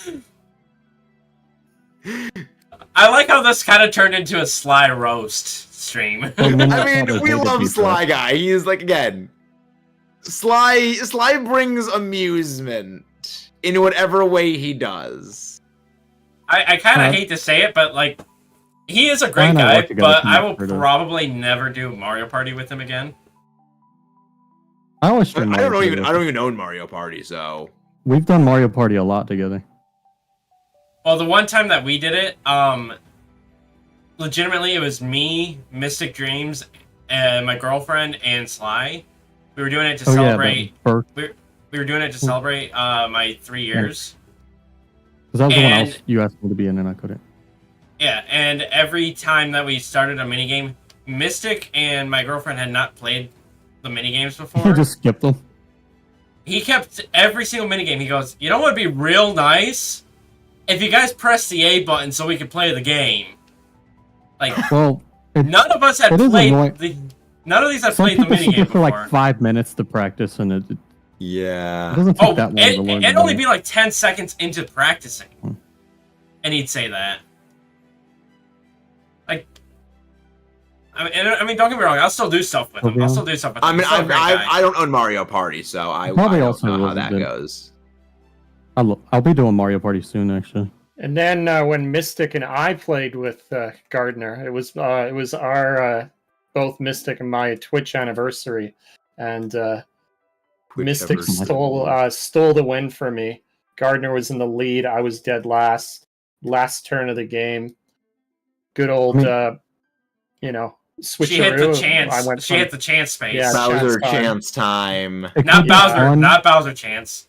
I like how this kind of turned into a Sly roast stream. I mean, we love Sly Guy. He's like, again, Sly brings amusement in whatever way he does. I kind of hate to say it, but like, he is a great guy, but I will probably never do Mario Party with him again. I don't even own Mario Party, so we've done Mario Party a lot together. Well, the one time that we did it, legitimately, it was me, Mystic Dreams, and my girlfriend, and Sly. We were doing it to celebrate. We were doing it to celebrate my 3 years. Because that was the one else you asked me to be in, and I couldn't. Yeah, and every time that we started a minigame, Mystic and my girlfriend had not played the minigames before. Just skipped them. he kept every single minigame. He goes, you know what would be real nice? If you guys press the A button so we can play the game. Like, well, none of us had played none of these had played the minigame before. For like 5 minutes to practice, and it doesn't take that long to learn. It'd only be like 10 seconds into practicing, and he'd say that. Like, I mean, don't get me wrong. I'll still do stuff with him. I mean, I don't own Mario Party, so I don't know how that goes. I'll be doing Mario Party soon, actually. And then when Mystic and I played with Gardner, it was our both Mystic and my Twitch anniversary, and Mystic stole the win for me. Gardner was in the lead. I was dead last turn of the game. Good old, switcheroo. She hit the chance. She hit the chance space. Yeah, Bowser chance time. Not Bowser chance.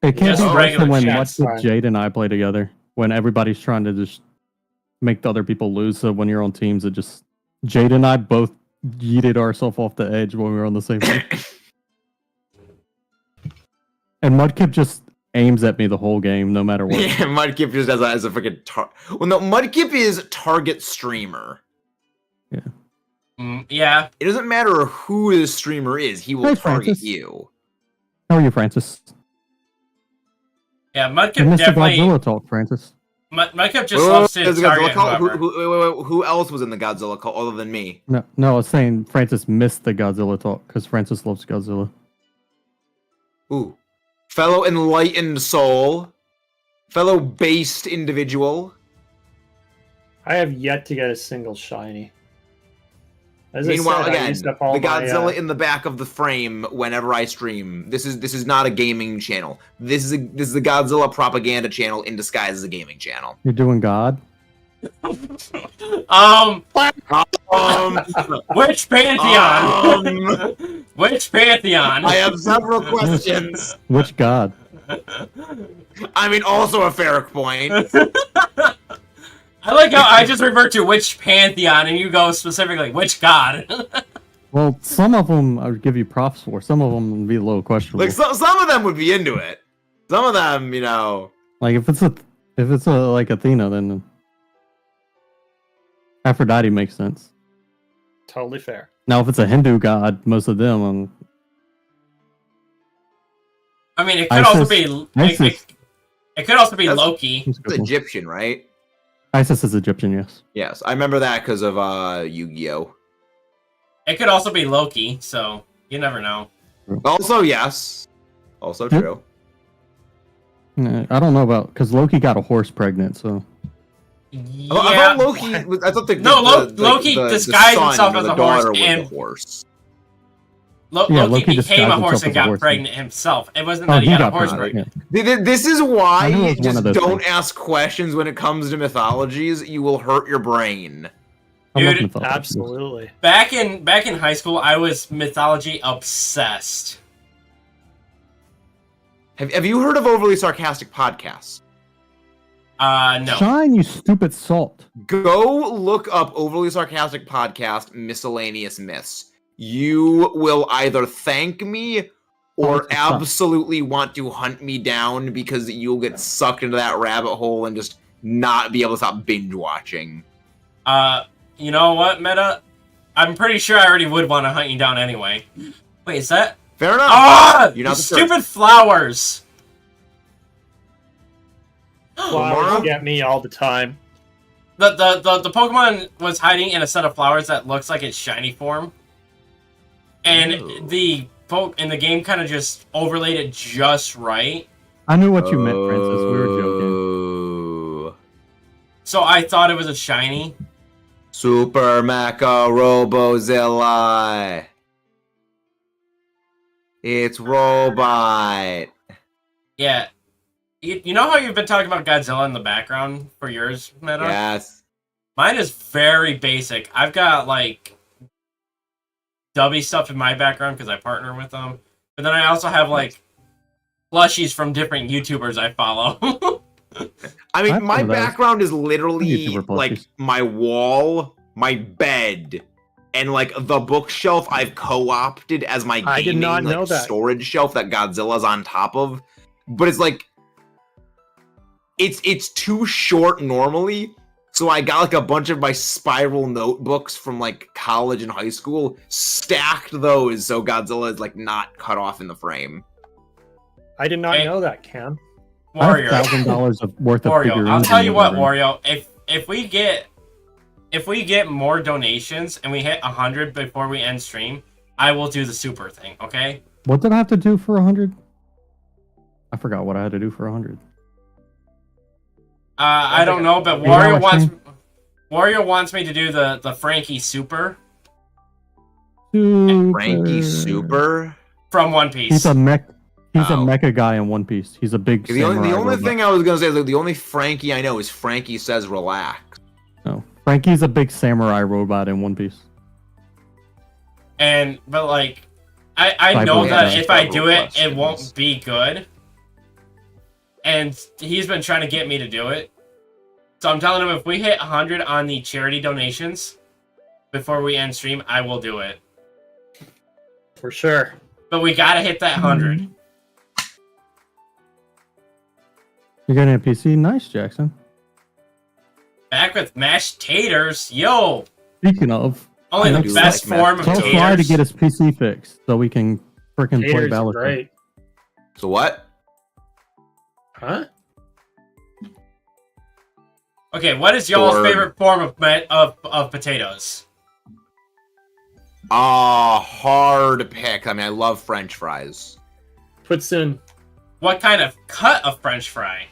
It can't be worse than when Jade and I play together. When everybody's trying to just make the other people lose. So when you're on teams, Jade and I both yeeted ourselves off the edge when we were on the same team. And Mudkip just aims at me the whole game, no matter what. Yeah, Mudkip just as a freaking well, no, Mudkip is target streamer. Yeah. Yeah. It doesn't matter who the streamer is; he will target you. How are you, Francis? Yeah, Mudkip definitely. Godzilla talk, Francis. Mudkip just loves to target who else was in the Godzilla call other than me? No, I was saying Francis missed the Godzilla talk because Francis loves Godzilla. Ooh. Fellow enlightened soul. Fellow based individual. I have yet to get a single shiny. Meanwhile, again, the Godzilla in the back of the frame whenever I stream. This is not a gaming channel. This is a Godzilla propaganda channel in disguise as a gaming channel. You're doing God? Which pantheon? Which pantheon? I have several questions. Which God? I mean, also a fair point. I like how I just revert to which pantheon, and you go specifically which god. Well, some of them I would give you props for. Some of them would be a little questionable. Like some of them would be into it. Some of them, Like if it's like Athena, then Aphrodite makes sense. Totally fair. Now, if it's a Hindu god, most of them. I mean, it could also be. It could also be Loki. It's Egyptian, right? Isis is Egyptian, yes. Yes, I remember that because of Yu-Gi-Oh. It could also be Loki, so you never know. Also, yes. Also true. I don't know about because Loki got a horse pregnant, so. Yeah. I thought Loki. I thought Loki disguised himself as a horse. Loki became a horse and got pregnant himself. It wasn't that he had a horse pregnant. This is why just don't ask questions when it comes to mythologies. You will hurt your brain. Dude, absolutely. Back in high school, I was mythology obsessed. Have you heard of Overly Sarcastic Podcasts? No. Shine, you stupid salt. Go look up Overly Sarcastic Podcast Miscellaneous Myths. You will either thank me or absolutely want to hunt me down because you'll get sucked into that rabbit hole and just not be able to stop binge watching. You know what, Meta? I'm pretty sure I already would want to hunt you down anyway. Wait, is that? Fair enough. Ah! You're not the stupid first. Flowers! Flowers get me all the time. The Pokemon was hiding in a set of flowers that looks like its shiny form. And the game kind of just overlaid it just right. I knew what you meant, Francis. We were joking. So I thought it was a shiny. Super Mecha Robozilla. It's Robot. Yeah. You know how you've been talking about Godzilla in the background for yours, Meta? Yes. Mine is very basic. I've got, like, dubby stuff in my background because I partner with them. But then I also have, like, plushies from different YouTubers I follow. I mean, my background is literally, like, my wall, my bed, and like the bookshelf I've co-opted as my I did gaming not know that. storage shelf that Godzilla's on top of, but it's like it's too short normally, so I got like a bunch of my spiral notebooks from like college and high school, stacked those so Godzilla is like not cut off in the frame. I did not know that, Cam. Wario, $1,000 worth of Wario. figurines. I'll tell you what, room. Wario. If we get more donations and we hit 100 before we end stream, I will do the super thing. Okay? What did I have to do for 100? I forgot what I had to do for 100. I don't know, but Wario wants me to do the Frankie super. Frankie Super From One Piece. He's a mecha guy in One Piece. He's a big. The only thing I was gonna say is like the only Frankie I know is Frankie Says Relax. No, Frankie's a big samurai robot in One Piece. But like, I know that if I do it, it won't be good. And he's been trying to get me to do it. So I'm telling him if we hit 100 on the charity donations before we end stream, I will do it. For sure. But we gotta hit that 100. You're getting a PC? Nice, Jackson. Back with mashed taters. Yo! Speaking of, Only the best form of tell taters. Fly to get his PC fixed so we can freaking play Taters are Battlefront. great. So what? Huh? Okay, what is y'all's favorite form of potatoes? Hard pick. I mean, I love French fries. Puts in. What kind of cut of French fry?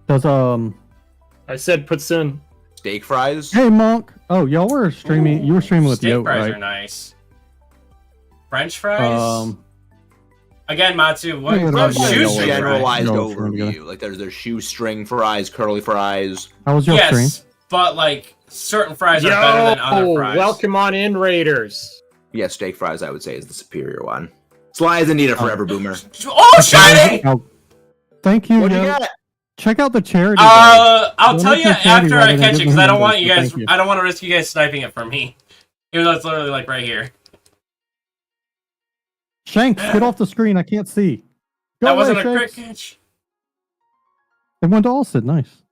Does I said puts in. Steak fries. Hey Monk. Oh, y'all were streaming. You were streaming with Steak Yoke, fries right? are nice. French fries. Again, Matsu. What Shoestring generalized fries. overview. Like there's shoestring fries, curly fries. How was your stream? But like certain fries are better than other fries. Welcome on in, Raiders. Yeah, steak fries I would say is the superior one. Sly is indeed a forever boomer. Oh, shiny! Oh, thank you. What do you got? Check out the charity. I'll tell you after I catch it because I don't want you guys. I don't want to risk you guys sniping it from me, even though it's literally like right here. Shanks, get off the screen. I can't see. Go That wasn't away, a crit Shanks. catch. It went to Alston. Nice.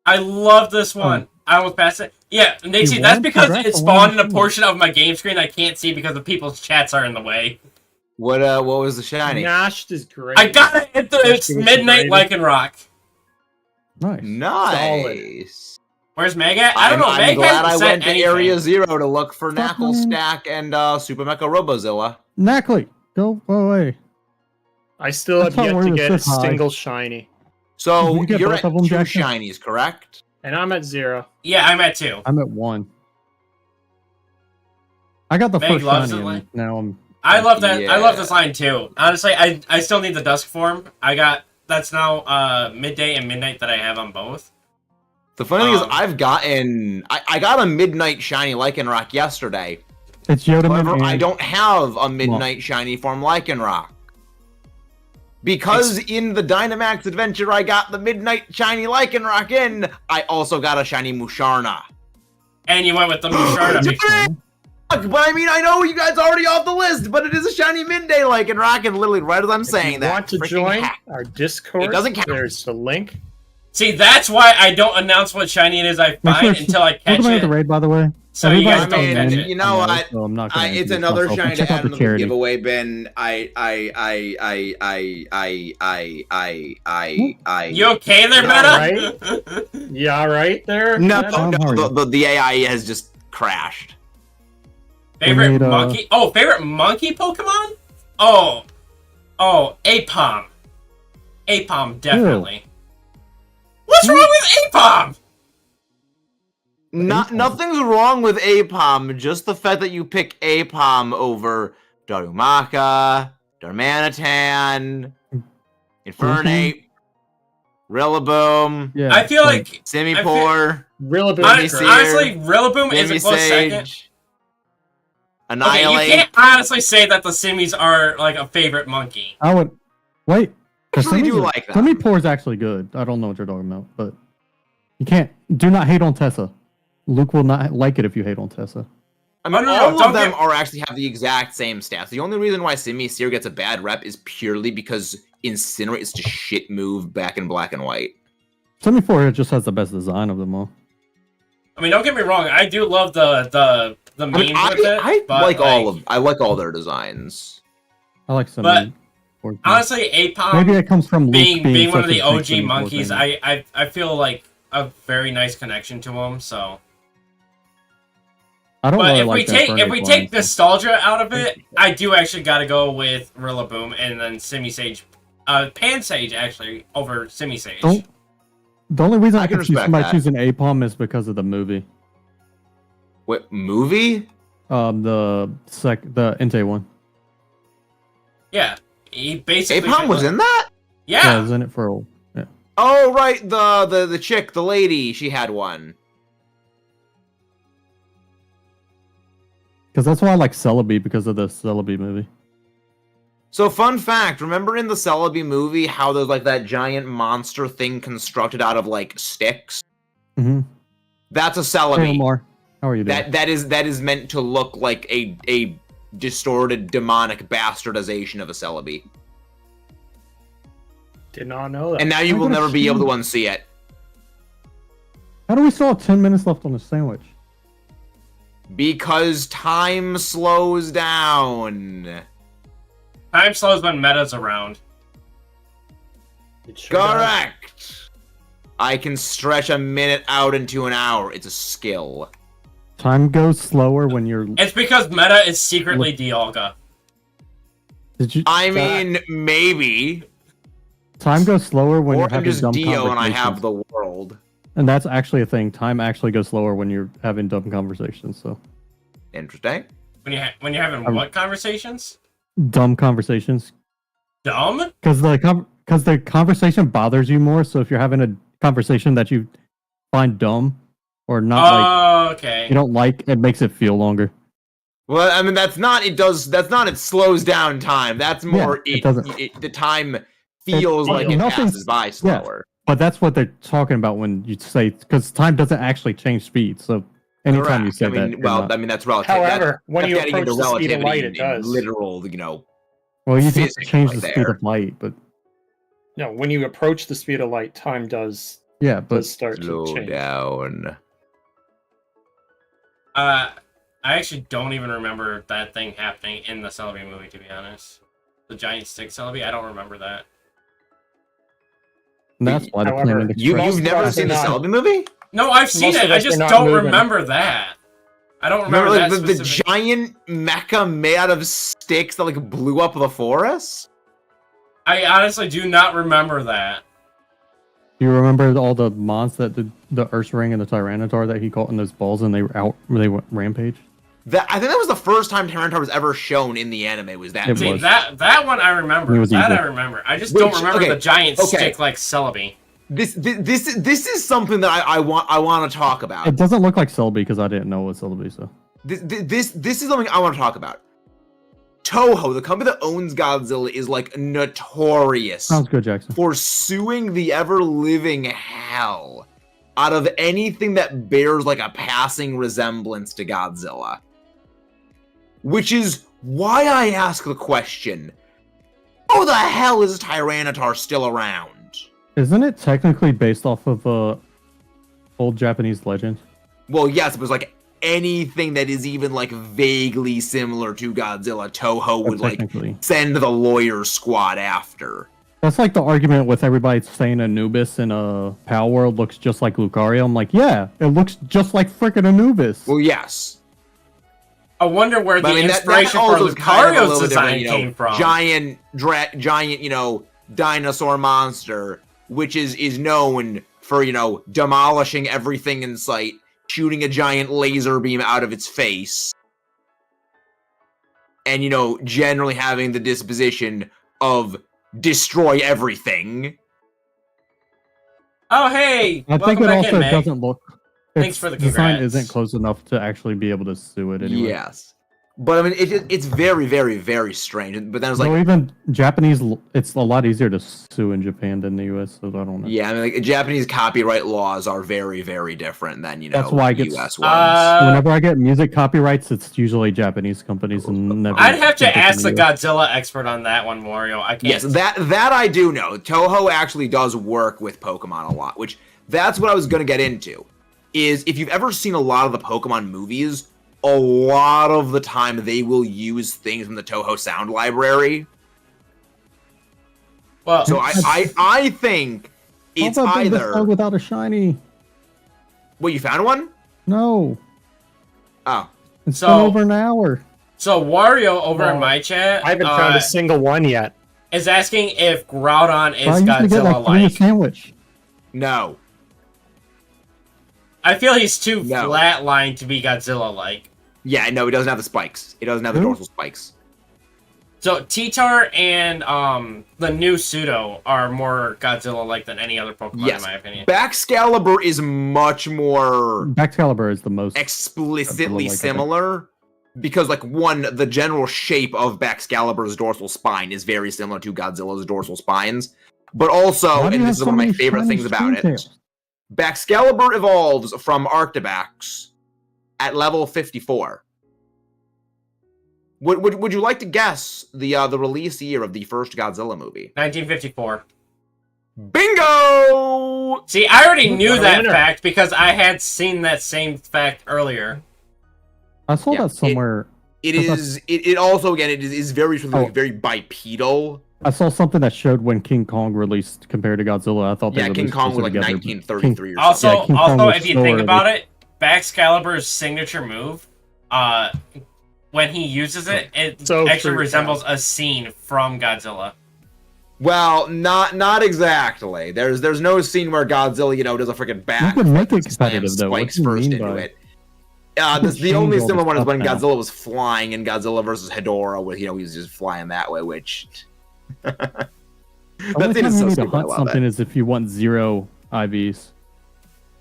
I love this one. I almost passed it. Yeah, Nixie, that's because it spawned in a portion of my game screen I can't see because the people's chats are in the way. What was the shiny? Nashed is great. I got it. It's midnight Lycanroc. Nice. Nice. Where's Meg at? I don't know. I'm Meg glad I hasn't went said to anything. Area Zero to look for Knuckle Stack and Super Mecha Robozilla. Knackley, go away. I still have I thought yet we to were get a this high. single shiny. So Did you get you're both at of them, 2 Jackson? shinies, correct? And I'm at 0. Yeah, I'm at 2. I'm at 1. I got the Meg first loves shiny, it, and like- now I'm. I love that. I love Yeah. this line too. Honestly, I still need the dusk form. That's now midday and midnight that I have on both. The funny thing is, I've gotten I got a midnight shiny Lycanroc yesterday. It's Yoda. However, I don't have a midnight shiny form Lycanroc. Because in the Dynamax adventure I got the midnight shiny Lycanroc in, I also got a shiny Musharna. And you went with the Musharna. But I mean, I know you guys are already off the list, but it is a shiny midday Lycanroc, and literally right as I'm saying that. Want to join our Discord? It doesn't count. There's the link. See, that's why I don't announce what shiny it is I find until I catch Welcome it. to the raid, by the way. So you guys Everybody's don't coming catch in. it. You know what? So I'm not gonna It's introduce another myself, but shiny to check out add the into the charity. giveaway bin. You okay there, Meta? Yeah, right there. No, Meta? the AI has just crashed. Favorite We need, monkey? Oh, favorite monkey Pokemon? Oh, Apom. Apom, definitely. What's wrong with Apom? Nothing's wrong with Apom, just the fact that you pick Apom over Darumaka, Darmanitan, Infernape, Rillaboom, Yeah, I feel like Simipour, Rillaboom. honestly, Rillaboom is a close second. Simisage, Okay, Annihilate. you can't honestly say that the Simmies are like a favorite monkey. I would wait. I actually do like that. Simipour is actually good. I don't know what you're talking about, but you can't. Do not hate on Tessa. Luke will not like it if you hate on Tessa. I mean, all of them are actually have the exact same stats. The only reason why Simi Seer gets a bad rep is purely because Incinerate is just shit move back in black and white. Simi 4 just has the best design of them all. I mean, don't get me wrong. I do love the memes with it. I like all their designs. I like some. But honestly, Apom maybe it comes from being one of the OG monkeys. I feel like a very nice connection to him. So, I don't. But really if we take nostalgia out of it, I do actually got to go with Rillaboom and then Simisage, Pansage actually over Simisage. The only reason I can see somebody choosing Apom is because of the movie. What movie? The Entei one. Yeah, he basically. Apom was in that? Yeah, he was in it for. Yeah. Oh right, the chick, the lady, she had one. Because that's why I like Celebi, because of the Celebi movie. So fun fact, remember in the Celebi movie how there's like that giant monster thing constructed out of like sticks? Mm-hmm. That's a Celebi. Hey, Omar. How are you doing? That is meant to look like a distorted demonic bastardization of a Celebi. Did not know that. And now you will never be able to unsee it. How do we still have 10 minutes left on the sandwich? Because time slows down. Time slows when meta's around. Correct! I can stretch a minute out into an hour. It's a skill. Time goes slower when you're... It's because meta is secretly Dialga. I mean, maybe. Time goes slower when you're having just dumb Dio conversations. and I have the world. And that's actually a thing. Time actually goes slower when you're having dumb conversations. So interesting. When you're having what conversations? Dumb conversations. Dumb? Because the conversation bothers you more. So if you're having a conversation that you find dumb or not okay. You don't like, it makes it feel longer. Well, I mean it slows down time. That's more the time feels like it passes by slower. Yeah, but that's what they're talking about when you say, because time doesn't actually change speed. So anytime you say that. Well, I mean, that's relative. However, when you approach the speed of light, it does. Literal, Well, you have to change the speed of light, but. No, when you approach the speed of light, time does. Yeah, but start to change. Down. I actually don't even remember that thing happening in the Celebi movie, to be honest. The giant stick Celebi, I don't remember that. And that's why they're planning You've never seen the Celebi movie? No, I've seen it. I just don't remember that. I don't remember that the giant mecha made out of sticks that like blew up the forest? I honestly do not remember that. You remember all the mons that the Ursaring and the Tyranitar that he caught in those balls and they went rampage? I think that was the first time Tyranitar was ever shown in the anime. Was that? See, that one I remember. That I remember. I just don't remember the giant stick like Celebi. This is something that I want to talk about. It doesn't look like Celebi because I didn't know it was Celebi. So this is something I want to talk about. Toho, the company that owns Godzilla, is like notorious. Sounds good, Jackson. For suing the ever-living hell out of anything that bears like a passing resemblance to Godzilla. Which is why I ask the question, how the hell is Tyranitar still around? Isn't it technically based off of old Japanese legend? Well, yes, it was like anything that is even like vaguely similar to Godzilla, Toho would like send the lawyer squad after. That's like the argument with everybody saying Anubis in a Pal World looks just like Lucario. I'm like, yeah, it looks just like frickin' Anubis. Well, yes. I wonder where the inspiration for Lucario's design came from. Giant, dinosaur monster, which is known for, demolishing everything in sight, shooting a giant laser beam out of its face, and, generally having the disposition of destroy everything. Oh, hey! I think it also doesn't look... Thanks for the design congrats. Isn't close enough to actually be able to sue it anyway. Yes. But I mean, it's very, very, very strange. But then it's like, even Japanese, it's a lot easier to sue in Japan than the U.S. So I don't know. Yeah, I mean, like, Japanese copyright laws are very, very different than that's why I get U.S. ones. Whenever I get music copyrights, it's usually Japanese companies and never. I'd have to ask the Godzilla expert on that one, Mario. I can't. Yes, that I do know. Toho actually does work with Pokemon a lot, which that's what I was going to get into. Is if you've ever seen a lot of the Pokemon movies, a lot of the time they will use things from the Toho sound library. Well, so I think it's either without a shiny. Well, you found one? No. Oh, it's been over an hour. So Wario over in my chat, I haven't found a single one yet. Is asking if Groudon is Godzilla-like. Sandwich. No. I feel he's too flatlined to be Godzilla-like. Yeah, no, he doesn't have the spikes. He doesn't have the dorsal spikes. So Titar and the new Pseudo are more Godzilla-like than any other Pokemon, in my opinion. Baxcalibur is much more... Baxcalibur is the most... explicitly similar. Because, like, one, the general shape of Baxcalibur's dorsal spine is very similar to Godzilla's dorsal spines. But also, and this is one of my favorite things about it, Baxcalibur evolves from Arctibax at level 54. Would you like to guess the release year of the first Godzilla movie? 1954. Bingo! See, I already knew that fact because I had seen that same fact earlier. I saw that somewhere. It also, again, it is very very bipedal. I saw something that showed when King Kong released compared to Godzilla. I thought King Kong was like 1933 or something. Also, if you think about it, Baxcalibur's signature move, when he uses it, it actually resembles a scene from Godzilla. Well, not exactly. There's no scene where Godzilla, does a freaking back. You can make it competitive though. Spikes first into it. The only similar one is when Godzilla was flying in Godzilla versus Hedorah, where he was just flying that way, which that thing is so stupid. Something is if you want 0 IVs.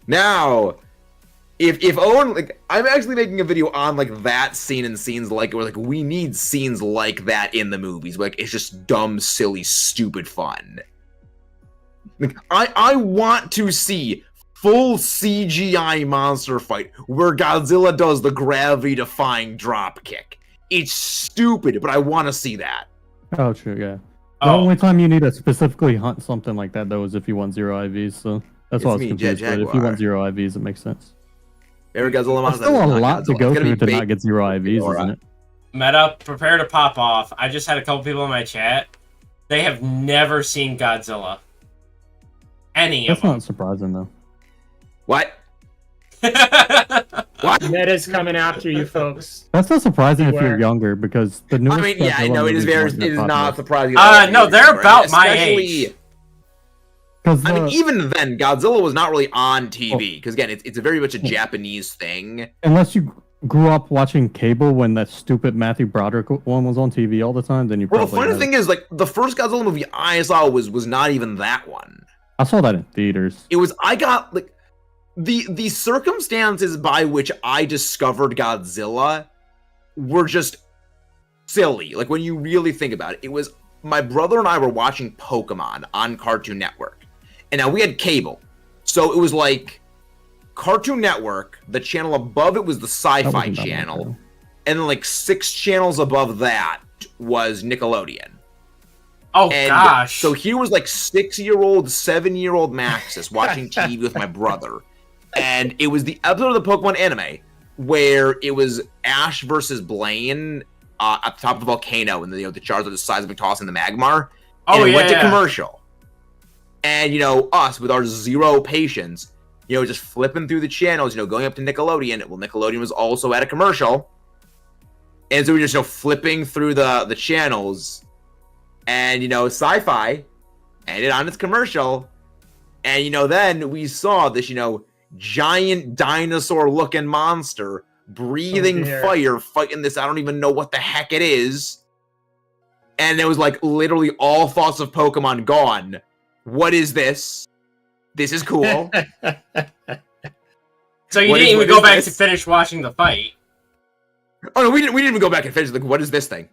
Now, if Owen, like, I'm actually making a video on like that scene and scenes like it, where like we need scenes like that in the movies. Like it's just dumb, silly, stupid fun. Like I want to see full CGI monster fight where Godzilla does the gravity-defying drop kick. It's stupid, but I want to see that. Oh, true, yeah. The only time you need to specifically hunt something like that, though, is if you want 0 IVs, so that's why I was confused. But if you want 0 IVs, it makes sense. Favorite Godzilla monster? There's still a lot to go through to not get 0 IVs, isn't it? Meta, prepare to pop off. I just had a couple people in my chat. They have never seen Godzilla. Any of them. That's not surprising, though. What? What? Meta's coming after you, folks. That's not surprising if you're younger, because the newest. I mean, yeah, I know it is not surprising. No, they're about my age. I mean, even then, Godzilla was not really on TV because again, it's very much a Japanese thing. Unless you grew up watching cable when that stupid Matthew Broderick one was on TV all the time, then you probably. Well, the funny thing is, like the first Godzilla movie I saw was not even that one. I saw that in theaters. It was I got like. The circumstances by which I discovered Godzilla were just silly. Like, when you really think about it, it was my brother and I were watching Pokemon on Cartoon Network. And now we had cable. So it was like Cartoon Network, the channel above it was the Sci-Fi channel, and then like 6 channels above that was Nickelodeon. Oh, gosh. So here was like 6-year-old, 7-year-old Maxis watching TV with my brother. And it was the episode of the Pokemon anime where it was Ash versus Blaine at the top of the volcano, and the Charizard the size of Victoss in the Magmar. And it went to commercial. And us with our 0 patience, just flipping through the channels, going up to Nickelodeon. Well, Nickelodeon was also at a commercial, and so we were just flipping through the channels, and Sci-Fi ended on its commercial, and then we saw this giant dinosaur-looking monster breathing fire, fighting this, I don't even know what the heck it is. And it was like literally all thoughts of Pokemon gone. What is this? This is cool. So you didn't even go back to finish watching the fight? Oh no, we didn't even go back and finish. Like, what is this thing?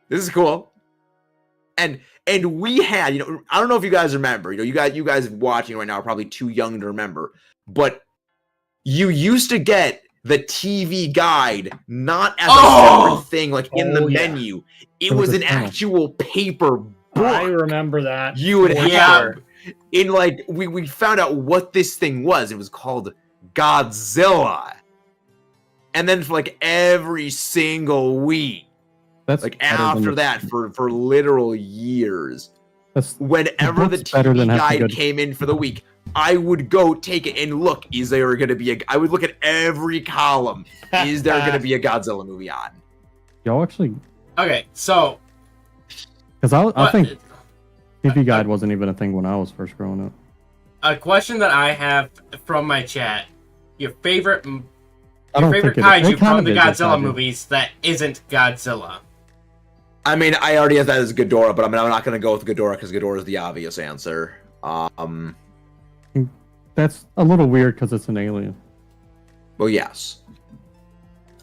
This is cool. And we had, I don't know if you guys remember. You guys watching right now are probably too young to remember. But you used to get the TV guide not as a separate thing, like in the menu. It was an actual paper book. I remember that. You would have in like we found out what this thing was. It was called Godzilla. And then for like every single week, that's like after that for literal years. Whenever the TV guide came in for the week, I would go take it and look. Is there going to be I would look at every column. Is there going to be a Godzilla movie on? Y'all actually? Okay, so because I think TV guide wasn't even a thing when I was first growing up. A question that I have from my chat: your favorite kaiju from the Godzilla movies that isn't Godzilla? I mean, I already have that as Ghidorah, but I'm not going to go with Ghidorah because Ghidorah is the obvious answer. That's a little weird because it's an alien. Well, yes.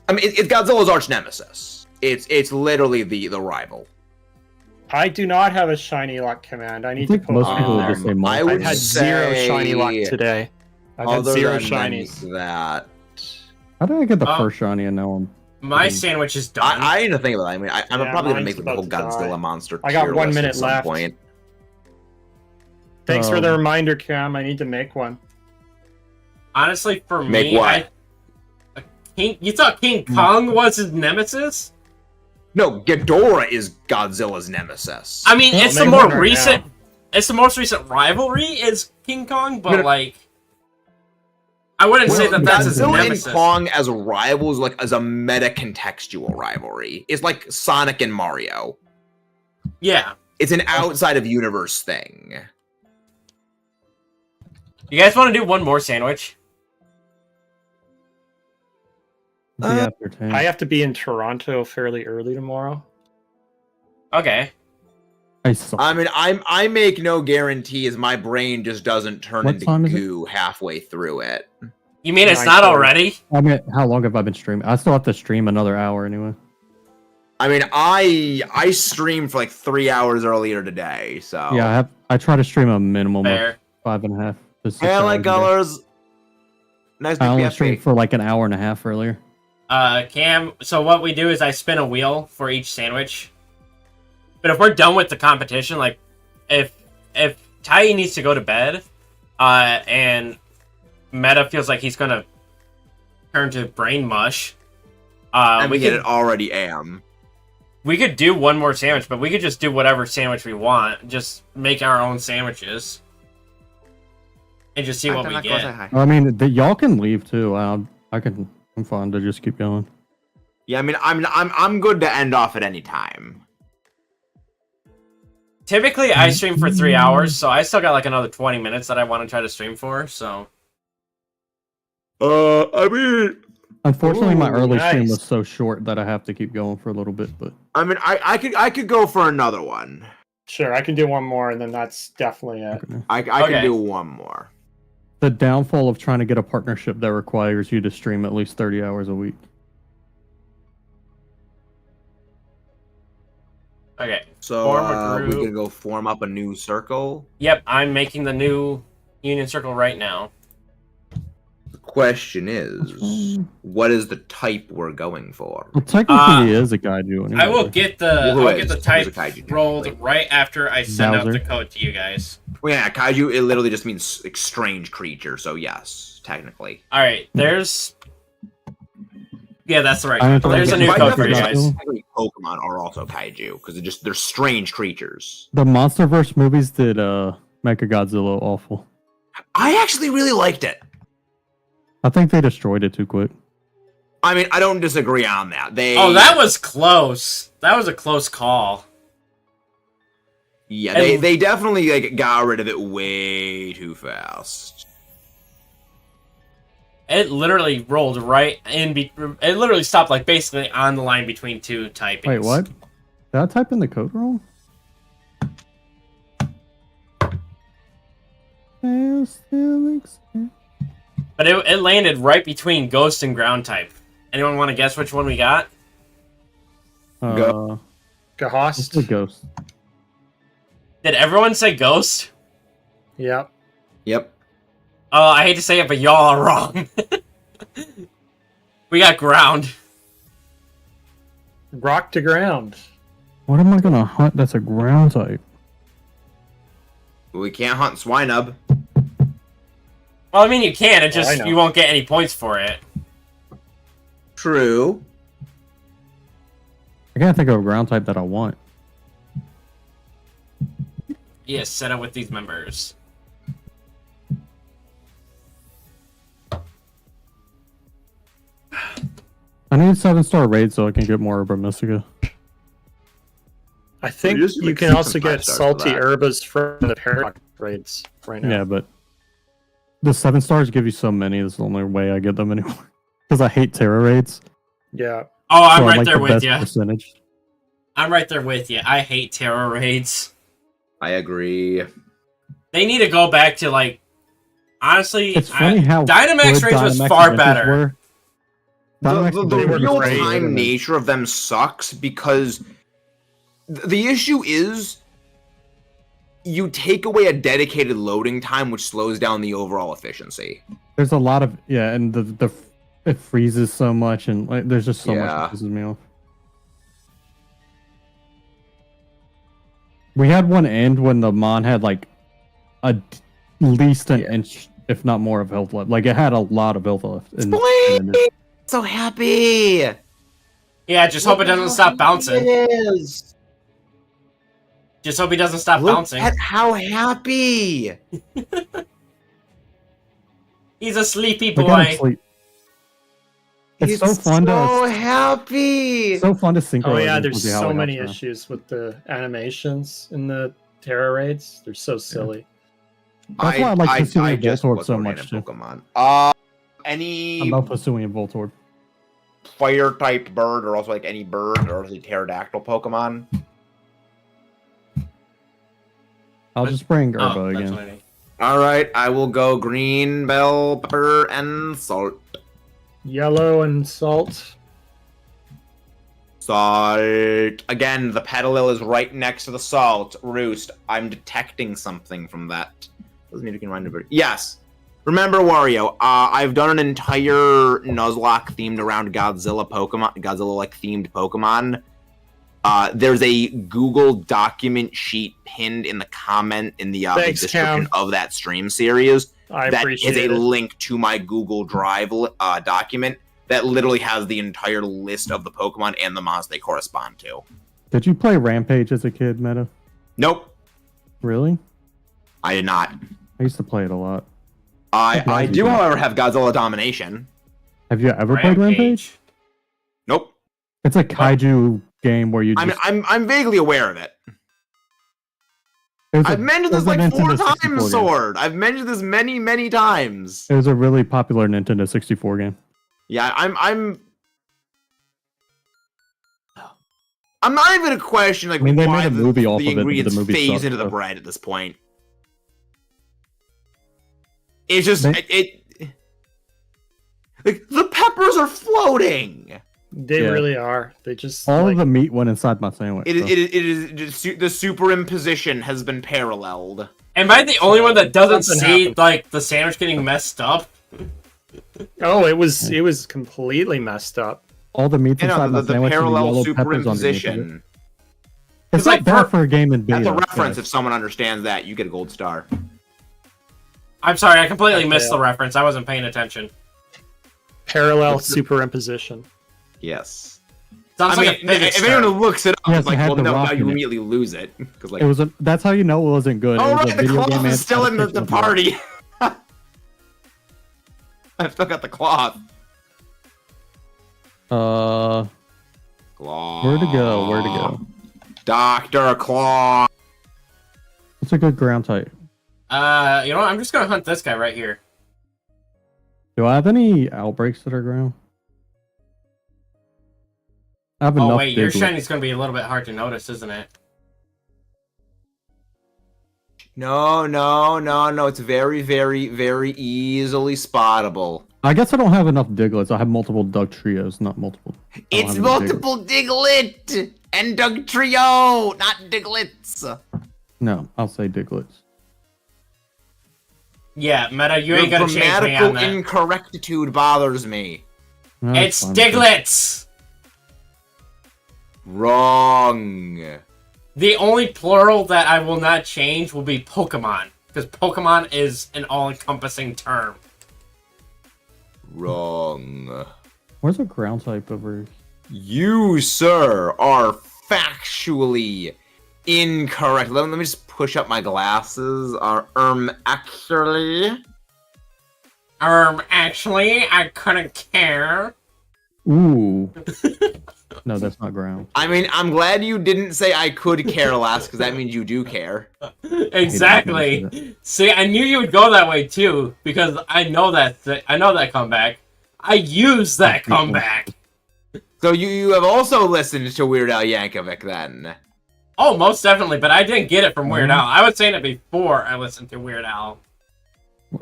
I mean, it's Godzilla's arch nemesis. It's literally the rival. I do not have a shiny luck command. I need to post. I've had zero shiny luck today. I've had zero shinies. That. How did I get the first shiny and now I'm... My sandwich is done. I need to think about that. I mean, I'm probably going to make the whole Godzilla monster. I got 1 minute left. Thanks for the reminder, Cam. I need to make one. Honestly, for make me, what? You thought King Kong was his nemesis? No, Ghidorah is Godzilla's nemesis. I mean, it's the more recent. It's the most recent rivalry is King Kong, but like, I wouldn't say that that's his nemesis. Godzilla and Kong as rivals, like as a meta-contextual rivalry, is like Sonic and Mario. Yeah, it's an outside of universe thing. You guys want to do one more sandwich? I have to be in Toronto fairly early tomorrow. Okay. I mean, I make no guarantees. My brain just doesn't turn into goo halfway through it. You mean it's not already? I mean, how long have I been streaming? I still have to stream another hour anyway. I mean, I streamed for like 3 hours earlier today, so yeah, I try to stream a minimum of 5.5 to 6 hours. Hey, colors. Nice to I only streamed for like an hour and a half earlier. Cam, so what we do is I spin a wheel for each sandwich. But if we're done with the competition, like, if TyeeWhyee needs to go to bed, and Meta feels like he's gonna turn to brain mush, it already am. We could do one more sandwich, but we could just do whatever sandwich we want. Just make our own sandwiches. And just see what we get. I mean, y'all can leave too. I'm fine to just keep going. Yeah, I mean, I'm good to end off at any time. Typically, I stream for 3 hours, so I still got like another 20 minutes that I want to try to stream for. So, I mean, unfortunately, my early stream was so short that I have to keep going for a little bit. But I mean, I could go for another one. Sure, I can do one more, and then that's definitely it. Okay. I can do one more. The downfall of trying to get a partnership that requires you to stream at least 30 hours a week. Okay. So we're gonna go form up a new circle. Yep, I'm making the new union circle right now. The question is, what is the type we're going for? Well, technically, he is a kaiju. Anyway. I will get the type rolled right after I send out the code to you guys. Well, yeah, kaiju. It literally just means like, strange creature. So yes, technically. All right, there's. Yeah, that's right. There's a new code for you guys. Pokemon are also kaiju because they're strange creatures. The MonsterVerse movies did Mechagodzilla awful. I actually really liked it. I think they destroyed it too quick. I mean, I don't disagree on that. Oh, that was close. That was a close call. Yeah, they definitely like got rid of it way too fast. It literally rolled right in. It literally stopped like basically on the line between two typings. Wait, what? Did I type in the code wrong? But it landed right between ghost and ground type, Anyone want to guess which one we got? Go. Ghost. The ghost. Did everyone say ghost? Yep. Yep. I hate to say it, but y'all are wrong. We got ground. Rock to ground. What am I gonna hunt that's a ground type? We can't hunt Swinub. Well, I mean, you can. It I just know. you won't get any points for it. True. I can't think of a ground type that I want. Yes, set up with these members. I need 7-star raid so I can get more Herba Mystica. I think just you like can 6 also and 5 get stars salty for that. herbas from the paradox raids right now. Yeah, but the 7 stars give you so many. That's the only way I get them anymore. Because I hate Terra raids. Yeah. Oh, I'm so I right like there the with best you. percentage. I'm right there with you. I hate terror raids. I agree. They need to go back to, like, honestly, It's funny how Dynamax good raids was Dynamax far adventures better. were. Dynamax The adventures were real great, time and then- nature of them sucks because the issue is you take away a dedicated loading time, which slows down the overall efficiency. There's a lot of and the it freezes so much, and like there's just so much Yeah. that pisses me off. We had one end when the Mon had like at least an inch, if not more, of health left. Like it had a lot of health left. So happy. Yeah, just hope it doesn't stop bouncing. Is. Just hope he doesn't stop Look bouncing. at how happy. He's a sleepy I gotta boy. sleep. It's so fun so to happy. so fun to synchronize. Oh yeah, with there's the so Howling many House now. issues with the animations in the Terra raids. They're so silly. That's why I like pursuing Voltorb was so looking much at too. Pokemon. I Any love pursuing Voltorb. fire typed bird, or also like any bird, or the pterodactyl Pokemon. I'll just bring Herba Oh, that's again. what I need. All right, I will go green, bell pepper, and salt. Yellow and salt. Salt. Again, the Petalil is right next to the salt. Roost, I'm detecting something from that. Doesn't need to remind me. Yes. Remember, Wario, I've done an entire Nuzlocke themed around Godzilla Pokemon, Godzilla-like themed Pokemon. There's a Google document sheet pinned in the comment in the Thanks, description Cam. of that stream series. I That is appreciate a it. link to my Google Drive document that literally has the entire list of the Pokemon and the mons they correspond to. Did you play Rampage as a kid, Meta? Nope, Really? I did not. I used to play it a lot. I do, however, have Godzilla Domination. Have you ever played Rampage? Nope. It's a kaiju game where you just... I'm vaguely aware of it. I've mentioned this like 4 times, Sword. I've mentioned this many times. It was a really popular Nintendo 64 game. Yeah, I'm not even a question like I mean, they why made a movie off the of it, but the ingredients movie phase sucked, into the so. bread at this point. It's just like the peppers are floating. They Yeah. really are. They just All like, of the meat went inside my sandwich. It is, so. it is just, the superimposition has been paralleled. Am I the only one that doesn't Something see, happened. like, the sandwich getting messed up? oh, it was completely messed up. All the meat's You inside know, my the sandwich and the parallel yellow peppers underneath of it. superimposition. It's It's not like bad for a game in That's video. a reference. If someone understands that, you get a gold star. I'm sorry, I completely Okay. missed the reference. I wasn't paying attention. Parallel superimposition. Yes. Sounds I mean, like a physics if anyone term. looks it up, Yes, it's like, it had well, the no, rock now in you it. immediately lose it. Because like, It was that's how you know it wasn't good. oh it was right, a the video cloth game is still in the adaptation of party. I've still got the cloth. Where Claw. to go? Where to go? Dr. Claw. What's a good ground type? You know what? I'm just gonna hunt this guy right here. Do I have any outbreaks that are ground? I have enough. Oh wait, your big shiny's gonna be a little bit hard to notice, isn't it? No. It's very, very, very easily spottable. I guess I don't have enough Diglets. I have multiple Dugtrios, not multiple. It's multiple Diglett and Dugtrio, not Diglets. No, I'll say Diglets. Yeah, Meta, you ain't gonna change me on that. Grammatical incorrectitude bothers me. No, It's fine. Diglets! Wrong. The only plural that I will not change will be Pokemon, because Pokemon is an all-encompassing term. Wrong. Where's a ground type over? You, sir, are factually incorrect. Let me just push up my glasses. Actually, I couldn't care. Ooh. No, that's not ground. I mean, I'm glad you didn't say I could care less, because that means you do care. Exactly. See, I knew you would go that way too, because I know that comeback. I use that comeback. So you have also listened to Weird Al Yankovic then? Oh, most definitely, but I didn't get it from Weird Al. I was saying it before I listened to Weird Al.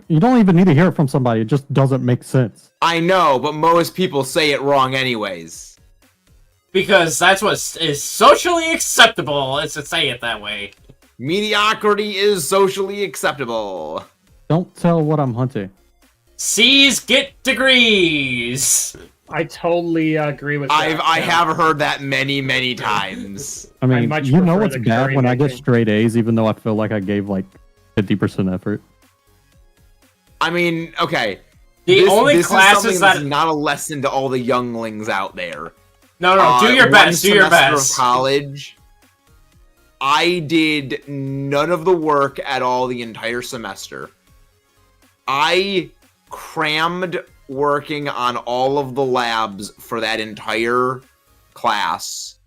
You don't even need to hear it from somebody. It just doesn't make sense. I know, but most people say it wrong anyways. Because that's what is socially acceptable, is to say it that way. Mediocrity is socially acceptable. Don't tell what I'm hunting. C's get degrees. I totally agree with that. I have heard that many times. I mean, much you know prefer what's the bad curry when I get making. straight A's, even though I feel like I gave like 50% effort. I mean, okay. The only this classes is something that... that's not a lesson to all the younglings out there. No, do your best, do your one semester best. of college, I did none of the work at all the entire semester. I crammed working on all of the labs for that entire class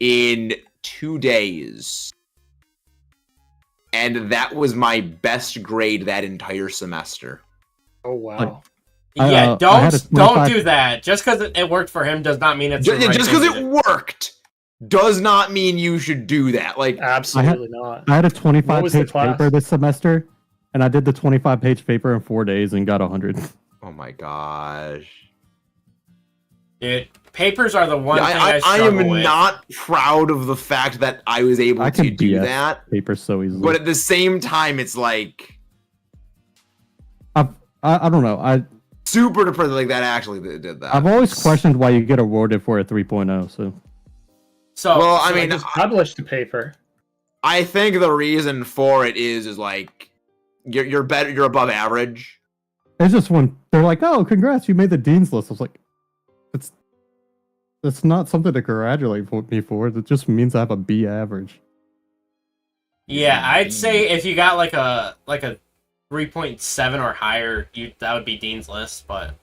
in 2 days. And that was my best grade that entire semester. Oh, wow. Yeah, don't do that. Just because it worked for him does not mean it's the right just thing because to it do. worked does not mean you should do that. Like, Absolutely not. I had a What was the 25-page class? paper this semester, and I did the 25-page paper in 4 days and got 100. oh my gosh. Dude, papers are the one thing I I struggle am with. not proud of the fact that I was able I to can do BS that. paper so easily. But at the same time, it's like I don't know. super depressed like that actually did that. I've always questioned why you get awarded for a 3.0. So well, I So mean, just published the paper. I think the reason for it is like you're better, you're above average. it's just when they're like, "Oh, congrats, you made the dean's list." I was like, "That's not something to congratulate me for. It just means I have a B average." Yeah, I'd say if you got like a 3.7 or higher, that would be Dean's List, but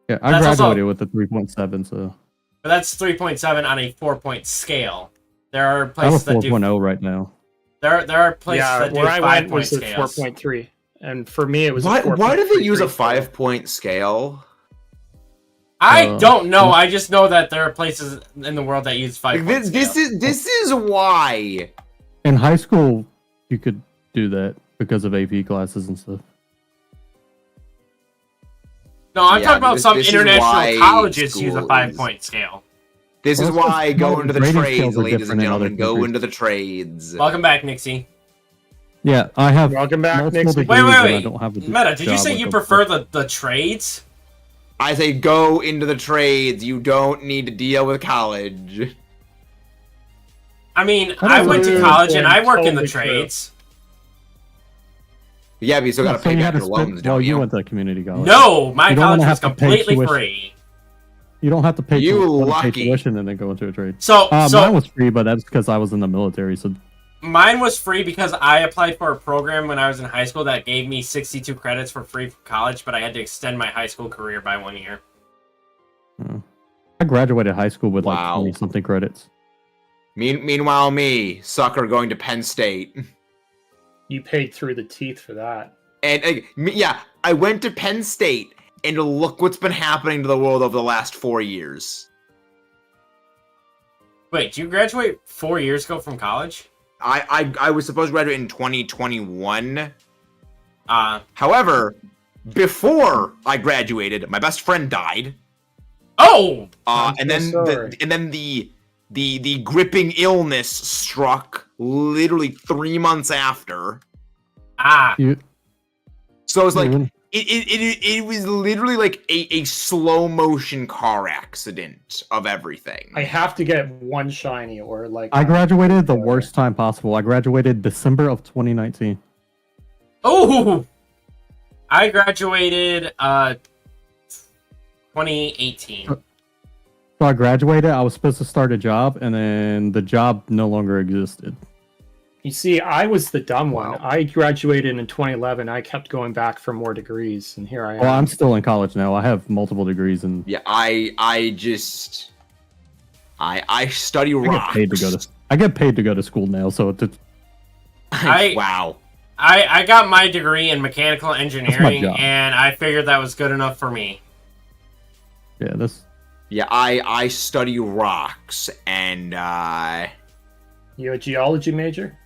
Yeah, I That's graduated also- with a 3.7, so that's 3.7 on a 4-point scale. There are I have a places that do 4.0 right now. there are places Yeah, that do where I went 5-point was a scales. 4.3. And for me, it was Why a 4.3. why do they use a 5-point scale? I don't know. I just know that there are places in the world that use 5-point This is why. In high school, you could do that because of AP classes and stuff. No, I'm Yeah, talking about some this is international why colleges use a school 5-point scale. This is Well, it's why just go small into the grading trades, scales are ladies different and in other gentlemen. Go countries. into the trades. Welcome back, Nixie. Yeah, I have. Welcome back, multiple Nixie. degrees and I Wait. don't have a Meta, did you job say like you a- prefer the trades? I say go into the trades. You don't need to deal with college. I mean, I I don't went to know. college and I work in the Totally true. trades. Yeah, but you still Yeah, gotta so pay you back had to your spend- loans, well, don't you you? went to community college. No, my You don't college wanna was have to pay completely tuition. free. You don't have to pay. You wanna pay lucky. tuition and then go into a trade. So Mine was free, but that's because I was in the military. So mine was free because I applied for a program when I was in high school that gave me 62 credits for free for college, but I had to extend my high school career by 1 year. I graduated high school with Wow. like 20-something credits. Meanwhile, me, sucker, going to Penn State. You paid through the teeth for that. And yeah, I went to Penn State, and look what's been happening to the world over the last 4 years. Wait, did you graduate 4 years ago from college? I was supposed to graduate in 2021. Uh, However, before I graduated, my best friend died. Oh! And then the gripping illness struck literally 3 months after. So it was like it was literally like a slow motion car accident of everything. I have to get one shiny or like. I graduated the worst time possible. I graduated December of 2019. Oh! I graduated 2018. So I graduated, I was supposed to start a job, and then the job no longer existed. You see, I was the dumb one. Wow. I graduated in 2011. I kept going back for more degrees, and here I am. Well, I'm still in college now. I have multiple degrees, and Yeah, I study rocks. I get paid to go to school now, so it's Wow. I got my degree in mechanical engineering, job. and I figured that was good enough for me. Yeah, I study rocks and You a geology major?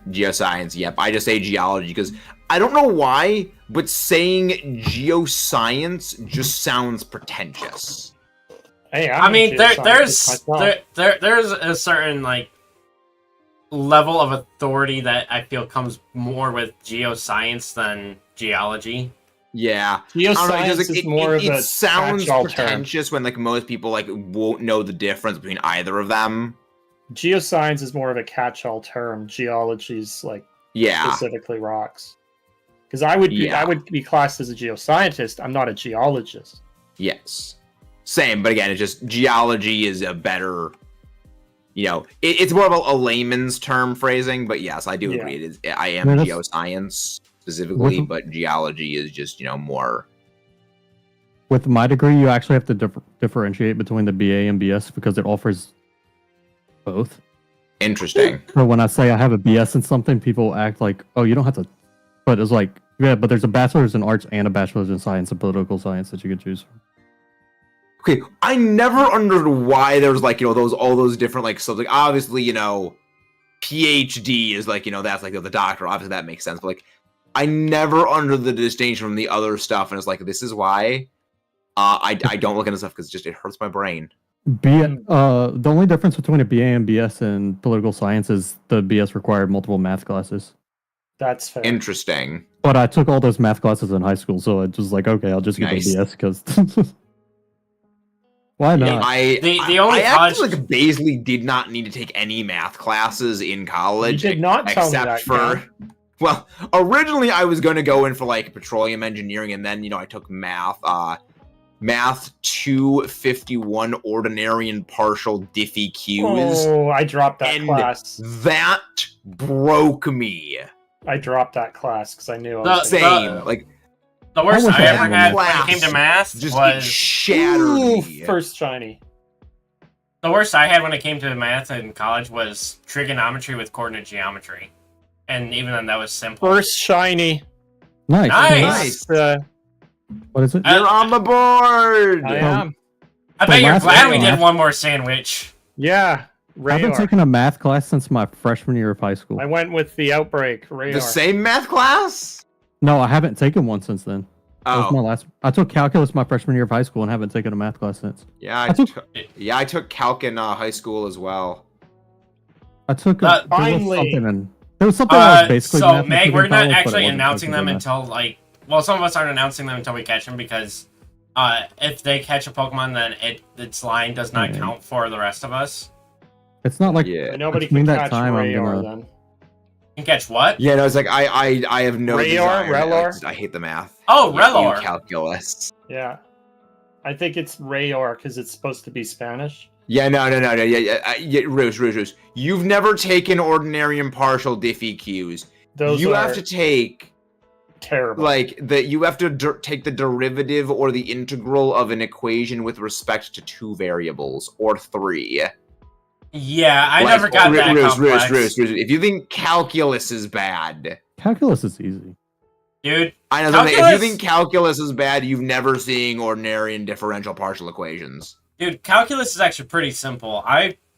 geoscience. Yep, I just say geology because I don't know why, but saying geoscience just sounds pretentious. Hey, I mean, there's there's a certain like level of authority that I feel comes more with geoscience than geology. Yeah, Geoscience is more of a it sounds catch-all pretentious when like most people like won't know the difference between either of them. Geoscience is more of a catch-all term. Geology's like Yeah, specifically rocks. Because I would be classed as a geoscientist. I'm not a geologist. yes, same. But again, it's just geology is a better. It's more of a layman's term phrasing, but yes, I do agree. It is. I am geoscience specifically, but geology is just more. With my degree, you actually have to differentiate between the BA and BS because it offers both. Interesting. So when I say I have a BS in something, people act like, "Oh, you don't have to." But it's like, yeah, but there's a bachelor's in arts and a bachelor's in science and political science that you could choose from. Okay, I never understood why there's like all those different like so like obviously PhD is like that's like the doctor, obviously that makes sense, but like I never understood the distinction from the other stuff, and it's like this is why I don't look into stuff because it hurts my brain. The only difference between a BA and BS in political science is the BS required multiple math classes. That's fair. Interesting. But I took all those math classes in high school, so it's just like, okay, I'll just get the BS because. Why not? Yeah, I actually basically did not need to take any math classes in college. You did not tell me that, for. Well, originally I was going to go in for like petroleum engineering, and then I took math. Math 251 ordinary and partial diffie Qs. Oh, I dropped that class. That broke me. I dropped that class because I knew I was the worst I ever had when it came to math was shattered me. First shiny. The worst I had when it came to math in college was trigonometry with coordinate geometry, and even then that was simple. First shiny. Nice. What is it? You're on the board. I am. I bet you're glad we did one more sandwich. Yeah. Rayar. I've been taking a math class since my freshman year of high school. I went with the Outbreak. Rayar. The same math class? No, I haven't taken one since then. Oh. That was my last. I took calculus my freshman year of high school and haven't taken a math class since. Yeah, I took calc in high school as well. I took finally. There was something that was basically. So Meg, we're not actually announcing them until some of us aren't announcing them until we catch them because if they catch a Pokemon, then its line does not count for the rest of us. It's not like nobody can catch Rayar then. You can catch what? Yeah, no, it's like I have no Rayar. I hate the math. Oh, Relor. Calculus. Yeah, I think it's Rayar because it's supposed to be Spanish. Yeah, no. Yeah, Roos. You've never taken ordinary and partial diffie Qs. You have to take terrible. You have to take the derivative or the integral of an equation with respect to 2 variables or 3. Yeah, I never got that complex. Roos. If you think calculus is bad, calculus is easy, dude. I know. If you think calculus is bad, you've never seen ordinary and differential partial equations. Dude, calculus is actually pretty simple.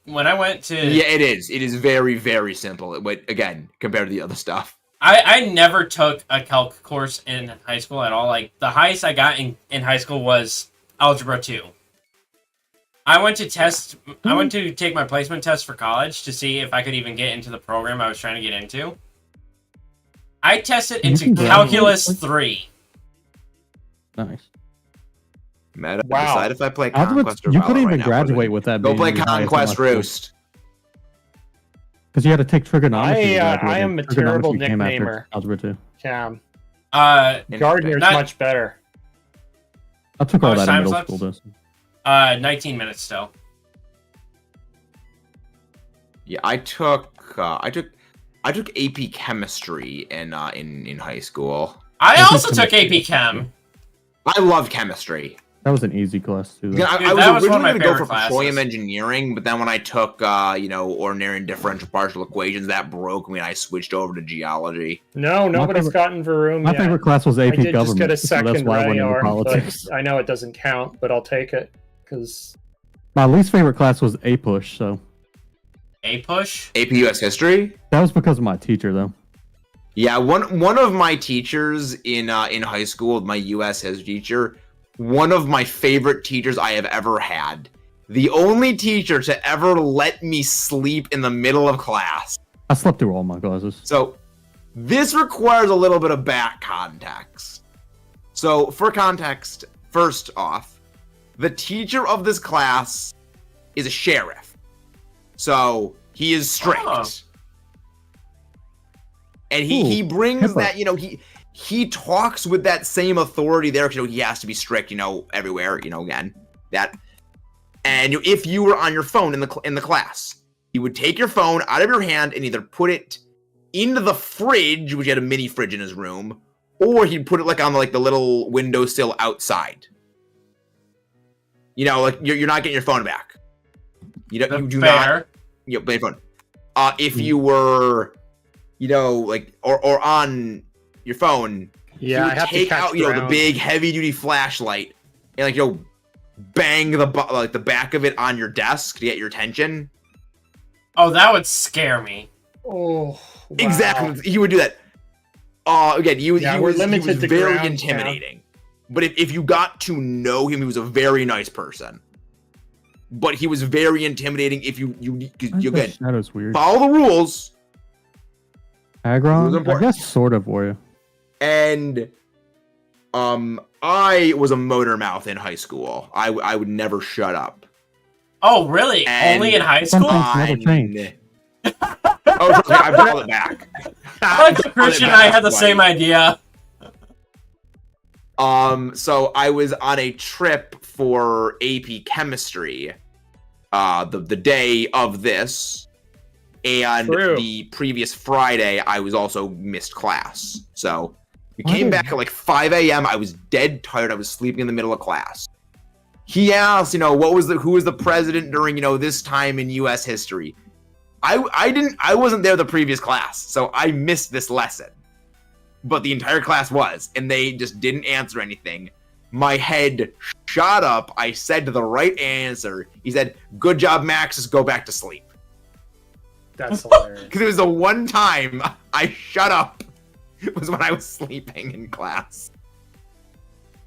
When I went to it is very very simple. But again, compared to the other stuff. I never took a calc course in high school at all. Like, the highest I got in high school was Algebra 2. I went to take my placement test for college to see if I could even get into the program I was trying to get into. I tested into Calculus 3. Nice. Meta, decide if I play Algebra, Conquest or you Valor couldn't even right graduate now, with that. Go play Conquest Roost. Because you had to take trigonometry. I am a terrible nicknamer. Algebra 2. Cam. Gardner's much better. I took all that in middle school, though. 19 minutes still. Yeah, I took AP Chemistry in high school. I also took AP Chem. I love chemistry. That was an easy class too. Yeah, I was originally going to go for petroleum engineering, but then when I took ordinary and differential partial equations, that broke me and I switched over to geology. No, nobody's gotten Verum yet. My favorite class was AP Government. Just get a second so that's why I went into politics. I know it doesn't count, but I'll take it because my least favorite class was A Push. So A Push? AP US History? That was because of my teacher, though. Yeah, one of my teachers in high school, my US History teacher, one of my favorite teachers I have ever had. The only teacher to ever let me sleep in the middle of class. I slept through all my classes. So, this requires a little bit of back context. So, for context, first off, the teacher of this class is a sheriff. So, he is strict. Oh. And he brings that, he talks with that same authority there, because he has to be strict, everywhere, again, that. And if you were on your phone in the class, he would take your phone out of your hand and either put it into the fridge, which he had a mini fridge in his room, or he'd put it on the little windowsill outside. You're not getting your phone back. You do not. Play your phone. If you were, or on your phone, yeah, you would take out, the big heavy duty flashlight and bang the back of it on your desk to get your attention. Oh, that would scare me. Oh, wow. Exactly. He would do that. Again, he was very intimidating. Count. But if you got to know him, he was a very nice person. But he was very intimidating if you again, Shadow's weird. Follow the rules. Agron? I guess sort of were you. And I was a motor mouth in high school. I would never shut up. Oh, really? And only in high school? Never changed. I brought it back. Christian and I had the same idea. So I was on a trip for AP Chemistry, the day of this, and the previous Friday I was also missed class. So we came back at 5 a.m. I was dead tired. I was sleeping in the middle of class. He asked, who was the president during, this time in U.S. history. I wasn't there the previous class, so I missed this lesson. But the entire class was, and they just didn't answer anything. My head shot up. I said the right answer. He said, "Good job, Max. Just go back to sleep." That's hilarious. Because it was the one time I shut up. It was when I was sleeping in class.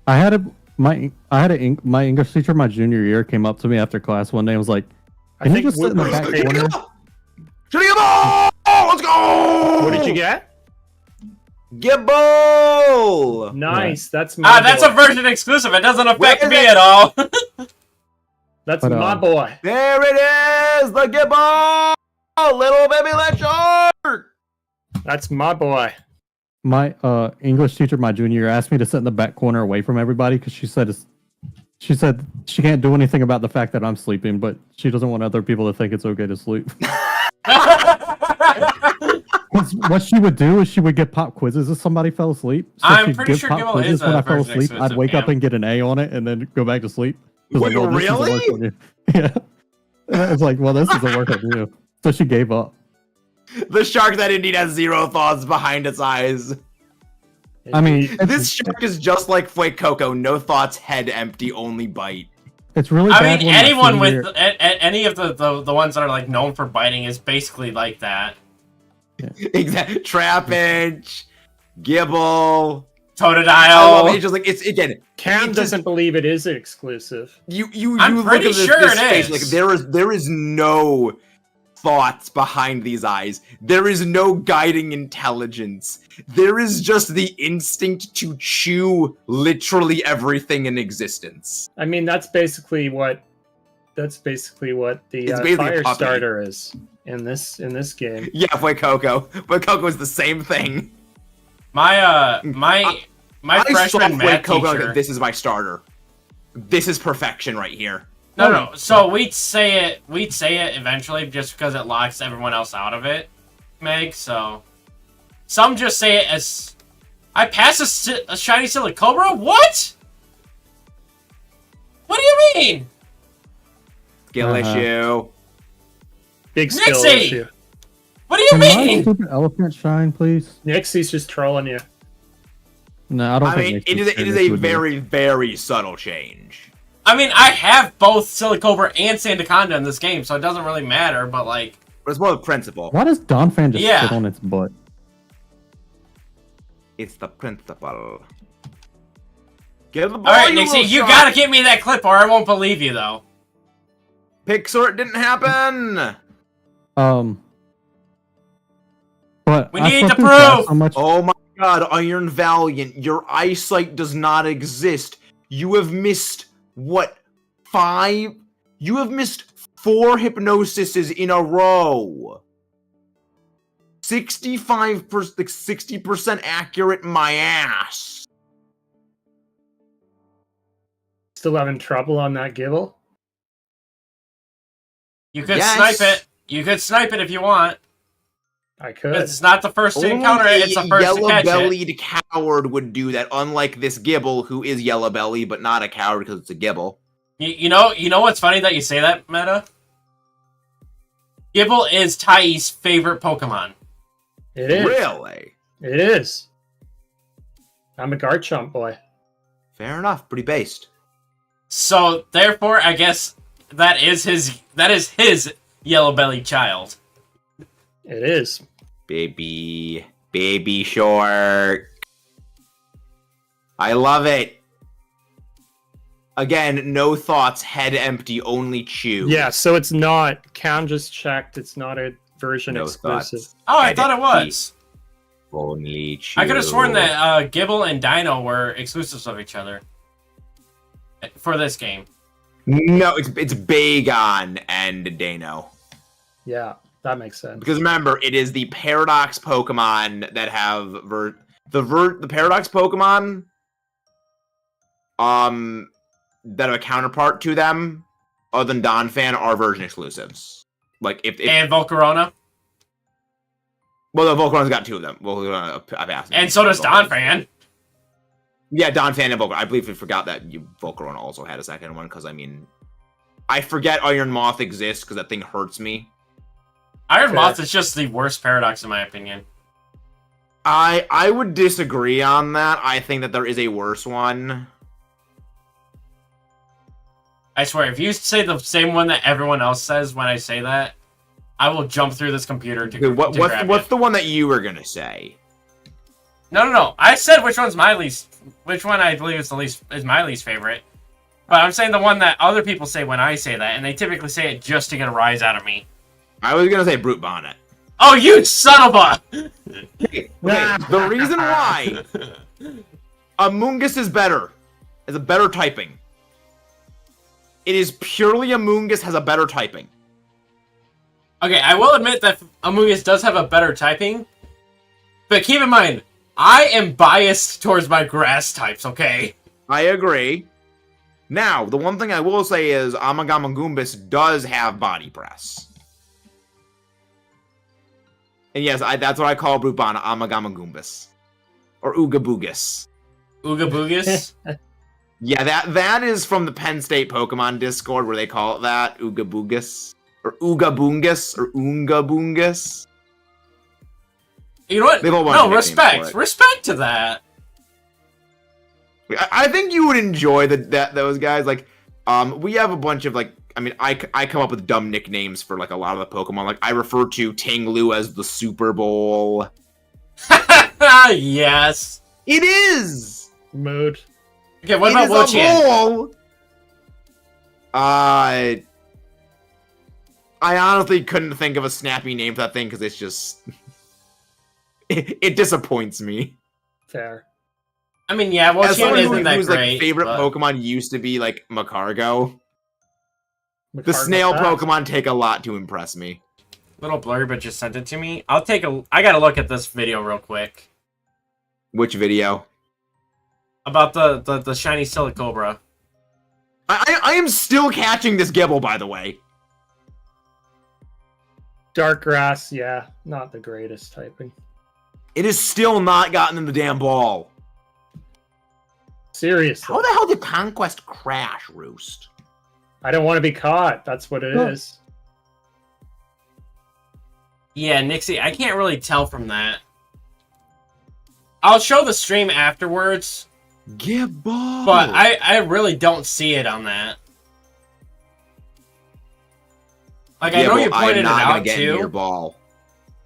My English teacher my junior year came up to me after class one day and was like, "Can you just sit in the back corner?" Let's go! What did you get? Gibble! Nice. That's my that's a version exclusive. It doesn't affect me at all. That's my boy. There it is! The Gibble! Little baby shark! That's my boy. My English teacher my junior year asked me to sit in the back corner away from everybody because she said she can't do anything about the fact that I'm sleeping, but she doesn't want other people to think it's okay to sleep. What she would do is she would get pop quizzes if somebody fell asleep. So I'm pretty sure Gibble is when I fell asleep. I'd wake up and get an A on it and then go back to sleep. Wait, really? Yeah. And it's like, well, this doesn't work on you. So she gave up. The shark that indeed has zero thoughts behind its eyes. I mean, this shark is just like Flake Coco. No thoughts, head empty, only bite. It's really I bad. mean, anyone with any of the ones that are known for biting is basically like that. Exactly. Trapinch, Gibble, Totodile. It's just like it's again. Cam it doesn't believe it is exclusive. You I'm look pretty at this, sure this it face, is. like there is no thoughts behind these eyes. There is no guiding intelligence. There is just the instinct to chew literally everything in existence. I mean, that's basically what the basically fire a puppy. starter is in this game. Yeah, Coco. But Coco is the same thing. My I freshman saw math Coco, teacher. like, this is my starter. This is perfection right here. No. So we'd say it eventually, just because it locks everyone else out of it, Meg. So some just say it as, I pass a shiny Silicobra. What? What do you mean? Skill issue. Big skill Nixie! issue. What do you Can my mean? stupid elephant shine, please? Nixie's just trolling you. No, I don't I mean, think it is a very, very subtle change. I mean, I have both Silicobra and Sandaconda in this game, so it doesn't really matter. But like, But it's more the principle. Why does Donphan just Yeah. sit on its butt? It's the principle. Give the ball. all right, you Nixie, little you shot. gotta get me that clip, or I won't believe you, though. Pixar, it didn't happen. But We I need to fucking got prove! so much. Oh my god, Iron Valiant, your eyesight does not exist. You have missed, what, 5? You have missed 4 hypnosises in a row. 65%, 60% accurate, my ass. Still having trouble on that Gibble? You could Yes. snipe it. You could snipe it if you want. I could. It's not the first to encounter it, it's the first to catch it. Yellow-bellied coward would do that, unlike this Gibble, who is yellow-belly, but not a coward because it's a Gibble. You know what's funny that you say that, Meta? Gibble is TyeeWhyyee's favorite Pokemon. It is. Really? It is. I'm a Garchomp boy. Fair enough, pretty based. So therefore, I guess that is his yellow-bellied child. It is. Baby shark. I love it. Again, no thoughts, head empty, only chew. Yeah, so it's not. Cam just checked. It's not a version No exclusive. thoughts. Oh, I Head thought it empty, was. only chew. I could have sworn that Gibble and Dino were exclusives of each other for this game. No, it's Bagon and Dano. Yeah, that makes sense. Because remember, it is the Paradox Pokemon that have the Paradox Pokemon that have a counterpart to them, other than Donphan, are version exclusives. Like if And Volcarona. well, the Volcaron's got 2 of them. Volcarona, I've asked. And so does Donphan. Yeah, Donphan and Volcarona. I believe we forgot that Volcarona also had a second one, because I mean, I forget Iron Moth exists because that thing hurts me. Iron Fair. Moth is just the worst Paradox in my opinion. I would disagree on that. I think that there is a worse one. I swear, if you say the same one that everyone else says when I say that, I will jump through this computer to, Okay, to grab what's it. the one that you were gonna say? No. I said which one's my least. Which one I believe is my least favorite. But I'm saying the one that other people say when I say that, and they typically say it just to get a rise out of me. I was gonna say Brute Bonnet. Oh, you son of a! Okay, the reason why Amoonguss is better, is a better typing. It is purely Amoonguss has a better typing. Okay, I will admit that Amoonguss does have a better typing, but keep in mind, I am biased towards my grass types, okay? I agree. Now, the one thing I will say is Amagamagumbus does have body press. And yes, that's what I call Brute Bonnet, Amagamagumbus. Or Ooga Ooga Boogus? Yeah, that is from the Penn State Pokemon Discord where they call it that, Ooga Boogus. Or Ooga Boongus, or Oonga Boongus. You know what? They've all No, nicknames for respect. it. Respect to that. I think you would enjoy those guys. Like, we have a bunch of, like, I come up with dumb nicknames for like a lot of the Pokemon. Like I refer to Tanglu as the Super Bowl. Yes. It is! Mood. Okay, what about Wo-Chien? I honestly couldn't think of a snappy name for that thing because it's just... it disappoints me. Fair. I mean, yeah, Wo-Chien isn't that whose great. Like, favorite but... Pokemon used to be, like, Macargo. The snail Pokemon take a lot to impress me. Little blurb, but just sent it to me. I gotta look at this video real quick. Which video? About the shiny Silicobra. I am still catching this Gibble, by the way. Dark grass, yeah, not the greatest typing. It is still not gotten in the damn ball. Seriously. How the hell did Conquest crash, Roost? I don't want to be caught. That's what it is. Yeah, Nixie, I can't really tell from that. I'll show the stream afterwards. Gibble! But I really don't see it on that. Like, I know you pointed it out, too. Your ball.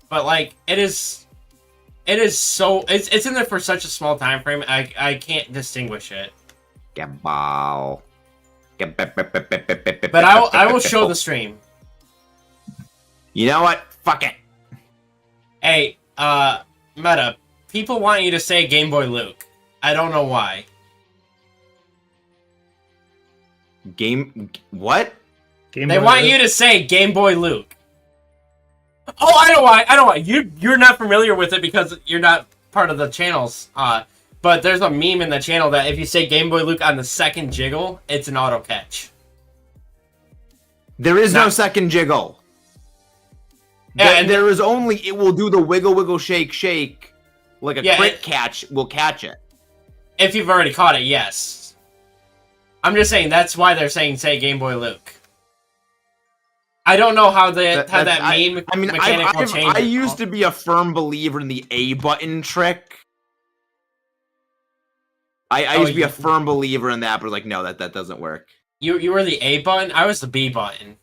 But, like, it is so... It's in there for such a small time frame, I can't distinguish it. Gibble. But I will show the stream. You know what? Fuck it. Hey, Meta, people want you to say Game Boy Luke. I don't know why. What? They want you to say Game Boy Luke. Oh, I know why. You're not familiar with it because you're not part of the channels. But there's a meme in the channel that if you say Game Boy Luke on the second jiggle, it's an auto catch. There is no second jiggle. Yeah, and there is only, it will do the wiggle, wiggle, shake, shake. Like a crit catch will catch it. If you've already caught it, yes. I'm just saying, that's why they're saying say Game Boy Luke. I don't know how that meme mechanical change. I used to be a firm believer in the A button trick. I used to be a firm believer in that, but like, no, that doesn't work. You were the A button? I was the B button.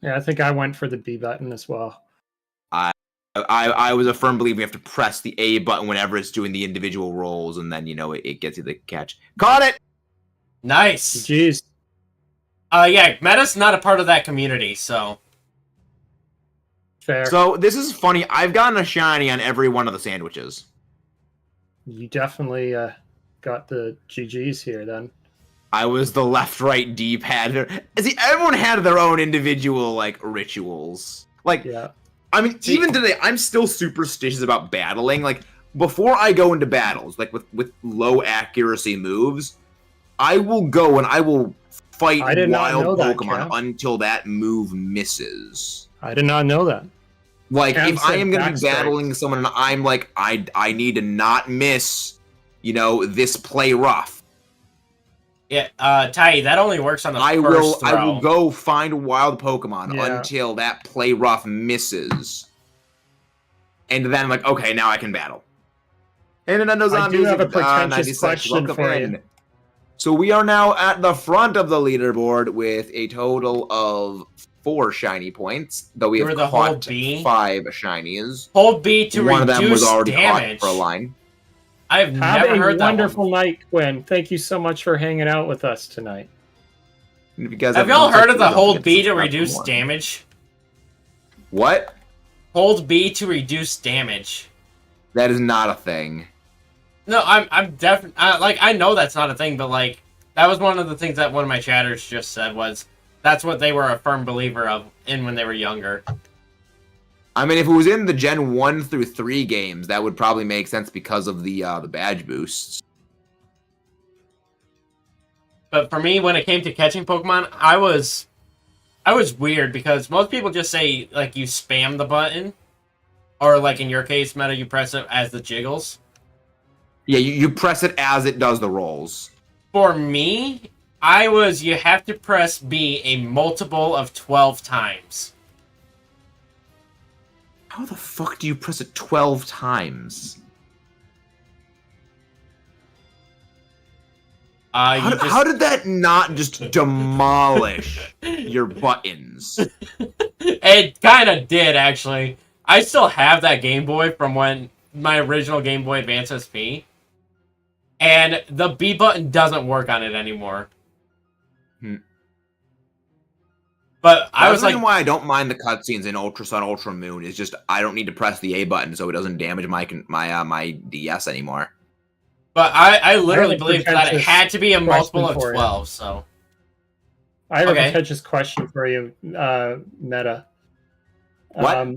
Yeah, I think I went for the B button as well. I was a firm believer you have to press the A button whenever it's doing the individual rolls, and then, you know, it gets you the catch. Caught it! Nice! Jeez. Yeah, Meta's not a part of that community, so... Fair. So, this is funny. I've gotten a shiny on every one of the sandwiches. You definitely got the GGs here, then. I was the left-right D-pad. See, everyone had their own individual, like, rituals. Like, yeah. I mean, even today, I'm still superstitious about battling. Like, before I go into battles, like, with low accuracy moves, I will go and I will fight wild Pokemon until that move misses. I did not know that. Like, if I am going to be battling someone and I'm like, I need to not miss, you know, this play rough. Yeah, TyeeWhyee, that only works on the first throw. I will go find wild Pokemon until that play rough misses. And then I'm like, okay, now I can battle. And then I do have a pretentious question for you. So we are now at the front of the leaderboard with a total of 4 shiny points, though we have caught 5 shinies. Hold B to reduce damage. One of them was already caught for a line. I've never heard that. Have a wonderful night, Quinn. Thank you so much for hanging out with us tonight. Have y'all heard of the hold B to reduce damage? What? Hold B to reduce damage. That is not a thing. No, I'm definitely like, I know that's not a thing, but like, that was one of the things that one of my chatters just said was that's what they were a firm believer of in when they were younger. I mean, if it was in the Gen 1 through 3 games, that would probably make sense because of the badge boosts. But for me, when it came to catching Pokemon, I was weird because most people just say, like, you spam the button. Or, like, in your case, Meta, you press it as the jiggles. Yeah, you press it as it does the rolls. For me, you have to press B a multiple of 12 times. How the fuck do you press it 12 times? How did that not just demolish your buttons? It kind of did, actually. I still have that Game Boy from when my original Game Boy Advance SP. And the B button doesn't work on it anymore. But I was like, why I don't mind the cutscenes in Ultra Sun, Ultra Moon is just I don't need to press the A button so it doesn't damage my DS anymore. But I literally believe that it had to be a multiple of 12. So I have a contentious question for you, Meta. What?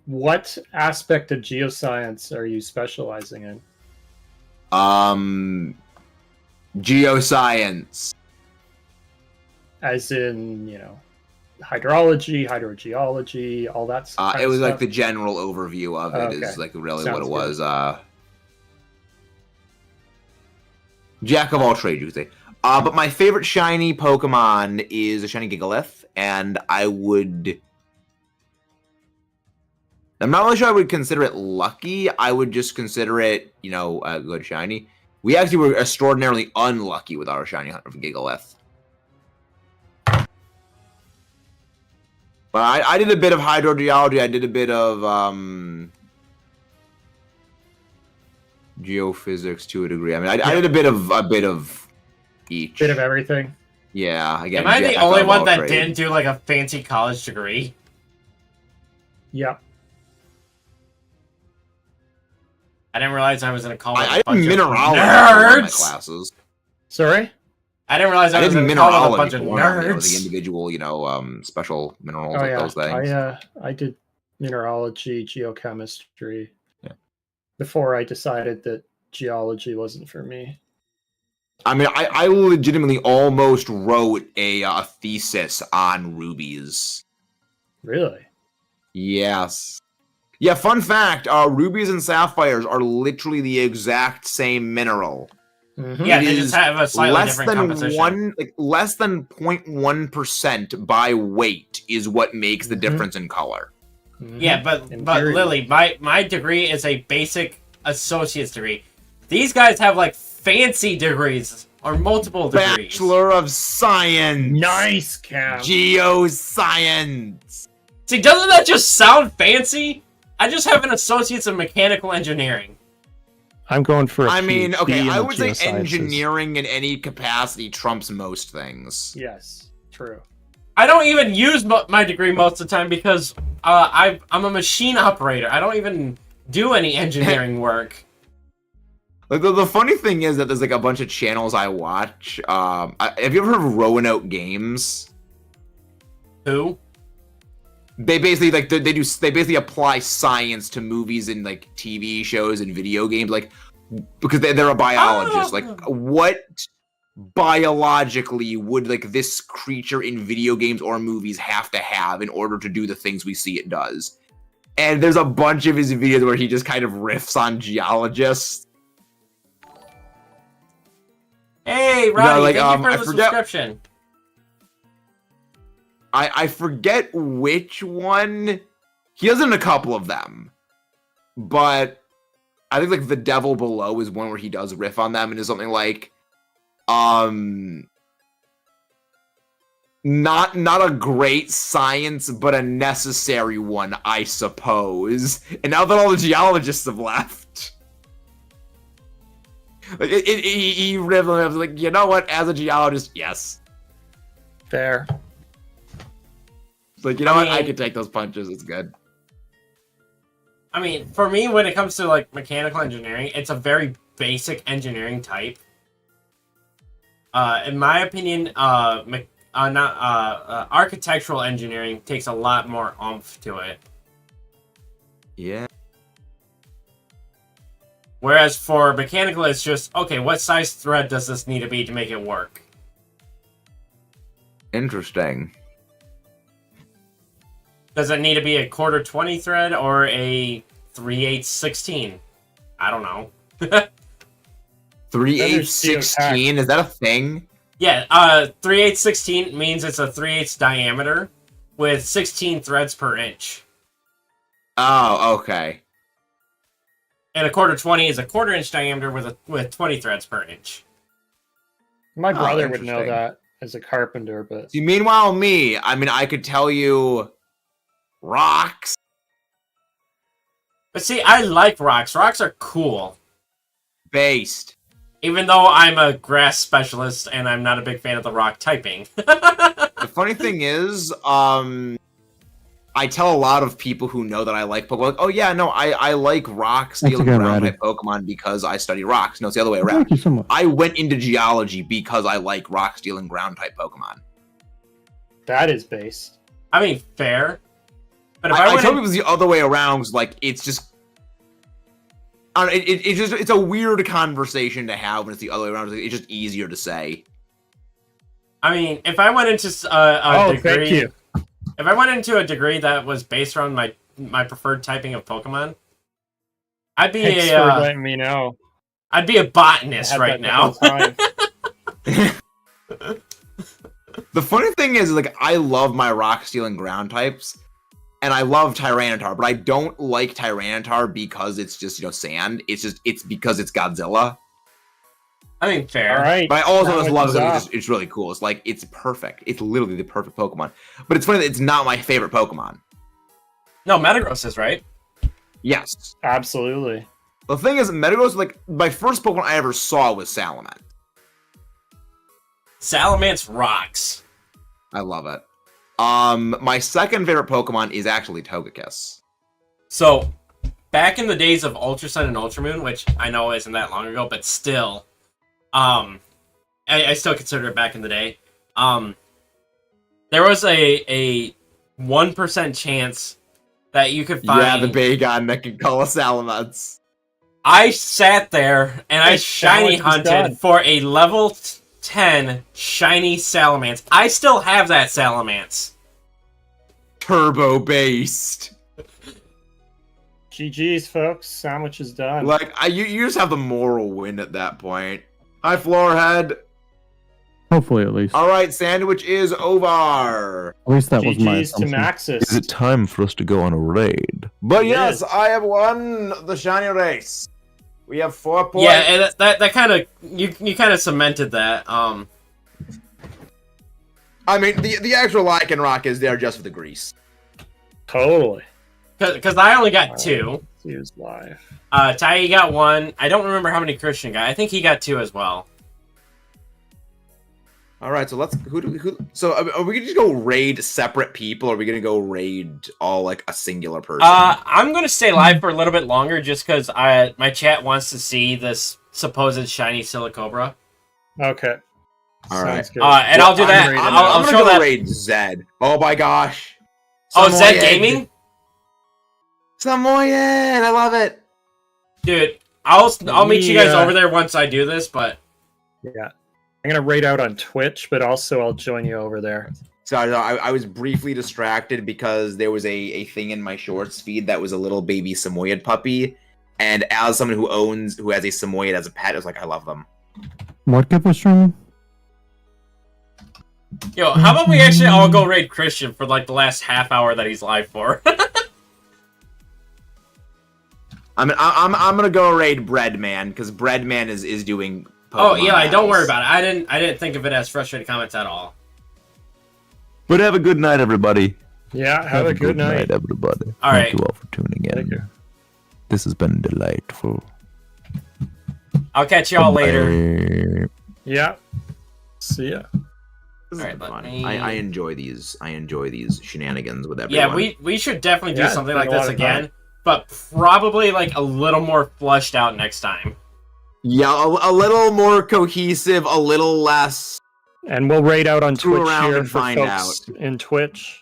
What aspect of geoscience are you specializing in? Geoscience. As in, hydrology, hydrogeology, all that stuff. It was like the general overview of it is like really what it was. Jack of all trades, you could say. But my favorite shiny Pokemon is a shiny Gigalith, and I'm not really sure I would consider it lucky. I would just consider it, a good shiny. We actually were extraordinarily unlucky with our shiny hunt for Gigalith. But I did a bit of hydrogeology. I did a bit of geophysics to a degree. I mean, I did a bit of each. Bit of everything. Yeah. Again, am I the only one that didn't do like a fancy college degree? Yeah. I didn't realize I was in a college. I did mineralogy in my classes. Sorry? I didn't realize I was in a college with a bunch of nerds. The individual, special minerals those things. I did mineralogy, geochemistry. Yeah. Before I decided that geology wasn't for me. I mean, I legitimately almost wrote a thesis on rubies. Really? Yes. Yeah, fun fact, rubies and sapphires are literally the exact same mineral. Mm-hmm. Yeah, they just have a slightly different composition. Less than 0.1% by weight is what makes the difference in color. Mm-hmm. Yeah, but Lily, my degree is a basic associate's degree. These guys have like fancy degrees or multiple degrees. Bachelor of Science. Nice, Cam. Geoscience. See, doesn't that just sound fancy? I just have an associate's in mechanical engineering. I'm going for I would say engineering in any capacity trumps most things. Yes, true. I don't even use my degree most of the time because I'm a machine operator. I don't even do any engineering work. Like the funny thing is that there's like a bunch of channels I watch. Have you ever heard of Roanoke Games? Who? They basically they basically apply science to movies and like TV shows and video games, like because they're a biologist. Like what biologically would like this creature in video games or movies have to have in order to do the things we see it does? And there's a bunch of his videos where he just kind of riffs on geologists. Hey, Roddy, thank you for the subscription. I forget which one. He does it in a couple of them. But I think like The Devil Below is one where he does riff on them and is something like not a great science, but a necessary one, I suppose. And now that all the geologists have left. Like he riffed on it. I was like, you know what? As a geologist, yes. Fair. It's like, you know what? I can take those punches. It's good. I mean, for me, when it comes to like mechanical engineering, it's a very basic engineering type. In my opinion, architectural engineering takes a lot more oomph to it. Yeah. Whereas for mechanical, it's just, okay, what size thread does this need to be to make it work? Interesting. Does it need to be a 1/4 thread or a 3/8 16? I don't know. 3/8 16? Is that a thing? Yeah, 3/8 16 means it's a 3/8 diameter with 16 threads per inch. Oh, okay. And a 1/4 is a 1/4 inch diameter with 20 threads per inch. My brother would know that as a carpenter, but... See, meanwhile, me, I mean, I could tell you rocks. But see, I like rocks. Rocks are cool. Based. Even though I'm a grass specialist and I'm not a big fan of the rock typing. The funny thing is, I tell a lot of people who know that I like Pokemon, like, oh yeah, no, I like rock, steel, and ground type Pokemon because I study rocks. No, it's the other way around. Thank you so much. I went into geology because I like rock, steel, and ground type Pokemon. That is based. I mean, fair. But if I tell people it's the other way around, because, like, it's just... It's a weird conversation to have when it's the other way around. It's just easier to say. I mean, if I went into a degree... thank you. If I went into a degree that was based around my preferred typing of Pokemon, I'd be Thanks for letting me know. I'd be a botanist right now. The funny thing is, like, I love my rock, steel, and ground types, and I love Tyranitar, but I don't like Tyranitar because it's just, sand. It's because it's Godzilla. I mean, fair. All right. But I also just love it. It's really cool. It's like, it's perfect. It's literally the perfect Pokemon. But it's funny that it's not my favorite Pokemon. No, Metagross is, right? Yes. Absolutely. The thing is, Metagross, like, my first Pokemon I ever saw was Salamence. Salamence rocks. I love it. My second favorite Pokemon is actually Togekiss. So, back in the days of Ultra Sun and Ultramoon, which I know isn't that long ago, but still, I still consider it back in the day. There was a 1% chance that you could find... Yeah, the Bagon that could call a Salamence. I sat there and I shiny hunted for a level 10 shiny Salamence. I still have that Salamence. Turbo based. GG's, folks. Sandwich is done. Like, you just have the moral win at that point. Hi, Floorhead. Hopefully, at least. All right, sandwich is over. At least that was my GG's to Maxis. Is it time for us to go on a raid? But yes, I have won the shiny race. We have 4 points. Yeah, and that kind of you kind of cemented that. I mean, the actual Lycanroc is there just for the grease. Totally. Because I only got 2. He was live. TyeeWhyee got 1. I don't remember how many Christian got. I think he got 2 as well. All right, so let's so are we gonna just go raid separate people, or are we gonna go raid all like a singular person? I'm gonna stay live for a little bit longer just because my chat wants to see this supposed shiny Silicobra. Okay. All right. And I'll do that. I'll gonna show that. Raid Zed. Oh my gosh. Oh, Zed Gaming. Samoyed, I love it, dude. I'll meet you guys over there once I do this, but yeah. I'm gonna raid out on Twitch, but also I'll join you over there. Sorry, I was briefly distracted because there was a thing in my shorts feed that was a little baby Samoyed puppy, and as someone who has a Samoyed as a pet, I was like, I love them. What gift was streaming? Yo, how about we actually all go raid Christian for like the last half hour that he's live for? I'm gonna go raid Breadman because Breadman is doing. Pokemon oh yeah, battles. Don't worry about it. I didn't think of it as frustrated comments at all. But have a good night, everybody. Yeah, have a good night, everybody. All Thank right. you all for tuning in. Thank you. This has been delightful. I'll catch y'all later. Yeah. See ya. This All is right, fun. me... I enjoy these. I enjoy these shenanigans with everyone. Yeah, we should definitely do something like this again, fun. but probably like a little more flushed out next time. Yeah, a little more cohesive, a little less. And we'll raid out on Twitch around here and for find folks in Twitch.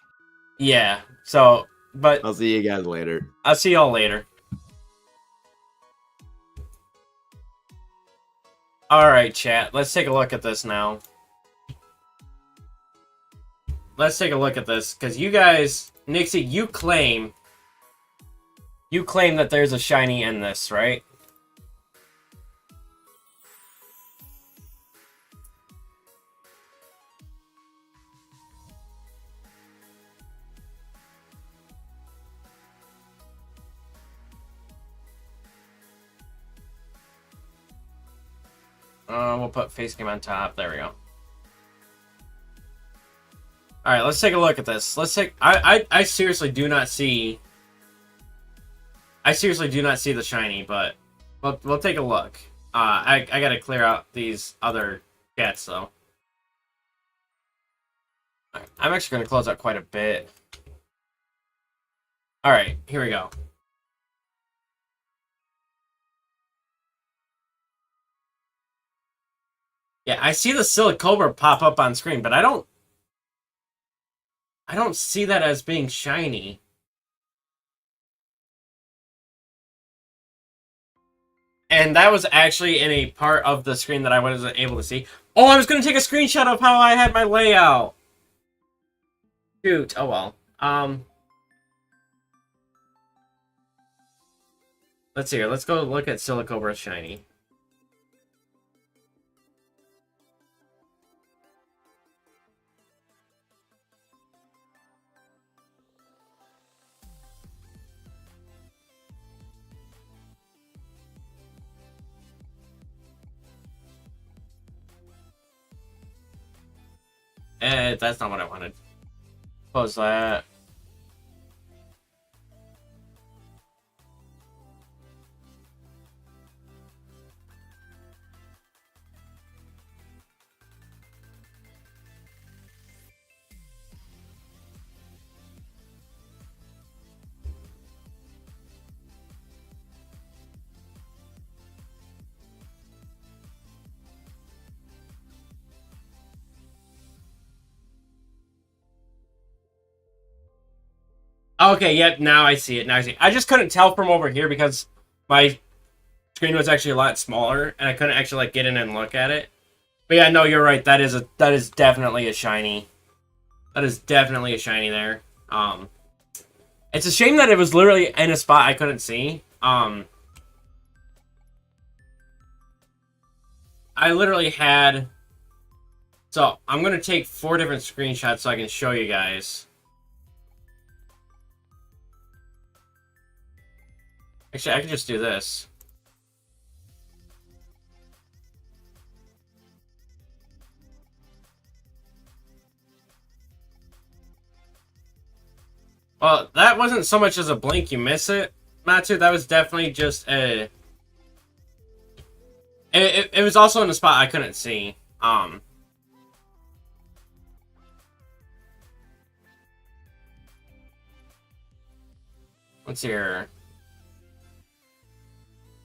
Yeah. So, but I'll see you guys later. I'll see y'all later. All right, chat. Let's take a look at this now. Let's take a look at this because you guys, Nixie, you claim that there's a shiny in this, right? We'll put face cam on top. There we go. All right, let's take a look at this. Let's take. I seriously do not see. I seriously do not see the shiny, but we'll take a look. I gotta clear out these other cats though. Right, I'm actually gonna close out quite a bit. All right, here we go. Yeah, I see the Silicobra pop up on screen, but I don't see that as being shiny. And that was actually in a part of the screen that I wasn't able to see. Oh, I was going to take a screenshot of how I had my layout. Shoot. Oh, well. Let's see here. Let's go look at Silicobra shiny. That's not what I wanted. Close that. Okay, yep, now I see it. Now I see it. I just couldn't tell from over here because my screen was actually a lot smaller and I couldn't actually like get in and look at it. But yeah, no, you're right. That is definitely a shiny. That is definitely a shiny there. It's a shame that it was literally in a spot I couldn't see. I literally had. So I'm gonna take 4 different screenshots so I can show you guys. Actually, I can just do this. Well, that wasn't so much as a blink you miss it, Matsu. That was definitely just a... It was also in a spot I couldn't see. Let's see here.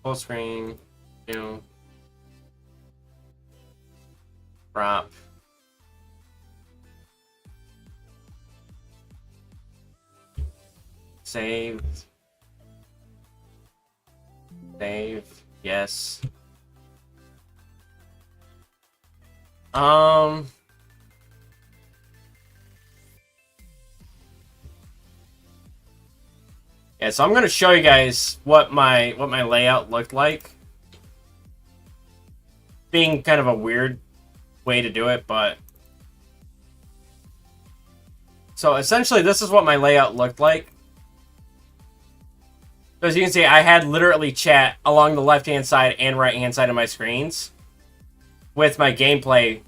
Full screen, new, crop. Saved. Save. Yes. Yeah, so I'm gonna show you guys what my layout looked like. Being kind of a weird way to do it, but so essentially this is what my layout looked like. So as you can see, I had literally chat along the left-hand side and right-hand side of my screens with my gameplay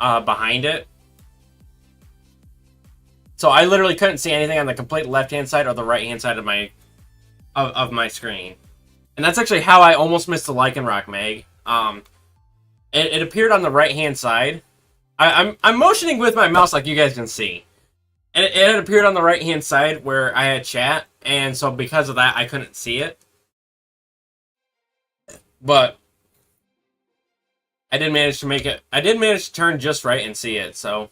behind it. So I literally couldn't see anything on the complete left-hand side or the right-hand side of my screen. And that's actually how I almost missed the Lycanroc Meg. It appeared on the right-hand side. I'm motioning with my mouse like you guys can see. And it had appeared on the right-hand side where I had chat, and so because of that, I couldn't see it. But I did manage to make it. I did manage to turn just right and see it, so...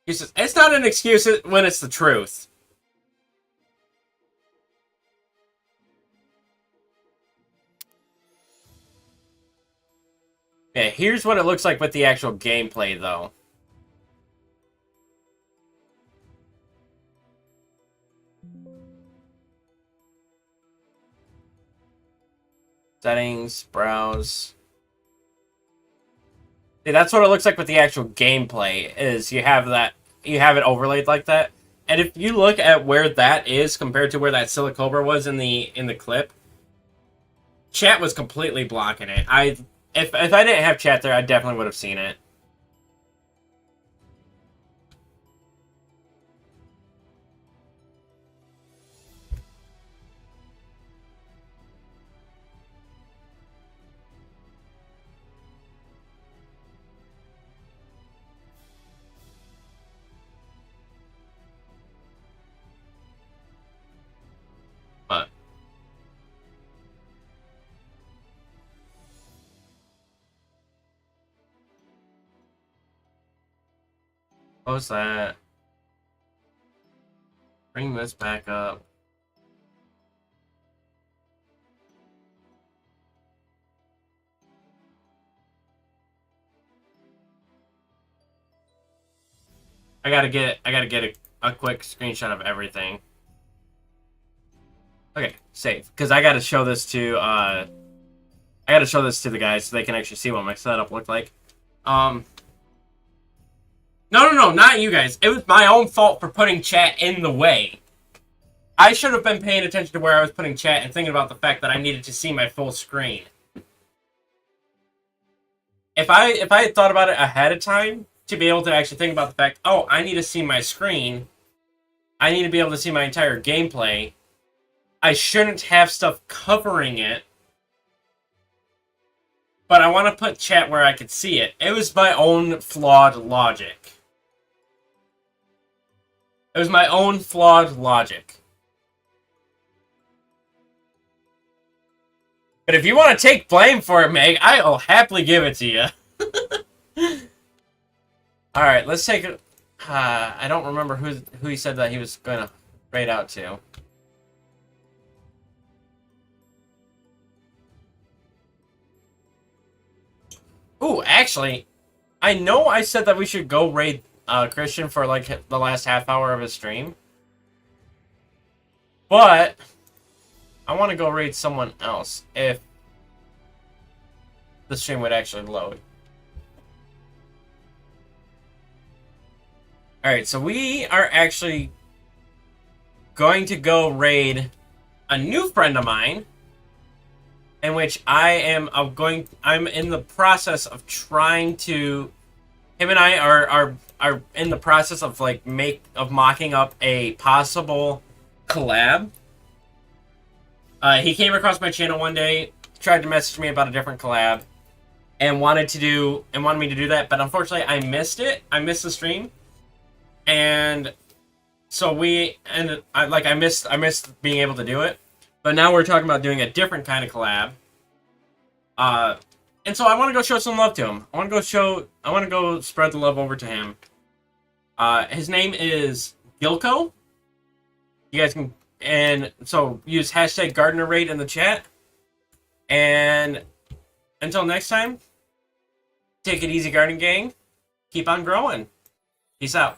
It's not an excuse when it's the truth. Okay, here's what it looks like with the actual gameplay, though. Settings, browse. See, that's what it looks like with the actual gameplay, is you have it overlaid like that. And if you look at where that is compared to where that Silicobra was in the clip, chat was completely blocking it. If I didn't have chat there, I definitely would have seen it. But close that. Bring this back up. I gotta get a quick screenshot of everything. Okay, save. Because I gotta show this to the guys so they can actually see what my setup looked like. No, not you guys. It was my own fault for putting chat in the way. I should have been paying attention to where I was putting chat and thinking about the fact that I needed to see my full screen. If I had thought about it ahead of time, to be able to actually think about the fact, oh, I need to see my screen, I need to be able to see my entire gameplay, I shouldn't have stuff covering it, but I want to put chat where I could see it. It was my own flawed logic. It was my own flawed logic. But if you want to take blame for it, Meg, I'll happily give it to you. Alright, let's take it. I don't remember who he said that he was going to raid out to. Ooh, actually, I know I said that we should go raid Christian for like the last half hour of his stream. But I want to go raid someone else if the stream would actually load. Alright, so we are actually going to go raid a new friend of mine, in which I'm in the process of trying to, him and I are in the process of mocking up a possible collab. He came across my channel one day, tried to message me about a different collab, and wanted me to do that, but unfortunately I missed it. I missed the stream. And so I missed being able to do it. But now we're talking about doing a different kind of collab. And so I want to go show some love to him. I want to go spread the love over to him. His name is Gilco. You guys can, and so use hashtag Gardener Raid in the chat. And until next time, take it easy, Garden Gang. Keep on growing. Peace out.